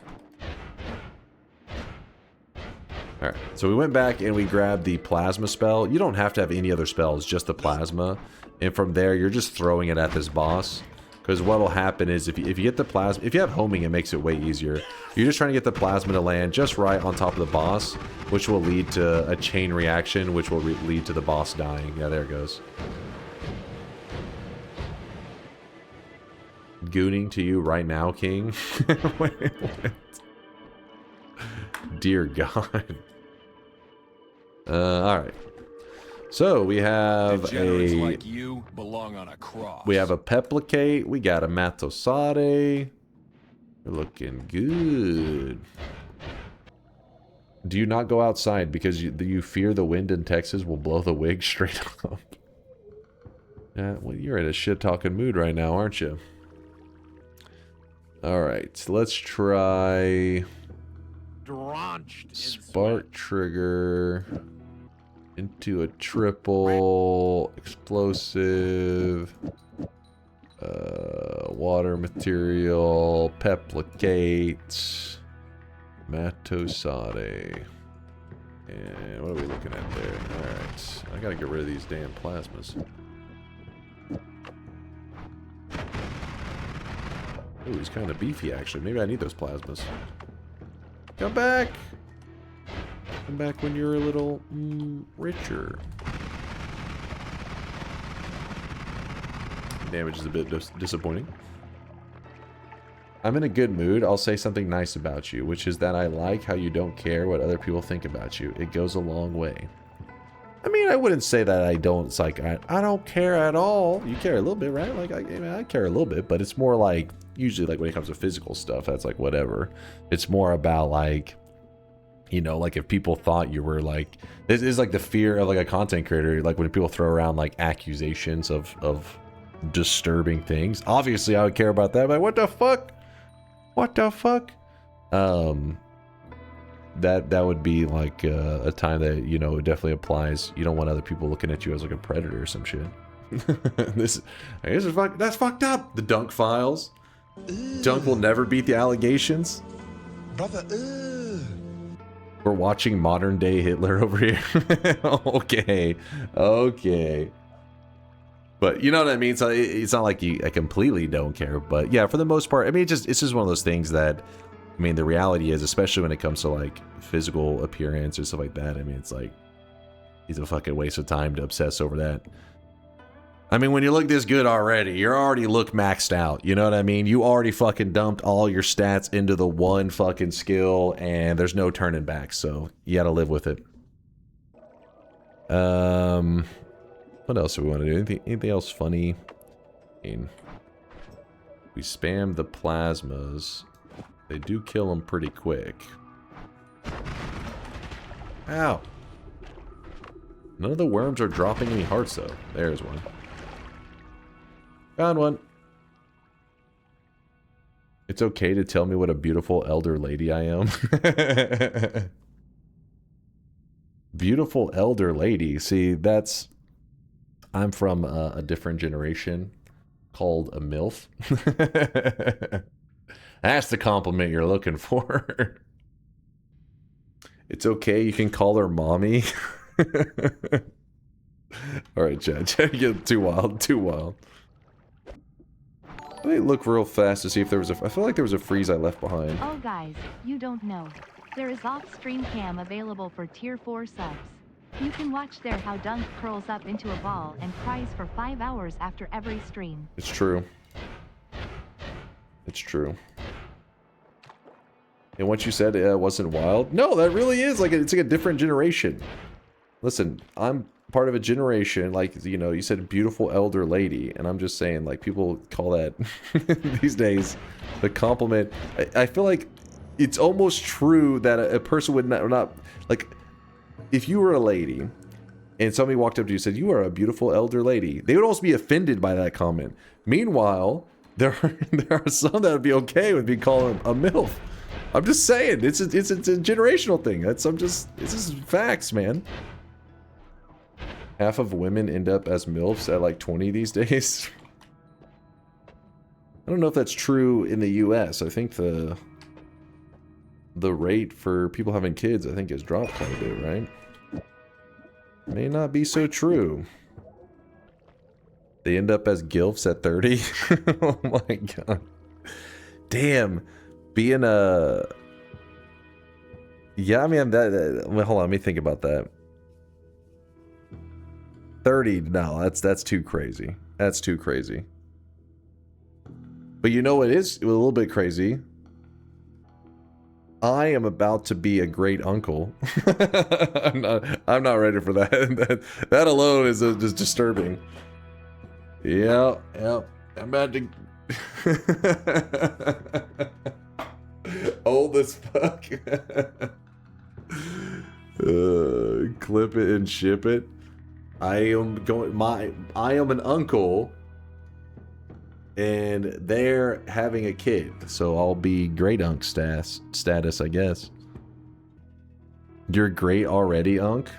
Alright, so we went back and we grabbed the plasma spell. You don't have to have any other spells, just the plasma. And from there, you're just throwing it at this boss. Because what will happen is, if you get the plasma, if you have homing, it makes it way easier. You're just trying to get the plasma to land just right on top of the boss, which will lead to a chain reaction, which will lead to the boss dying. Yeah, there it goes. Gooning to you right now, King. Wait, what? Dear God. Alright. So we have like you belong on a cross. We have a Peplicate. We got a Matosade. We're looking good. Do you not go outside because you fear the wind in Texas will blow the wig straight up? Well, you're in a shit-talking mood right now, aren't you? Alright, so let's try... Spark Trigger into a triple explosive, water material, Peplicate, Matosade, and what are we looking at there? Alright, I gotta get rid of these damn plasmas. Ooh, he's kind of beefy actually. Maybe I need those plasmas. Come back! Come back when you're a little richer. Damage is a bit disappointing. I'm in a good mood. I'll say something nice about you, which is that I like how you don't care what other people think about you. It goes a long way. I mean, I wouldn't say that I don't. It's like, I don't care at all. You care a little bit, right? Like, I care a little bit, but it's more like, usually like when it comes to physical stuff, that's like whatever. It's more about like, you know, like if people thought you were like, this is like the fear of like a content creator, like when people throw around like accusations of disturbing things. Obviously I would care about that, but what the fuck? What the fuck? That would be like a time that, you know, it definitely applies. You don't want other people looking at you as like a predator or some shit. This is that's fucked up. The Dunk files. Dunk will never beat the allegations. Brother, We're watching modern day Hitler over here. Okay. Okay. But you know what I mean? So it's not like I completely don't care. But yeah, for the most part, I mean, it's just one of those things that, I mean, the reality is, especially when it comes to like physical appearance or stuff like that, I mean, it's like, it's a fucking waste of time to obsess over that. I mean, when you look this good already, you're already look maxed out. You know what I mean? You already fucking dumped all your stats into the one fucking skill, and there's no turning back. So you gotta live with it. What else do we want to do? Anything else funny? I mean, we spam the plasmas. They do kill them pretty quick. Ow. None of the worms are dropping any hearts, though. There's one. Found one. It's okay to tell me what a beautiful elder lady I am. Beautiful elder lady. See, that's... I'm from a different generation called a MILF. That's the compliment you're looking for. It's okay, you can call her mommy. Alright, Chad, you get too wild, too wild. Let me look real fast to see if there was a... I feel like there was a freeze I left behind. Oh guys, you don't know. There is off-stream cam available for tier 4 subs. You can watch there how Dunk curls up into a ball and cries for 5 hours after every stream. It's true. It's true. And what you said wasn't wild? No, that really is like it's like a different generation. Listen, I'm part of a generation, like, you know, you said beautiful elder lady, and I'm just saying, like, people call that these days the compliment. I feel like it's almost true that a person would not like, if you were a lady and somebody walked up to you and said, you are a beautiful elder lady, they would also be offended by that comment. Meanwhile, there are some that would be okay with being called a MILF. I'm just saying, it's a generational thing. This is facts, man. Half of women end up as MILFs at like 20 these days. I don't know if that's true in the US. I think the rate for people having kids, I think, has dropped quite a bit, right? May not be so true. They end up as GILFs at 30? Oh my god. Damn. Being a... Yeah, I mean, well, hold on, let me think about that. 30, no, that's too crazy. That's too crazy. But you know what is a little bit crazy? I am about to be a great uncle. I'm not ready for that. That alone is just disturbing. Yeah. I'm about to... Old as fuck. Clip it and ship it. I am an uncle, and they're having a kid, so I'll be great unk status, I guess. You're great already, unk?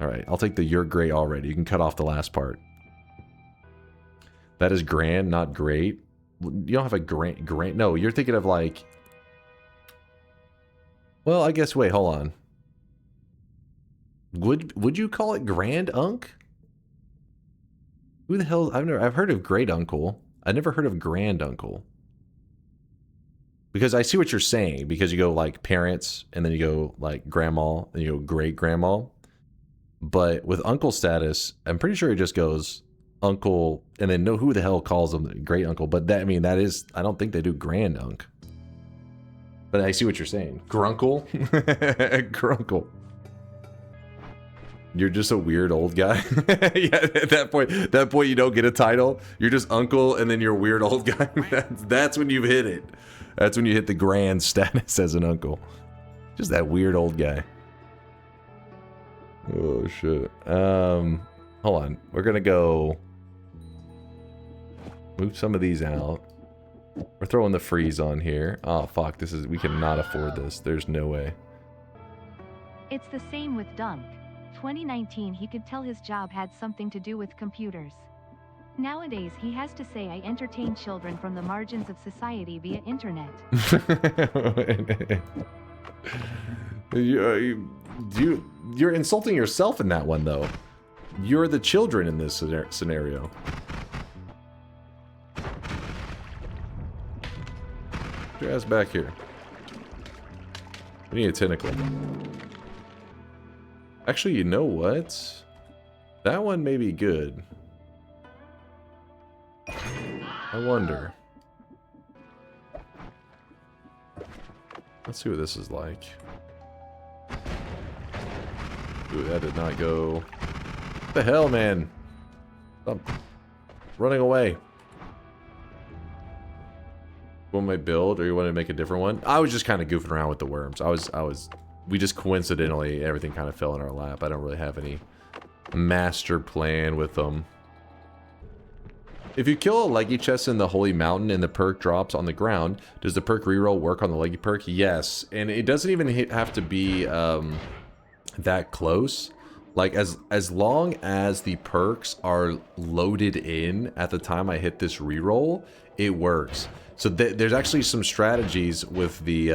Alright, I'll take the you're great already. You can cut off the last part. That is grand, not great. You don't have a grand. No, you're thinking of like... Well, I guess, wait, hold on. Would you call it grand unk? Who the hell? I've heard of great uncle. I never heard of grand uncle. Because I see what you're saying, because you go like parents, and then you go like grandma, and you go great grandma. But with uncle status, I'm pretty sure it just goes uncle, and then who the hell calls them great uncle. But that, I mean, that is, I don't think they do grand unk. But I see what you're saying. Grunkle? Grunkle. You're just a weird old guy. Yeah, at that point you don't get a title. You're just uncle, and then you're a weird old guy. That's when you've hit it. That's when you hit the grand status as an uncle. Just that weird old guy. Oh shit. Hold on. We're gonna go move some of these out. We're throwing the freeze on here. Oh fuck, we cannot afford this. There's no way. It's the same with Dunk. 2019 he could tell his job had something to do with computers. Nowadays he has to say I entertain children from the margins of society via internet. You're insulting yourself in that one though. You're the children in this scenario. Put your ass back here. We need a tentacle. Actually, you know what? That one may be good. I wonder. Let's see what this is like. Ooh, that did not go... What the hell, man? Stop running away. You want my build, or you want to make a different one? I was just kind of goofing around with the worms. We just coincidentally, everything kind of fell in our lap. I don't really have any master plan with them. If you kill a leggy chest in the Holy Mountain and the perk drops on the ground, does the perk reroll work on the leggy perk? Yes, and it doesn't even have to be that close. Like, as long as the perks are loaded in at the time I hit this reroll, it works. So there's actually some strategies with the...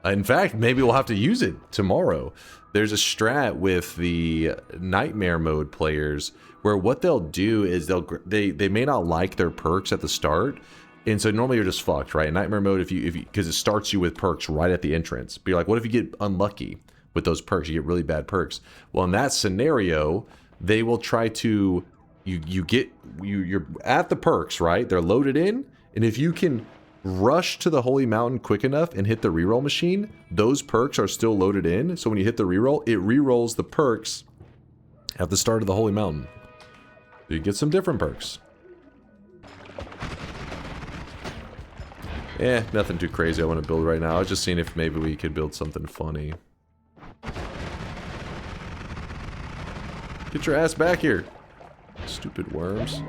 in fact, maybe we'll have to use it tomorrow. There's a strat with the Nightmare mode players where what they'll do is they may not like their perks at the start, and so normally you're just fucked, right? In Nightmare mode, if you because it starts you with perks right at the entrance. But you're like, what if you get unlucky with those perks? You get really bad perks. Well, in that scenario, they will try to you're at the perks, right? They're loaded in, and if you can rush to the Holy Mountain quick enough and hit the reroll machine, those perks are still loaded in. So when you hit the reroll, it rerolls the perks at the start of the Holy Mountain. You get some different perks. Nothing too crazy I want to build right now. I was just seeing if maybe we could build something funny. Get your ass back here, stupid worms.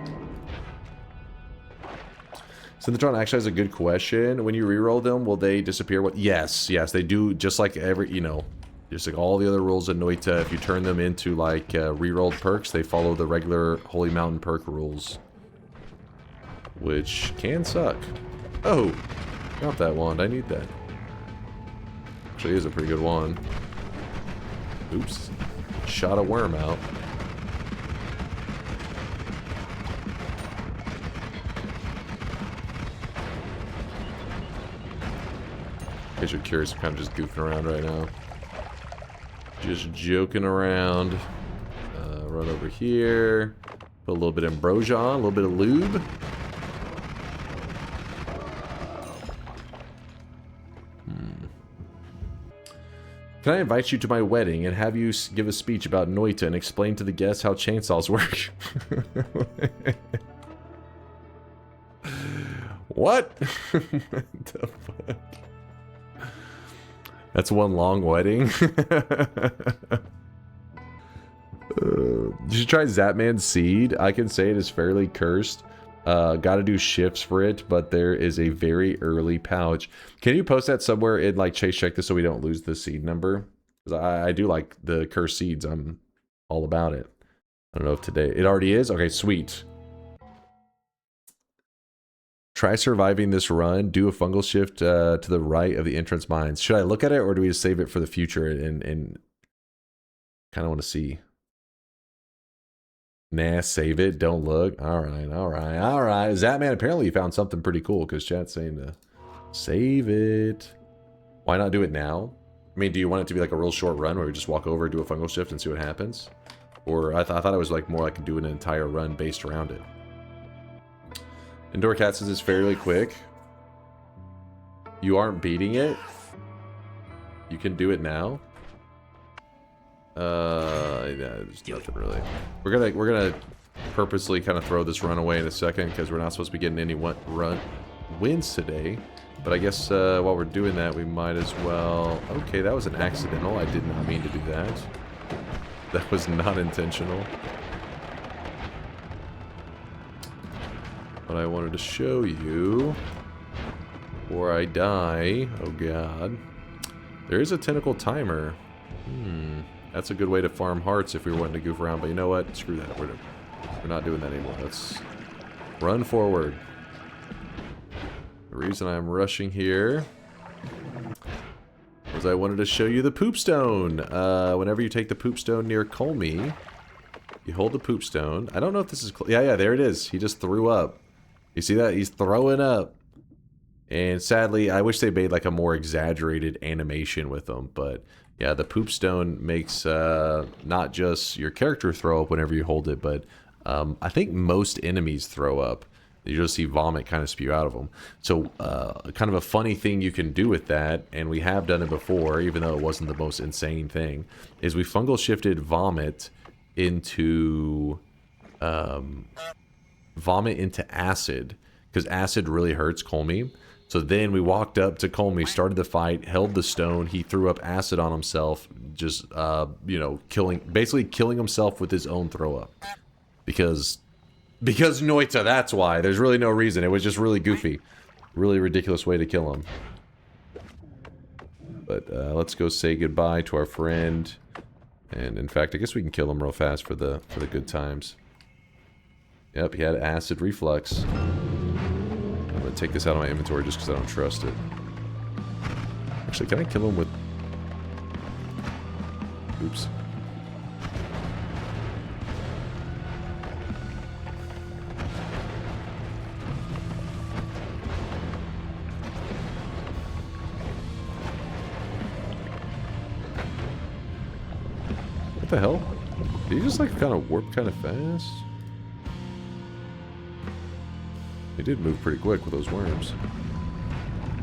Synthetron actually has a good question. When you reroll them, will they disappear? What? Yes, they do. Just like just like all the other rules in Noita, if you turn them into like rerolled perks, they follow the regular Holy Mountain perk rules, which can suck. Oh, got that wand. I need that. Actually, is a pretty good wand. Oops, shot a worm out. In case you're curious, I'm kind of just goofing around right now. Just joking around. Run over here. Put a little bit of Ambrosia on, a little bit of lube. Can I invite you to my wedding and have you give a speech about Noita and explain to the guests how chainsaws work? What? What the fuck? That's one long wedding. You should try Zzapman seed. I can say it is fairly cursed. Gotta do shifts for it, but there is a very early pouch. Can you post that somewhere in like Chase Check this so we don't lose the seed number? Because I do like the cursed seeds. I'm all about it. I don't know if today... It already is? Okay, sweet. Try surviving this run. Do a fungal shift to the right of the entrance mines. Should I look at it, or do we just save it for the future and kind of want to see? Nah, save it. Don't look. All right. Zzapman, apparently you found something pretty cool because chat's saying to save it. Why not do it now? I mean, do you want it to be like a real short run where we just walk over, do a fungal shift, and see what happens? Or I thought it was like more like doing an entire run based around it. Indoor Cats is fairly quick. You aren't beating it. You can do it now. Yeah, there's nothing really. We're gonna purposely kind of throw this run away in a second because we're not supposed to be getting any wins today. But I guess while we're doing that, we might as well. Okay, that was an accidental. I did not mean to do that. That was not intentional. But I wanted to show you before I die. Oh god. There is a tentacle timer. That's a good way to farm hearts if we were wanting to goof around, but you know what? Screw that. We're not doing that anymore. Let's run forward. The reason I'm rushing here was I wanted to show you the poop stone. Whenever you take the poop stone near Kolmi, you hold the poop stone. I don't know if this is... Yeah, there it is. He just threw up. You see that? He's throwing up. And sadly, I wish they made like a more exaggerated animation with them. But yeah, the poop stone makes not just your character throw up whenever you hold it, but I think most enemies throw up. You just see vomit kind of spew out of them. So kind of a funny thing you can do with that, and we have done it before, even though it wasn't the most insane thing, is we fungal shifted vomit into acid, because acid really hurts Kolmi. So then we walked up to Kolmi, started the fight, held the stone. He threw up acid on himself, just, you know, basically killing himself with his own throw up. Because Noita, that's why. There's really no reason. It was just really goofy. Really ridiculous way to kill him. But let's go say goodbye to our friend. And in fact, I guess we can kill him real fast for the good times. Yep, he had acid reflux. I'm gonna take this out of my inventory just because I don't trust it. Actually, can I kill him with... Oops. What the hell? Did he just like kind of warp kind of fast? He did move pretty quick with those worms.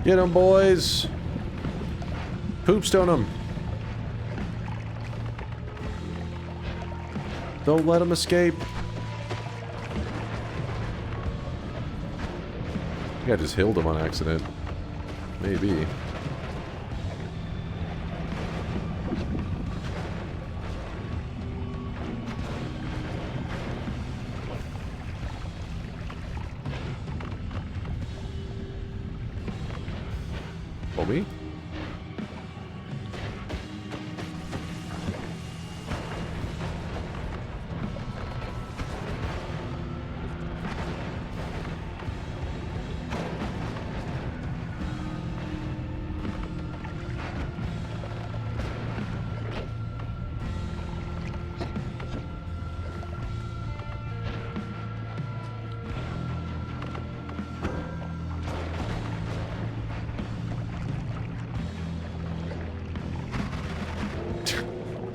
Get them, boys! Poopstone them! Don't let them escape! I think I just healed him on accident. Maybe. Me?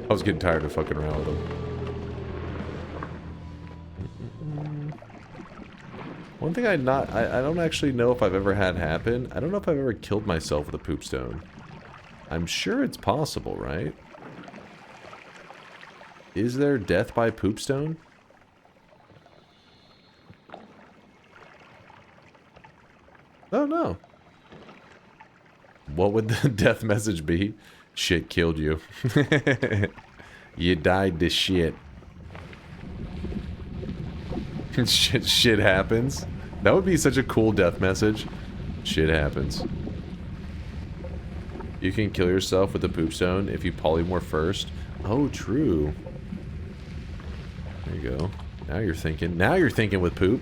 I was getting tired of fucking around with him. One thing I don't actually know if I've ever had happen. I don't know if I've ever killed myself with a poop stone. I'm sure it's possible, right? Is there death by poop stone? Oh no. What would the death message be? Shit killed you. You died to shit. Shit happens. That would be such a cool death message. Shit happens. You can kill yourself with a poop stone if you polymorph first. Oh, true. There you go. Now you're thinking. Now you're thinking with poop.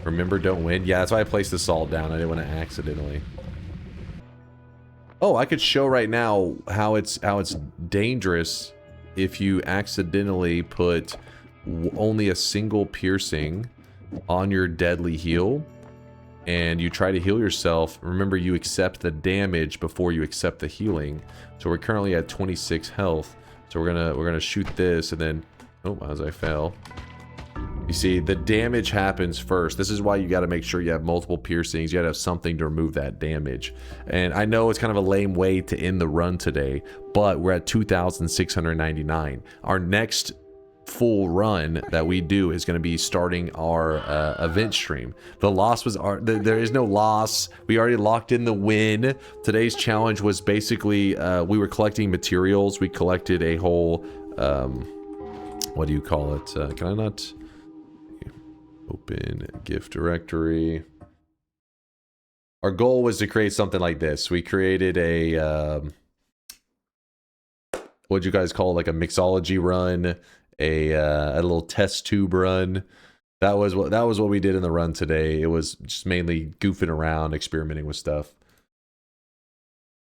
Remember, don't win. Yeah, that's why I placed the salt down. I didn't want to accidentally. Oh, I could show right now how it's dangerous if you accidentally put only a single piercing on your deadly heal and you try to heal yourself. Remember, you accept the damage before you accept the healing. So we're currently at 26 health. So we're gonna shoot this and then oh, as I fell. You see, the damage happens first. This is why you got to make sure you have multiple piercings. You got to have something to remove that damage. And I know it's kind of a lame way to end the run today, but we're at 2,699. Our next full run that we do is going to be starting our event stream. The loss was there is no loss. We already locked in the win. Today's challenge was basically we were collecting materials. We collected a whole what do you call it? Can I not open gift directory? Our goal was to create something like this. We created a what'd you guys call it? Like a mixology run, a little test tube run. That was what we did in the run today. It was just mainly goofing around, experimenting with stuff.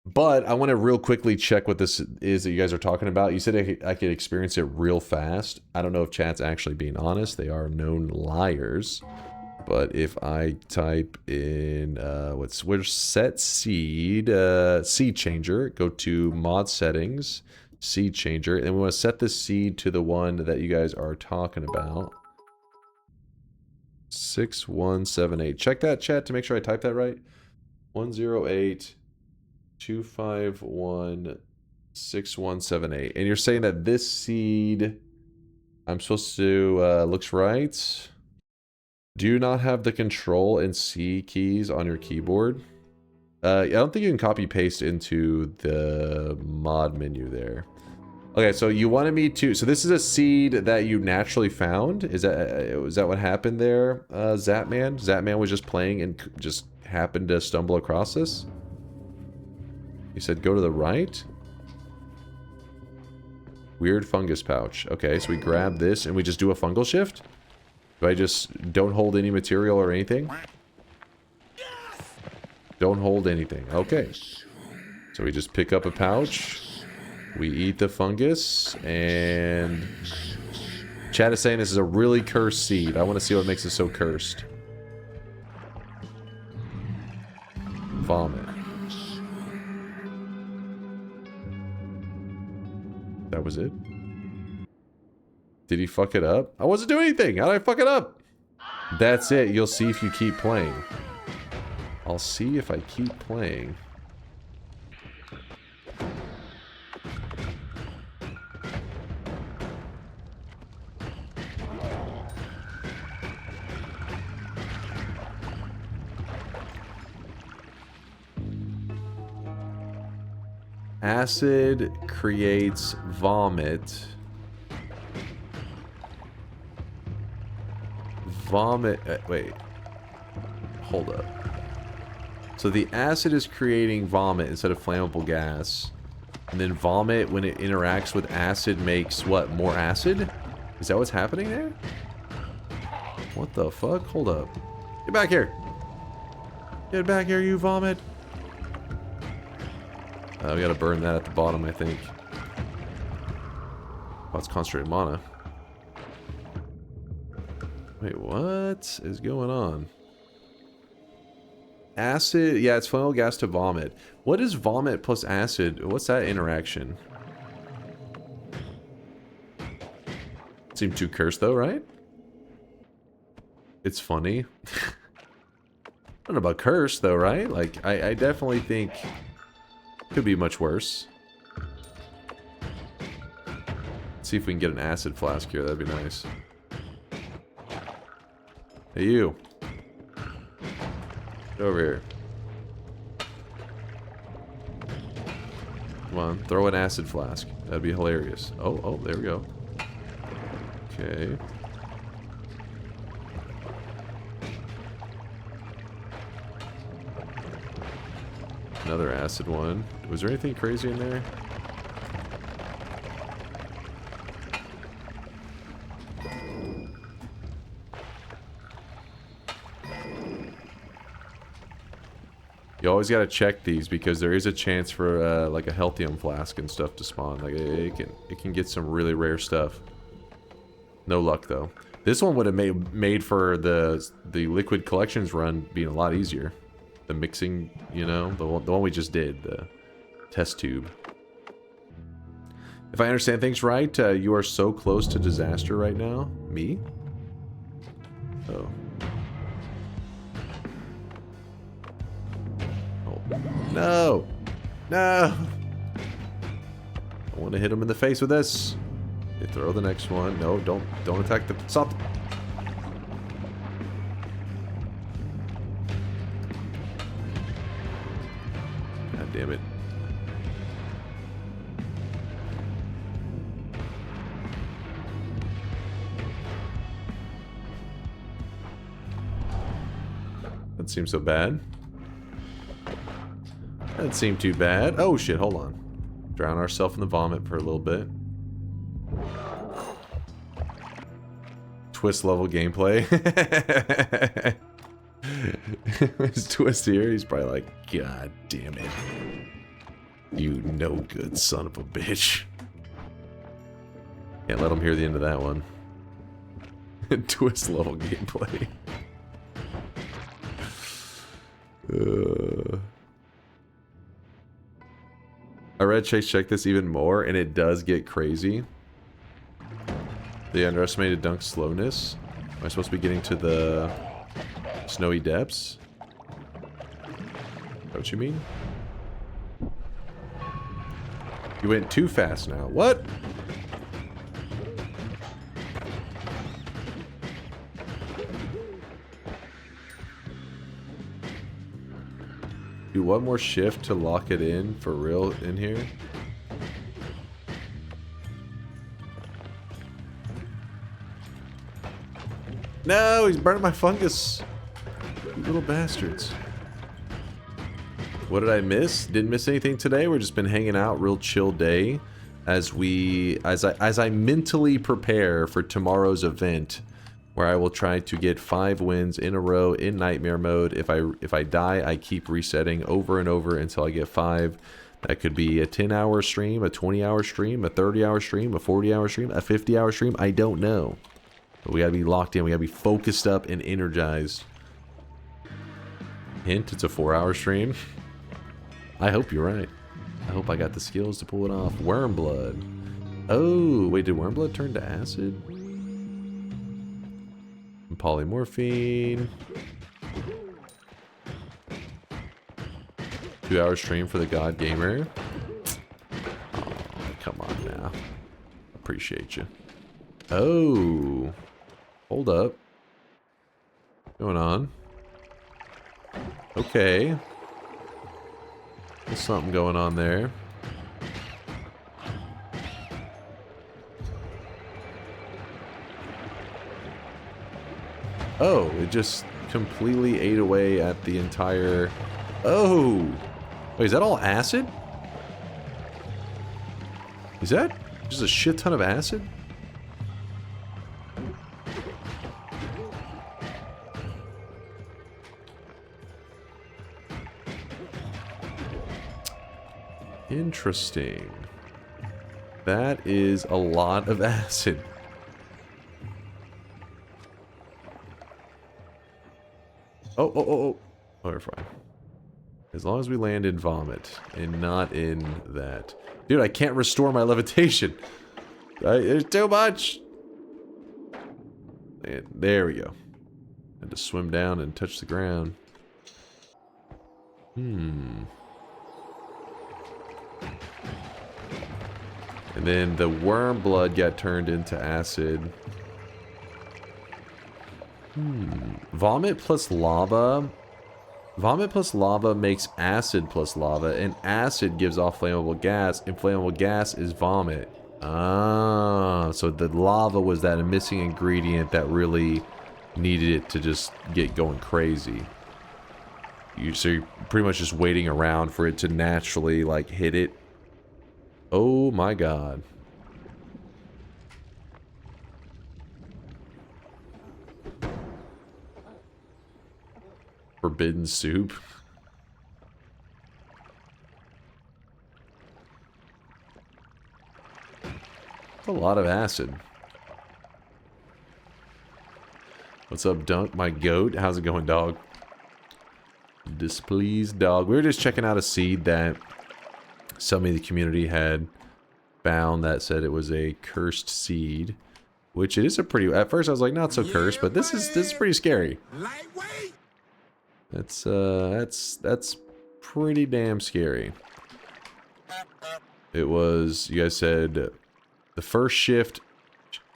But I want to real quickly check what this is that you guys are talking about. You said I could experience it real fast. I don't know if chat's actually being honest. They are known liars. But if I type in where's set seed seed changer, go to mod settings, seed changer, and we want to set the seed to the one that you guys are talking about. 6178. Check that, chat, to make sure I type that right. 108 251 6178. And you're saying that this seed I'm supposed to looks right. Do you not have the Control and C keys on your keyboard? I don't think you can copy paste into the mod menu there. Okay, so you wanted me to... So this is a seed that you naturally found? Was that what happened there, Zzapman? Zzapman was just playing and just happened to stumble across this? You said go to the right? Weird fungus pouch. Okay, so we grab this and we just do a fungal shift? Do I just don't hold any material or anything? Don't hold anything. Okay. So we just pick up a pouch. We eat the fungus. And... Chat is saying this is a really cursed seed. I want to see what makes it so cursed. Vomit. That was it? Did he fuck it up? I wasn't doing anything! How did I fuck it up? That's it. You'll see if you keep playing. I'll see if I keep playing. Acid creates vomit. Vomit... wait. Hold up. So the acid is creating vomit instead of flammable gas. And then vomit, when it interacts with acid, makes what? More acid? Is that what's happening there? What the fuck? Hold up. Get back here. Get back here, you vomit. We gotta burn that at the bottom, I think. Oh, it's concentrated mana. Wait, what is going on? Acid, yeah, it's flammable gas to vomit. What is vomit plus acid? What's that interaction? Seemed too cursed though, right? It's funny. I don't know about cursed though, right? Like, I definitely think could be much worse. Let's see if we can get an acid flask here, that'd be nice. Hey you. Get over here. Come on, throw an acid flask. That'd be hilarious. Oh, there we go. Okay. Another acid one. Was there anything crazy in there? You always gotta check these because there is a chance for like a Healthium flask and stuff to spawn. Like it can get some really rare stuff. No luck though. This one would have made for the liquid collections run being a lot easier. The mixing, you know, the one we just did, the test tube. If I understand things right, you are so close to disaster right now. Me? Oh. No! No! I want to hit him in the face with this. Okay, throw the next one. No, don't attack the... Stop! God damn it. That seems so bad. That didn't seem too bad. Oh shit, hold on. Drown ourselves in the vomit for a little bit. Twist level gameplay. His twist here, he's probably like, God damn it. You no good son of a bitch. Can't let him hear the end of that one. Twist level gameplay. I read Chase check this even more, and it does get crazy. The underestimated dunk slowness. Am I supposed to be getting to the snowy depths? Is that what you mean? You went too fast now. What? Do one more shift to lock it in for real in here. No, he's burning my fungus. You little bastards. What did I miss? Didn't miss anything today. We've just been hanging out, real chill day, as I mentally prepare for tomorrow's event, where I will try to get 5 wins in a row in nightmare mode. If I die, I keep resetting over and over until I get 5. That could be a 10-hour stream, a 20-hour stream, a 30-hour stream, a 40-hour stream, a 50-hour stream. I don't know. But we gotta be locked in. We gotta be focused up and energized. Hint, it's a 4-hour stream. I hope you're right. I hope I got the skills to pull it off. Worm blood. Oh, wait, did worm blood turn to acid? Polymorphine. 2-hour stream for the God Gamer. Oh, come on now. Appreciate you. Oh. Hold up. What's going on? Okay. There's something going on there. Oh, it just completely ate away at the entire... Oh! Wait, is that all acid? Is that just a shit ton of acid? Interesting. That is a lot of acid. Oh, we're fine. As long as we land in vomit and not in that. Dude, I can't restore my levitation. There's too much. And there we go. Had to swim down and touch the ground. And then the worm blood got turned into acid. Vomit plus lava. Vomit plus lava makes acid plus lava, and acid gives off flammable gas, and flammable gas is vomit. Ah, so the lava was that missing ingredient that really needed it to just get going crazy. So you're pretty much just waiting around for it to naturally, like, hit it. Oh my god. Forbidden soup. That's a lot of acid. What's up, Dunk? My goat? How's it going, dog? Displeased dog. We were just checking out a seed that somebody in the community had found that said it was a cursed seed, which it is a pretty... At first I was like, not so cursed, but this is pretty scary. That's pretty damn scary. It was, you guys said, the first shift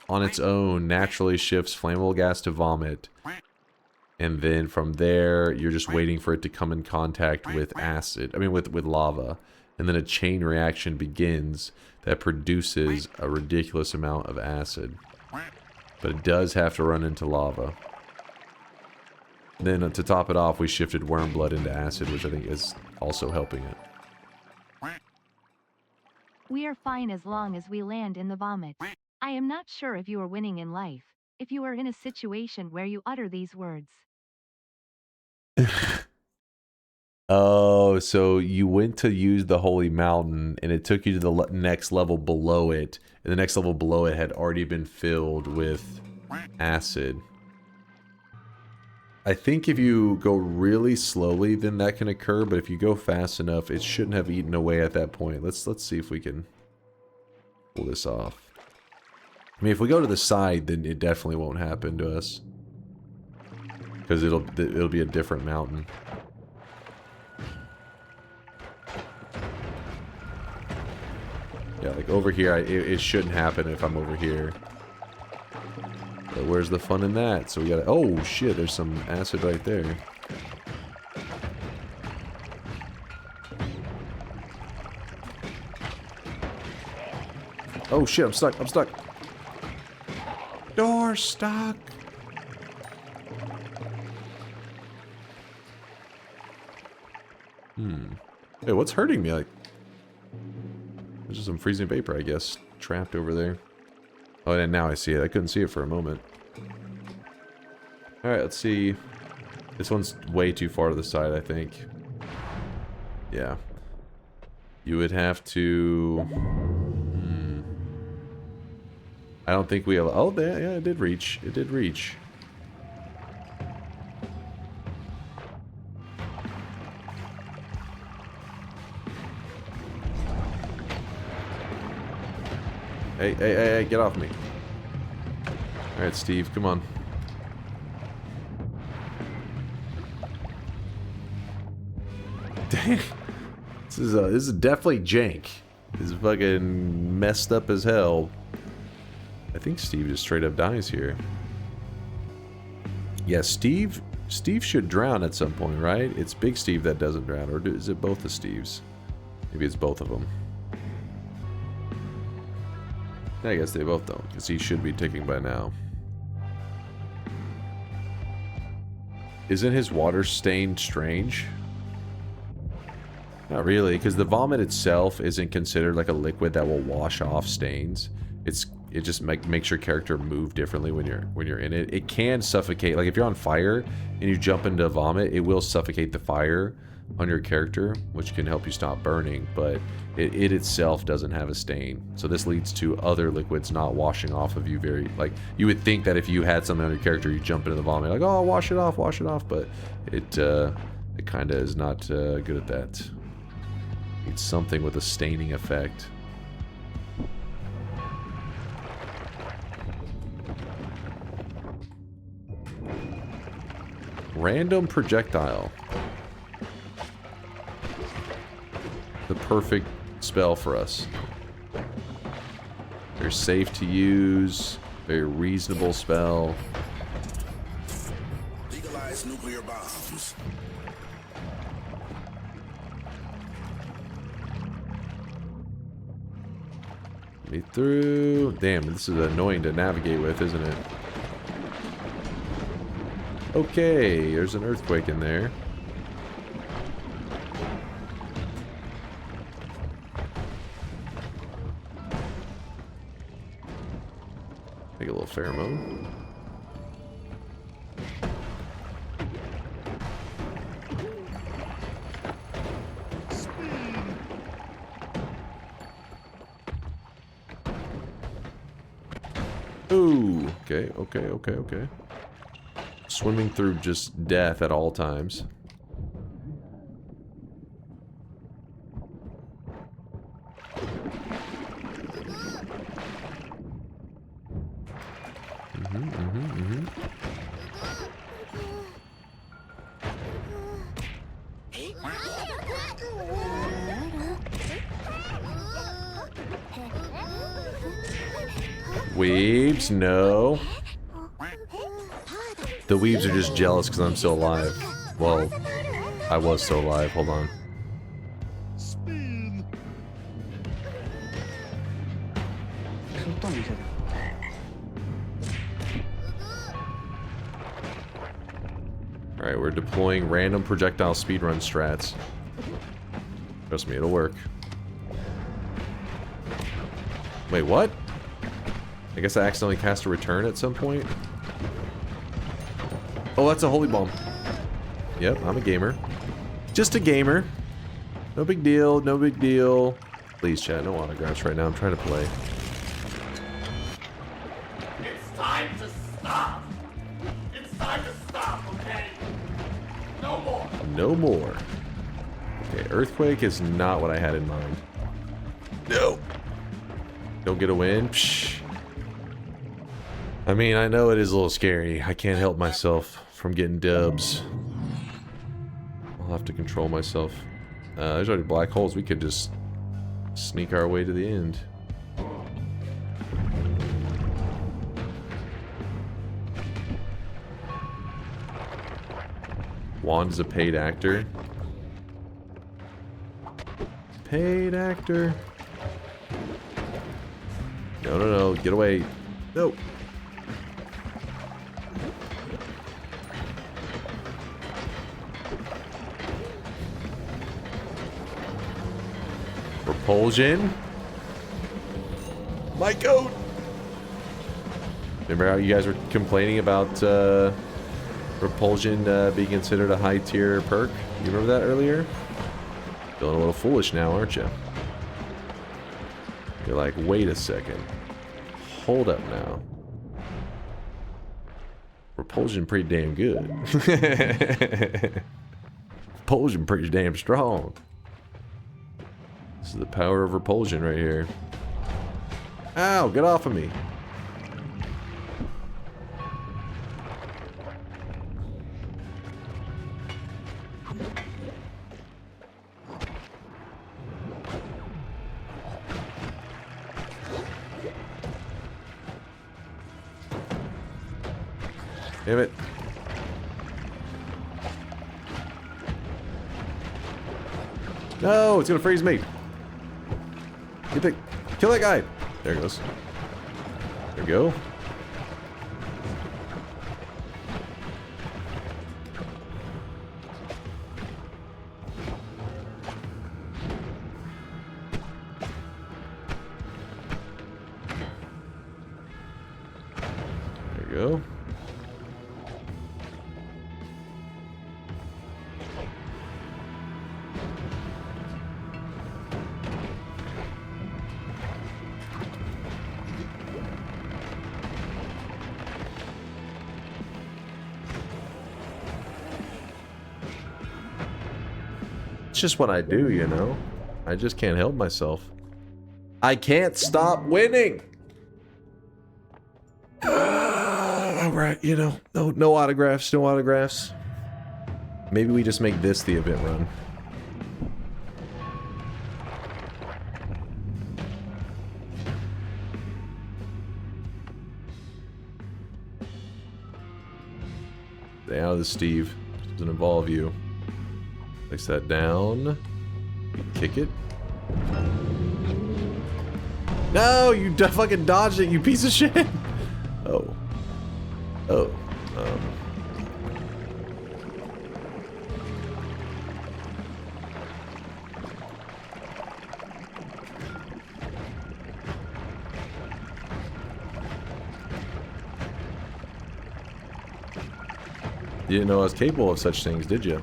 on its own naturally shifts flammable gas to vomit. And then from there, you're just waiting for it to come in contact with acid. I mean, with lava. And then a chain reaction begins that produces a ridiculous amount of acid. But it does have to run into lava. Then to top it off, we shifted worm blood into acid, which I think is also helping it. We are fine as long as we land in the vomit. I am not sure if you are winning in life, if you are in a situation where you utter these words. Oh, so you went to use the holy mountain and it took you to the next level below it, and the next level below it had already been filled with acid. I think if you go really slowly, then that can occur, but if you go fast enough, it shouldn't have eaten away at that point. Let's see if we can pull this off. I mean, if we go to the side, then it definitely won't happen to us, because it'll be a different mountain. Yeah, like over here, it shouldn't happen if I'm over here. But where's the fun in that? So we gotta... Oh, shit, there's some acid right there. Oh shit, I'm stuck. I'm stuck. Door stuck. Hey, what's hurting me? Like, there's just some freezing vapor, I guess, trapped over there. Oh, and now I see it. I couldn't see it for a moment. Alright, let's see. This one's way too far to the side, I think. Yeah. You would have to... I don't think we... Oh, yeah, it did reach. It did reach. Hey, get off me. Alright, Steve, come on. Dang. This is definitely jank. This is fucking messed up as hell. I think Steve just straight up dies here. Yeah, Steve should drown at some point, right? It's Big Steve that doesn't drown, or is it both the Steves? Maybe it's both of them. I guess they both don't, because he should be ticking by now. Isn't his water stain strange? Not really, because the vomit itself isn't considered like a liquid that will wash off stains. It just makes your character move differently when you're in it. It can suffocate, like if you're on fire and you jump into vomit, it will suffocate the fire on your character, which can help you stop burning, but it itself doesn't have a stain. So this leads to other liquids not washing off of you very, like, you would think that if you had something on your character, you jump into the vomit, like, oh, wash it off, but it kind of is not good at that. It's something with a staining effect. Random projectile. The perfect spell for us. Very safe to use. Very reasonable spell. Legalize nuclear bombs. Me through. Damn, this is annoying to navigate with, isn't it? Okay, there's an earthquake in there. Take a little pheromone. Ooh, okay. Swimming through just death at all times. Weebs, no. The weebs are just jealous because I'm still alive. Well, I was still alive. Hold on. Alright, we're deploying random projectile speedrun strats. Trust me, it'll work. Wait, what? I guess I accidentally cast a return at some point. Oh, that's a holy bomb. Yep, I'm a gamer. Just a gamer. No big deal, no big deal. Please, chat, no autographs right now. I'm trying to play. It's time to stop. It's time to stop, okay? No more. No more. Okay, earthquake is not what I had in mind. No. Don't get a win. Psh. I mean, I know it is a little scary. I can't help myself from getting dubs. I'll have to control myself. There's already black holes. We could just sneak our way to the end. Wand is a paid actor. Paid actor. No, no, no. Get away. No. Propulsion. My goat. Remember how you guys were complaining about propulsion being considered a high tier perk? You remember that earlier? Feeling a little foolish now, aren't you? You're like, wait a second. Hold up now. Propulsion pretty damn good. Propulsion pretty damn strong. This is the power of repulsion right here. Ow, get off of me. Damn it. No, it's gonna freeze me. Kill that guy. There it goes. There we go. There we go. Just what I do, you know. I just can't help myself. I can't stop winning. All right, you know, no autographs, no autographs. Maybe we just make this the event run. Stay out of this, Steve. Doesn't involve you. Place that down. Kick it. No, you fucking dodged it, you piece of shit. Oh. Oh. You didn't know I was capable of such things, did you?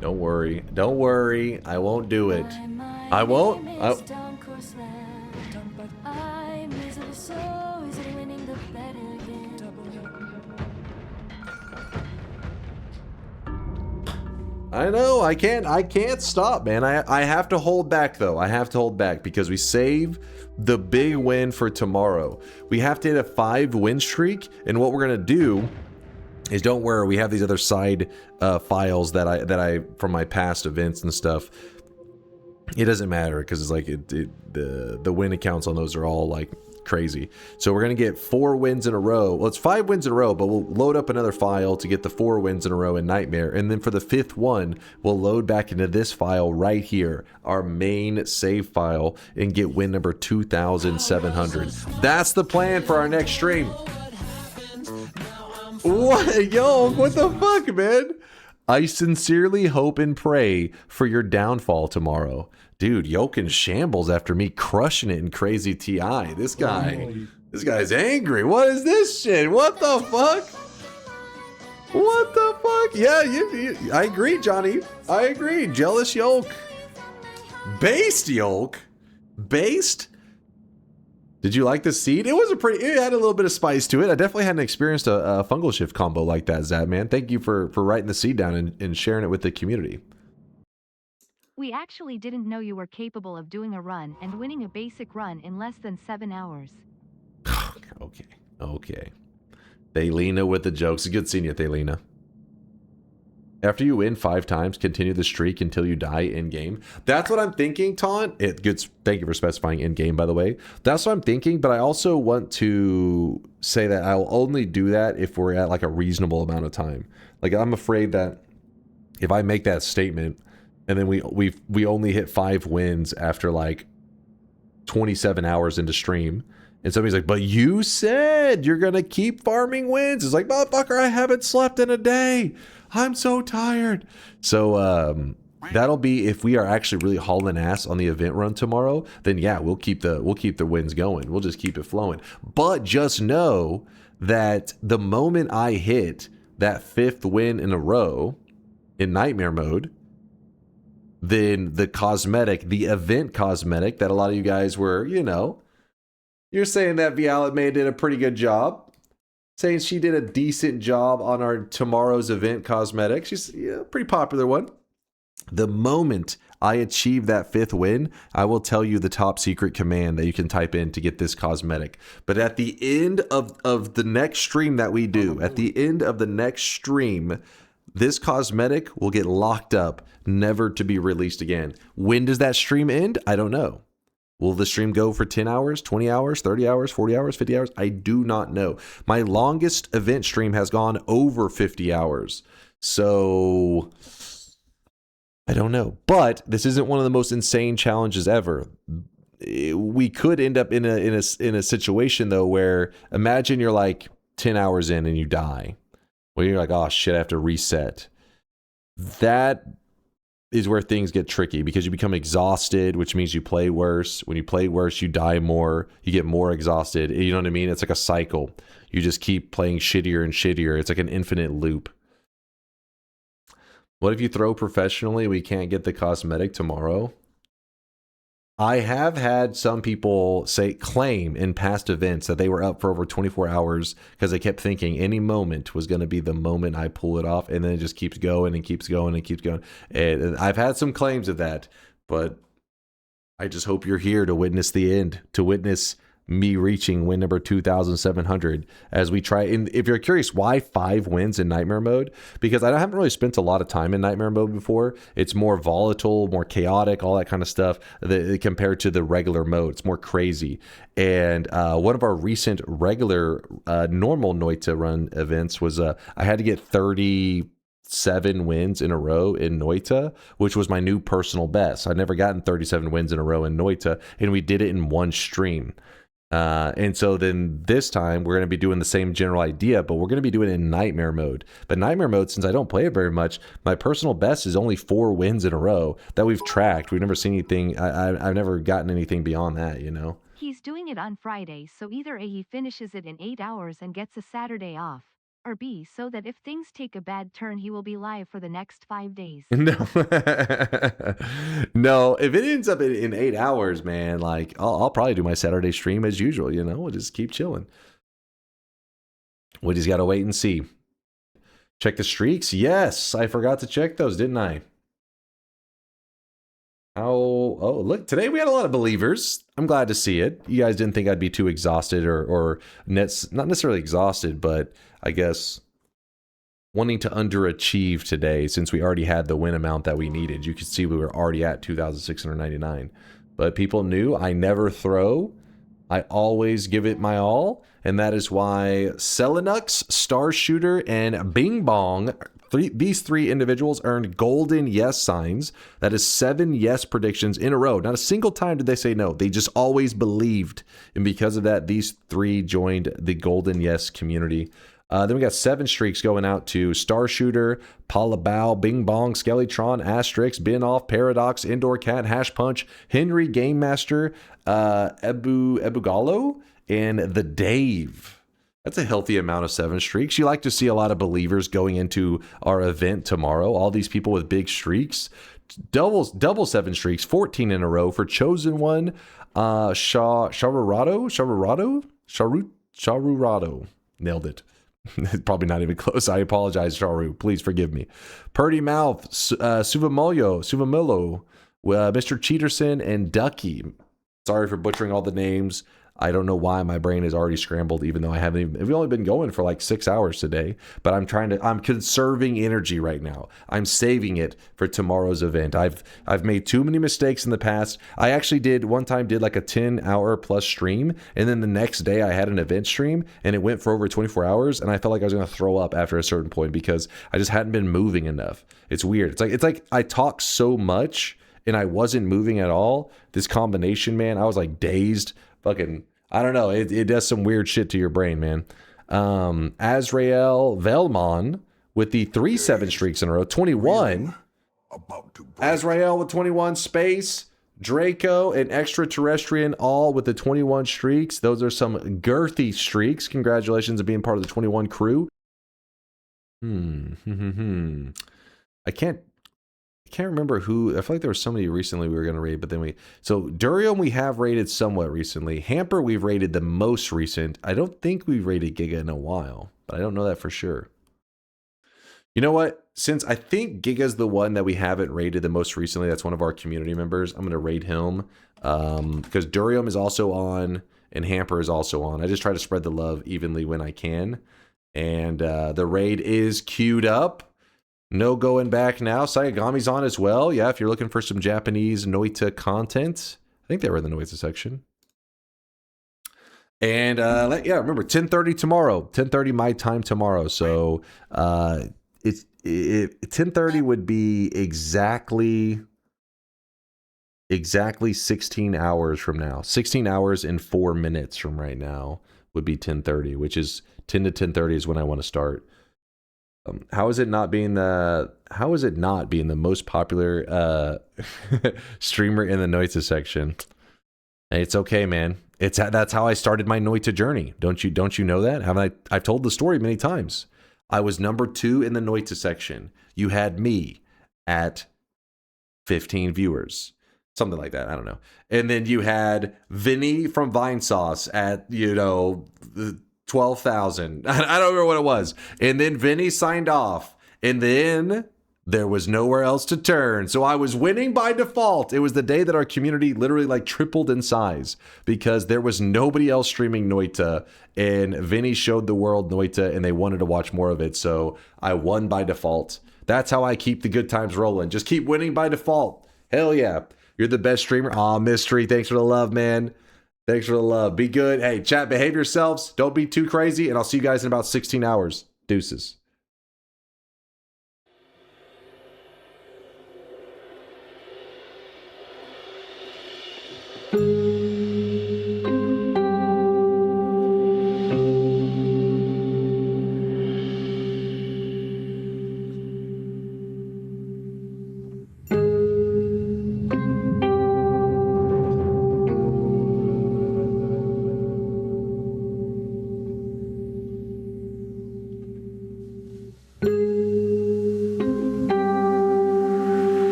Don't worry. Don't worry. I won't do it. I won't. I know. I can't stop, man. I have to hold back, though. I have to hold back because we save the big win for tomorrow. We have to hit a 5-win streak, and what we're gonna do is, don't worry, we have these other side files that I from my past events and stuff. It doesn't matter because it's like the win accounts on those are all like crazy. So we're gonna get 4 wins in a row. Well, it's 5 wins in a row, but we'll load up another file to get the 4 wins in a row in Nightmare, and then for the 5th one, we'll load back into this file right here, our main save file, and get win number 2,700. That's the plan for our next stream. What? Yo, what the fuck, man? I sincerely hope and pray for your downfall tomorrow. Dude, Yoke in shambles after me crushing it in crazy TI. This guy's angry. What is this shit? What the fuck? What the fuck? Yeah, I agree, Johnny. I agree. Jealous Yoke. Based Yoke? Based? Did you like the seed? It had a little bit of spice to it. I definitely hadn't experienced a fungal shift combo like that, Zzapman. Thank you for writing the seed down and sharing it with the community. We actually didn't know you were capable of doing a run and winning a basic run in less than 7 hours. Okay. Thaylena with the jokes. It's good seeing you, Thaylena. After you win 5 times, continue the streak until you die in-game. That's what I'm thinking, Taunt. Thank you for specifying in-game, by the way. That's what I'm thinking, but I also want to say that I'll only do that if we're at like a reasonable amount of time. Like, I'm afraid that if I make that statement and then we only hit 5 wins after like 27 hours into stream, And somebody's like, but you said you're going to keep farming wins. It's like, motherfucker, I haven't slept in a day. I'm so tired. So that'll be, if we are actually really hauling ass on the event run tomorrow, then yeah, we'll keep the wins going. We'll just keep it flowing. But just know that the moment I hit that 5th win in a row in nightmare mode, then the cosmetic, the event cosmetic that a lot of you guys were, you know, you're saying that Vialet did a pretty good job. Saying she did a decent job on our tomorrow's event cosmetic. She's a pretty popular one. The moment I achieve that 5th win, I will tell you the top secret command that you can type in to get this cosmetic. But at the end of the next stream that we do, at the end of the next stream, this cosmetic will get locked up, never to be released again. When does that stream end? I don't know. Will the stream go for 10 hours, 20 hours, 30 hours, 40 hours, 50 hours? I do not know. My longest event stream has gone over 50 hours. So I don't know. But this isn't one of the most insane challenges ever. We could end up in a situation though where imagine you're like 10 hours in and you die. Well, you're like, oh shit, I have to reset. That is where things get tricky because you become exhausted, which means you play worse. When you play worse, you die more, you get more exhausted. You know what I mean? It's like a cycle. You just keep playing shittier and shittier. It's like an infinite loop. What if you throw professionally, we can't get the cosmetic tomorrow? I have had some people claim in past events that they were up for over 24 hours because they kept thinking any moment was going to be the moment I pull it off, and then it just keeps going and keeps going and keeps going. And I've had some claims of that, but I just hope you're here to witness the end, to witness me reaching win number 2,700 as we try. And if you're curious, why 5 wins in nightmare mode? Because I haven't really spent a lot of time in nightmare mode before. It's more volatile, more chaotic, all that kind of stuff compared to the regular mode. It's more crazy. And one of our recent regular normal Noita run events was I had to get 37 wins in a row in Noita, which was my new personal best. I'd never gotten 37 wins in a row in Noita, and we did it in one stream. And so then this time we're going to be doing the same general idea, but we're going to be doing it in nightmare mode. But nightmare mode, since I don't play it very much, my personal best is only 4 wins in a row that we've tracked. We've never seen anything. I've never gotten anything beyond that, you know? He's doing it on Friday, so either A, he finishes it in 8 hours and gets a Saturday off, or B, so that if things take a bad turn, he will be live for the next 5 days. No, no. If it ends up in 8 hours, man, like I'll probably do my Saturday stream as usual. You know, we'll just keep chilling. We just gotta wait and see. Check the streaks. Yes, I forgot to check those, didn't I? Oh, look, today we had a lot of believers. I'm glad to see it. You guys didn't think I'd be too exhausted or not necessarily exhausted, but I guess wanting to underachieve today since we already had the win amount that we needed. You could see we were already at 2,699. But people knew I never throw. I always give it my all. And that is why Selenux, Star Shooter, and Bing Bong, these 3 individuals earned golden yes signs. That is 7 yes predictions in a row. Not a single time did they say no. They just always believed. And because of that, these 3 joined the golden yes community. Then we got 7 streaks going out to Star Shooter, Palabao, Bing Bong, Skellytron, Asterix, Binoff, Paradox, Indoor Cat, Hash Punch, Henry Game Master, Ebugalo, and the Dave. That's a healthy amount of 7 streaks. You like to see a lot of believers going into our event tomorrow. All these people with big streaks. Double 7 streaks, 14 in a row for Chosen One, Sharurado. Nailed it. Probably not even close. I apologize, Sharu. Please forgive me. Purdy Mouth, Suvamillo, Mr. Cheaterson, and Ducky. Sorry for butchering all the names. I don't know why my brain is already scrambled, even though we've only been going for like 6 hours today, but I'm conserving energy right now. I'm saving it for tomorrow's event. I've made too many mistakes in the past. I actually did like a 10-hour plus stream, and then the next day I had an event stream and it went for over 24 hours, and I felt like I was going to throw up after a certain point because I just hadn't been moving enough. It's weird. It's like I talk so much and I wasn't moving at all. This combination, man, I was like dazed. Fucking, I don't know. It does some weird shit to your brain, man. Azrael Velmon with the 3-7 streaks in a row. 21. Azrael with 21. Space. Draco and Extraterrestrian all with the 21 streaks. Those are some girthy streaks. Congratulations on being part of the 21 crew. I can't remember who. I feel like there was somebody recently we were going to raid, but then so Durium we have raided somewhat recently. Hamper we've raided the most recent. I don't think we've raided Giga in a while, but I don't know that for sure. You know what? Since I think Giga's the one that we haven't raided the most recently, that's one of our community members, I'm going to raid him because Durium is also on and Hamper is also on. I just try to spread the love evenly when I can. And the raid is queued up. No going back now. Sayagami's on as well. Yeah, if you're looking for some Japanese Noita content. I think they were in the Noita section. And yeah, remember 10:30 tomorrow. 10:30 my time tomorrow. So 10:30 would be exactly 16 hours from now. 16 hours and 4 minutes from right now would be 10:30, which is 10 to 10:30 is when I want to start. How is it not being the most popular streamer in the Noita section? It's okay, man. That's how I started my Noita journey. Don't you know that? I've told the story many times. I was number 2 in the Noita section. You had me at 15 viewers. Something like that. I don't know. And then you had Vinny from Vinesauce at, 12,000. I don't remember what it was. And then Vinny signed off. And then there was nowhere else to turn. So I was winning by default. It was the day that our community literally like tripled in size because there was nobody else streaming Noita. And Vinny showed the world Noita and they wanted to watch more of it. So I won by default. That's how I keep the good times rolling. Just keep winning by default. Hell yeah. You're the best streamer. Aw, Mystery. Thanks for the love, man. Thanks for the love. Be good. Hey, chat, behave yourselves. Don't be too crazy. And I'll see you guys in about 16 hours. Deuces.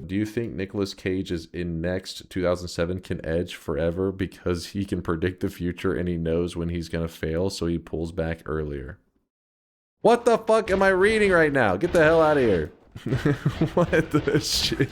Do you think Nicolas Cage is in next 2007 can edge forever because he can predict the future and he knows when he's going to fail, so he pulls back earlier? What the fuck am I reading right now? Get the hell out of here. What the shit?